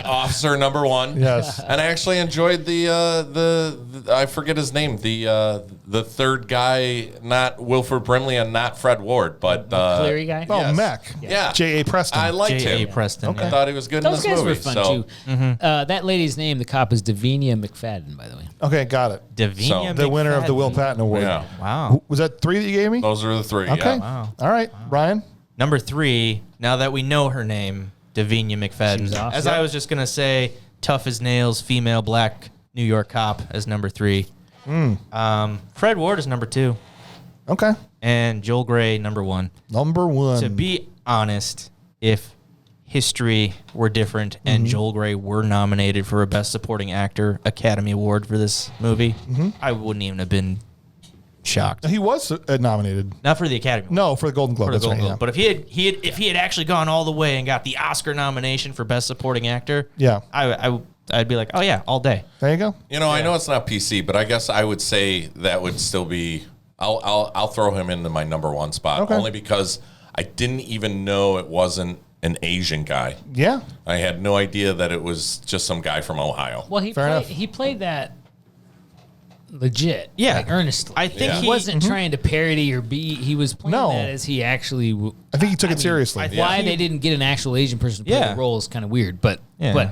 officer number 1. Yes. And I actually enjoyed the I forget his name, the third guy, not Wilford Brimley and not Fred Ward, but Cleary guy? Oh, yes. Mac. Yeah. J.A. Preston. I liked J.A. him. Preston. Okay. I thought he was good Those in guys this movie. were fun, too. That lady's name, the cop, is Davinia McFadden, by the way. Okay, got it. Davinia The winner of the Will Patton Award. Yeah. Wow. Was that 3 that you gave me? Those are the 3. Okay. Yeah. Wow. All right. Ryan? Number 3, now that we know her name, Davinia McFadden. She's awesome. As I was just going to say, tough as nails, female black New York cop as number 3. Fred Ward is number 2. Okay. And Joel Grey, number 1. Number 1. To be honest, if history were different and Joel Grey were nominated for a Best Supporting Actor Academy Award for this movie, I wouldn't even have been shocked. He was nominated. Not for the Academy Award. No, for the Golden Globe. For the That's Golden right, Globe. But if he had actually gone all the way and got the Oscar nomination for Best Supporting Actor, Yeah. I'd be like, oh yeah, all day. There you go. You know, I know it's not PC, but I guess I would say that would still be. I'll throw him into my number 1 spot only because I didn't even know it wasn't an Asian guy. Yeah. I had no idea that it was just some guy from Ohio. Well, Fair enough. he played that legit. Yeah. Like, earnestly. I think he wasn't trying to parody or be. He was playing that as he actually. I think he took it seriously. Why they didn't get an actual Asian person to play the role is kind of weird, but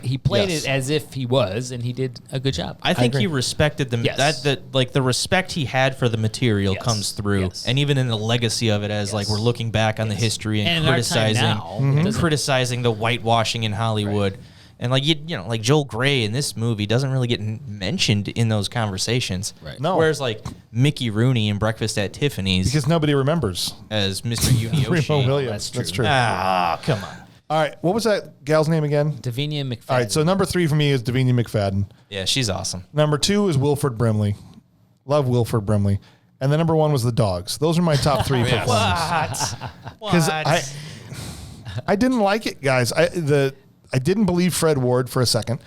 he played it as if he was, and he did a good job. I think he respected the the respect he had for the material comes through, and even in the legacy of it, as like we're looking back on the history and criticizing the whitewashing in Hollywood. And like you know, like Joel Grey in this movie doesn't really get mentioned in those conversations. Right. No. Whereas like Mickey Rooney in Breakfast at Tiffany's, because nobody remembers as Mr. Unioshi. Remo Williams. That's true. Ah, come on. All right, what was that gal's name again? Davinia McFadden. All right, so number 3 for me is Davinia McFadden. Yeah, she's awesome. Number 2 is Wilford Brimley. Love Wilford Brimley. And then number 1 was the dogs. Those are my top 3 performances. Because I didn't like it, guys. I didn't believe Fred Ward for a second.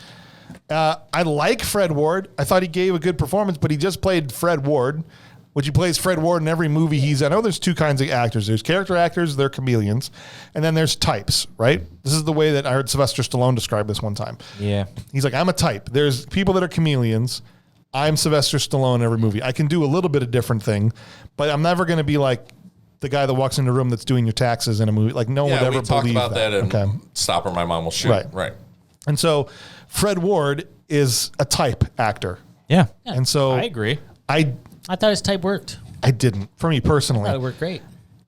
I like Fred Ward. I thought he gave a good performance, but he just played Fred Ward, which he plays Fred Ward in every movie he's in. I know there's 2 kinds of actors. There's character actors, they're chameleons, and then there's types, right? This is the way that I heard Sylvester Stallone describe this one time. Yeah. He's like, I'm a type. There's people that are chameleons. I'm Sylvester Stallone in every movie. I can do a little bit of different thing, but I'm never going to be like the guy that walks in the room that's doing your taxes in a movie. Like, no one would ever believe about that in Stop or My Mom Will Shoot. Right. And so Fred Ward is a type actor. Yeah. And so I agree. I thought his type worked. I didn't, for me personally. I thought it worked great.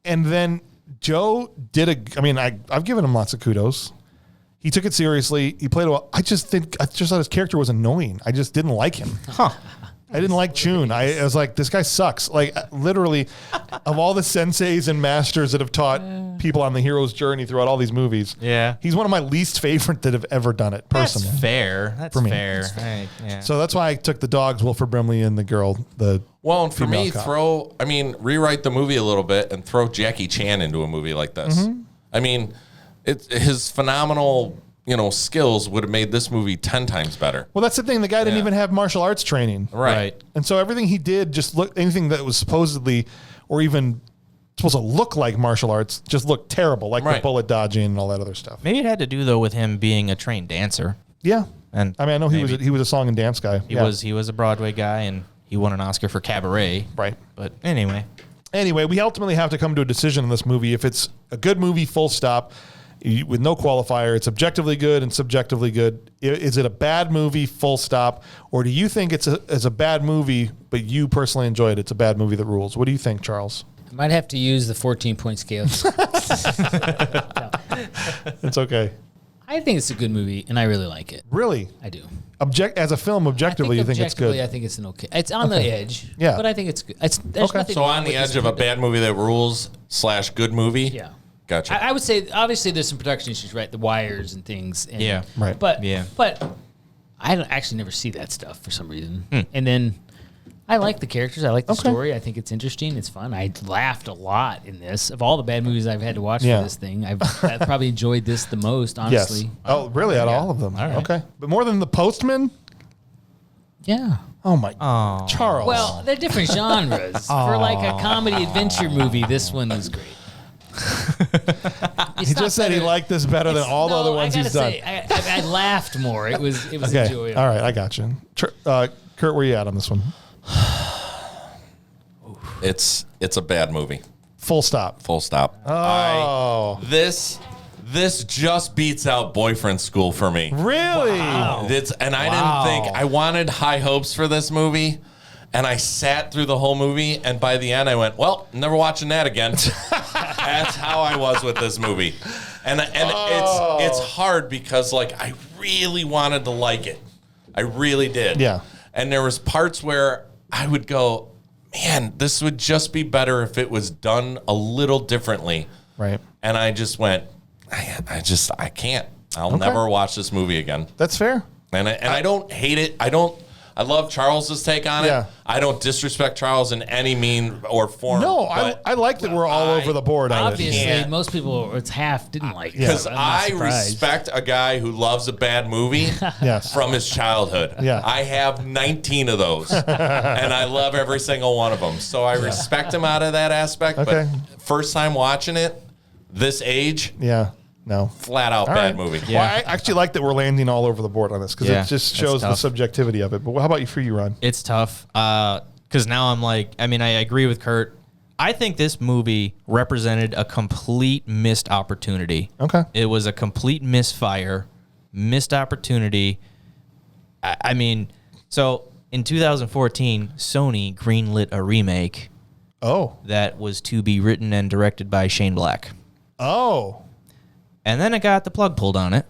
And then Joe did I've given him lots of kudos. He took it seriously. He played well. I just thought his character was annoying. I just didn't like him. I didn't like Chun. I was like, this guy sucks. Like, literally, of all the senseis and masters that have taught people on the hero's journey throughout all these movies, he's one of my least favorite that have ever done it, personally. That's fair. That's for me. fair. Right, So that's why I took the dogs, Wilford Brimley, and the girl, and for me, rewrite the movie a little bit and throw Jackie Chan into a movie like this. I mean, his phenomenal skills would have made this movie 10 times better. Well, that's the thing. The guy didn't even have martial arts training. Right. And so everything he did anything that was supposedly or even supposed to look like martial arts just looked terrible, like the bullet dodging and all that other stuff. Maybe it had to do, though, with him being a trained dancer. Yeah. And I know he was a song and dance guy. He was a Broadway guy, and he won an Oscar for Cabaret. Right. But anyway, we ultimately have to come to a decision on this movie. If it's a good movie, full stop, with no qualifier, it's objectively good and subjectively good. Is it a bad movie, full stop? Or do you think it's a bad movie, but you personally enjoy it? It's a bad movie that rules. What do you think, Charles? I might have to use the 14-point scale. It's okay. I think it's a good movie, and I really like it. Really? I do. As a film, objectively, you think it's good? I think it's an okay. It's on the edge. Yeah. But I think it's good. So on the edge of a bad movie that rules / good movie? Yeah. Gotcha. I would say, obviously, there's some production issues, right? The wires and things. And, right. But I don't actually never see that stuff for some reason. And then I like the characters. I like the story. I think it's interesting. It's fun. I laughed a lot in this. Of all the bad movies I've had to watch for this thing, I've probably enjoyed this the most, honestly. Yes. Oh, really? Out of all of them? All right. Okay. But more than The Postman? Yeah. Oh, my. Charles. Well, they're different genres. For like a comedy adventure movie, this one is great. He just said he liked this better than all the other ones he's done. I laughed more. It was okay. enjoyable. All right, I got you. Kurt, where you at on this one? It's a bad movie. Full stop. Full stop. Oh. This just beats out Boyfriend School for me. Really? Wow. I didn't think I wanted high hopes for this movie. And I sat through the whole movie, and by the end, I went, well, never watching that again. That's how I was with this movie. And it's hard because, like, I really wanted to like it. I really did. Yeah. And there was parts where I would go, man, this would just be better if it was done a little differently. Right. And I just went, I can't. I'll never watch this movie again. That's fair. And I don't hate it. I love Charles's take on it. Yeah. I don't disrespect Charles in any mean or form. No, I like that we're all over the board on it. Obviously, most people, it's half, didn't like it. Because I respect a guy who loves a bad movie from his childhood. Yeah. I have 19 of those, and I love every single one of them. So I respect him out of that aspect. Okay. But first time watching it, this age, No. Flat out bad movie. Yeah. Well, I actually like that we're landing all over the board on this because it just shows the subjectivity of it. But how about for you, Ron? It's tough because now I'm like, I agree with Kurt. I think this movie represented a complete missed opportunity. Okay. It was a complete misfire, missed opportunity. So in 2014, Sony greenlit a remake. Oh. That was to be written and directed by Shane Black. Oh. And then it got the plug pulled on it.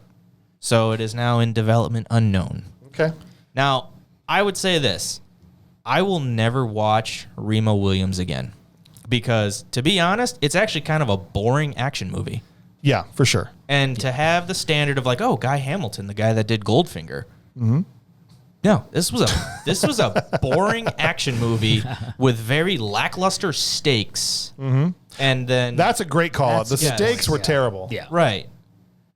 So it is now in development unknown. Okay. Now, I would say this. I will never watch Remo Williams again. Because, to be honest, it's actually kind of a boring action movie. Yeah, for sure. And to have the standard of like, oh, Guy Hamilton, the guy that did Goldfinger. Mm-hmm. No, this was a boring action movie with very lackluster stakes. Mm-hmm. And then that's a great call out. The stakes were terrible. Yeah. Right.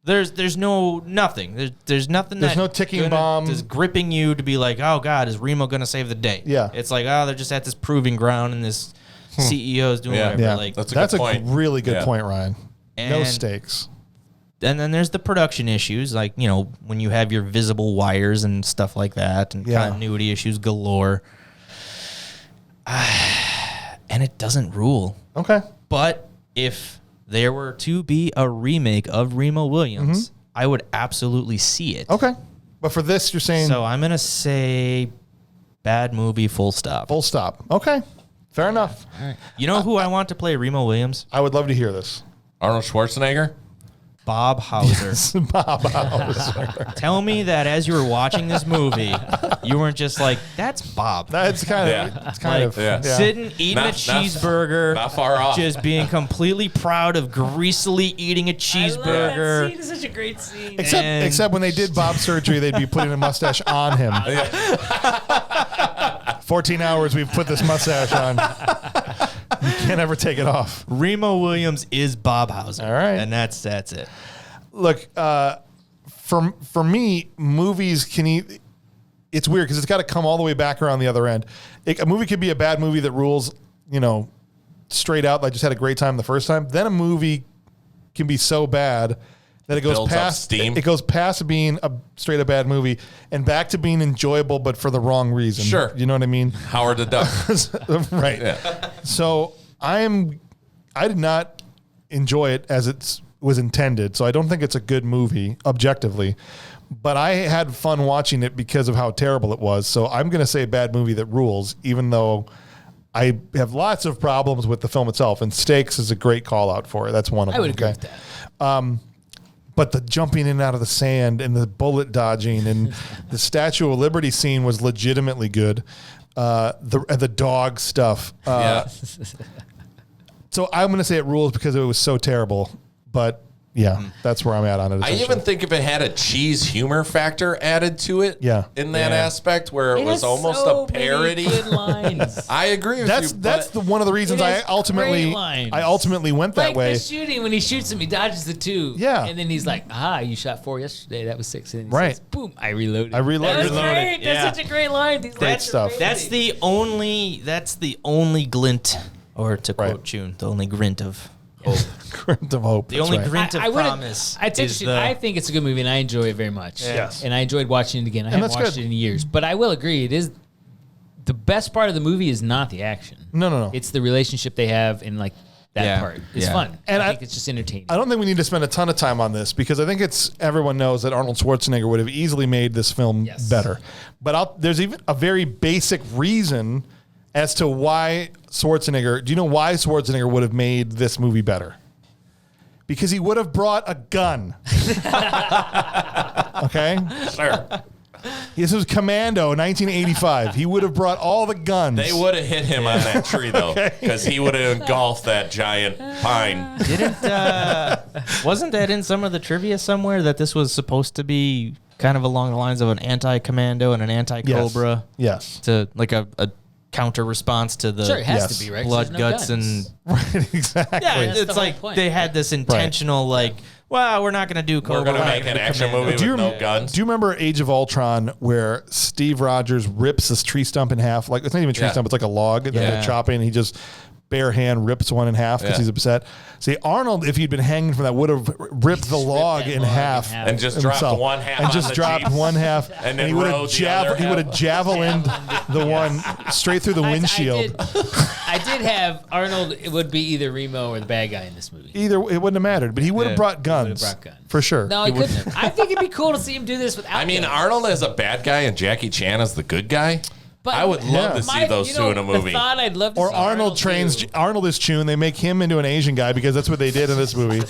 There's nothing. There's nothing. There's no ticking bomb. Just gripping you to be like, oh God, is Remo gonna save the day? Yeah. It's like, oh, they're just at this proving ground and this CEO is doing whatever. Yeah. Like that's a really good point, Ryan. No stakes. And then there's the production issues, like, when you have your visible wires and stuff like that, and continuity issues galore. And it doesn't rule. Okay. But if there were to be a remake of Remo Williams, I would absolutely see it. Okay. But for this, you're saying... So I'm going to say bad movie, full stop. Full stop. Okay. Fair enough. All right. You know who I want to play Remo Williams? I would love to hear this. Arnold Schwarzenegger? Bob Hauser. Yes, Bob Hauser. Tell me that as you were watching this movie, you weren't just like, that's Bob. That's kind of, sitting, eating a cheeseburger. Not far off. Just being completely proud of greasily eating a cheeseburger. I love that scene. It's such a great scene. Except when they did Bob's surgery, they'd be putting a mustache on him. 14 hours we've put this mustache on. You can't ever take it off. Remo Williams is Bob Hauser. All right. And that's it. Look, for me, movies it's weird because it's got to come all the way back around the other end. A movie could be a bad movie that rules, straight out. I just had a great time the first time. Then a movie can be so bad that it goes past steam. It goes past being a straight up bad movie and back to being enjoyable, but for the wrong reason. Sure. You know what I mean? Howard the Duck. Right. Yeah. So I did not enjoy it as it was intended. So I don't think it's a good movie objectively, but I had fun watching it because of how terrible it was. So I'm going to say bad movie that rules, even though I have lots of problems with the film itself, and Stakes is a great call out for it. That's one of them. I would agree with that. But the jumping in and out of the sand and the bullet dodging and the Statue of Liberty scene was legitimately good. The dog stuff. So I'm going to say it rules because it was so terrible. But that's where I'm at on it. I even think if it had a cheese humor factor added to it, in that aspect where it was almost a parody. Good lines. I agree with you. That's one of the reasons I ultimately went that way. The shooting, when he shoots him, he dodges the 2. Yeah. And then he's like, you shot 4 yesterday. That was 6. And then he right. says, boom, I reloaded. That was great. That's such a great line. Great stuff. That's the only glint, or to quote June, the only grint of hope. Grint of hope. The only grint of promise. I think it's a good movie, and I enjoy it very much. Yes. And I enjoyed watching it again. I haven't watched it in years. But I will agree, it is the best part of the movie is not the action. No. It's the relationship they have in that part. It's fun. And I think it's just entertaining. I don't think we need to spend a ton of time on this because I think everyone knows that Arnold Schwarzenegger would have easily made this film better. But there's even a very basic reason as to why Schwarzenegger. Do you know why Schwarzenegger would have made this movie better? Because he would have brought a gun. Okay? Sure. This was Commando, 1985. He would have brought all the guns. They would have hit him on that tree, though, because he would have engulfed that giant pine. Wasn't that in some of the trivia somewhere that this was supposed to be kind of along the lines of an anti-Commando and an anti-Cobra? Yes. To like a counter response to the it has to be, right? blood, guts, and right, exactly. Yeah, it's like they had this intentional well, we're not going to do Cobra. We're going to make an action movie with no guns. Do you remember Age of Ultron where Steve Rogers rips this tree stump in half? Like, it's not even a tree stump, it's like a log that they're chopping, and he just bare hand rips one in half because he's upset. See, Arnold, if he'd been hanging from that, would have ripped the log in half and just dropped one half and just dropped one half, and then he would have javelined the one straight through the windshield. I did have Arnold. It would be either Remo or the bad guy in this movie. Either it wouldn't have mattered, but he would have brought guns for sure. No, he couldn't have. I think it'd be cool to see him do this without. I mean, Arnold as a bad guy and Jackie Chan as the good guy. But I would love to see those two in a movie. The thought I'd love to or see Arnold trains. Arnold is Chun. They make him into an Asian guy because that's what they did in this movie.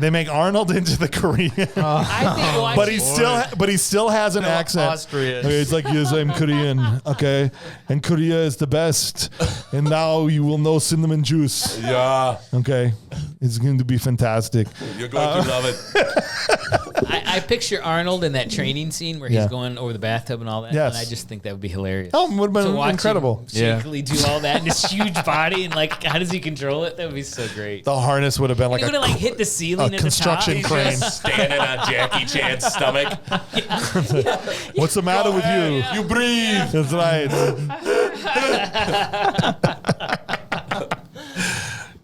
They make Arnold into the Korean. But he still has an accent. Austrian. It's like, yes, I'm Korean. Okay, and Korea is the best. And now you will know cinnamon juice. Yeah. Okay, it's going to be fantastic. You're going to love it. I picture Arnold in that training scene where he's going over the bathtub and all that, and I just think that would be hilarious. Oh, it would have been incredible. Shakily do all that in his huge body, and like, how does he control it? That would be so great. The harness would have been like he would have like hit the ceiling. A construction crane standing on Jackie Chan's stomach. What's the matter with you? Yeah. You breathe. That's right.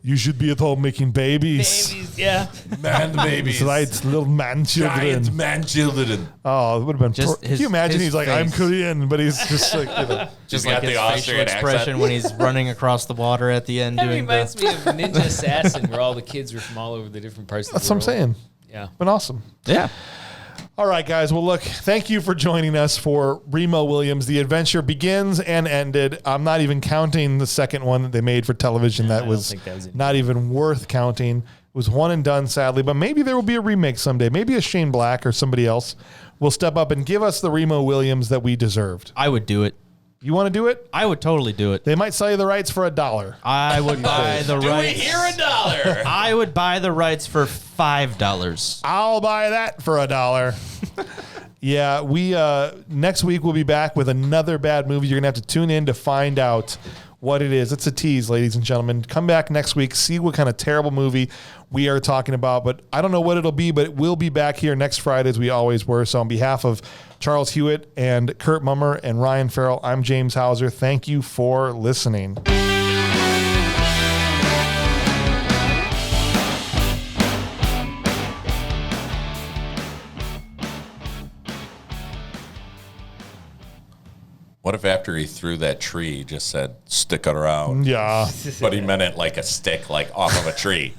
You should be at home making babies. Man babies. That's right, little man children. Giant man children. Oh, it would have been. Can you imagine? He's like, I'm Korean, but he's just like, just like got his the Austrian expression accent when he's running across the water at the end. That reminds me of Ninja Assassin, where all the kids were from all over the different parts of the world. That's what I'm saying. Yeah. Been awesome. Yeah. All right, guys. Well, look, thank you for joining us for Remo Williams. The adventure begins and ended. I'm not even counting the second one that they made for television. That was not even worth counting. It was one and done, sadly. But maybe there will be a remake someday. Maybe a Shane Black or somebody else will step up and give us the Remo Williams that we deserved. I would do it. You want to do it? I would totally do it. They might sell you the rights for $1. I would buy the rights. Do we hear $1? I would buy the rights for $5. I'll buy that for $1. Yeah, we next week we'll be back with another bad movie. You're gonna have to tune in to find out what it is. It's a tease, ladies and gentlemen. Come back next week, see what kind of terrible movie we are talking about. But I don't know what it'll be, but it will be back here next Friday as we always were. So on behalf of Charles Hewitt and Curt Mummer and Ryan Farrell, I'm James Hauser. Thank you for listening. What if after he threw that tree, he just said, stick it around? Yeah. But he meant it like a stick, like off of a tree.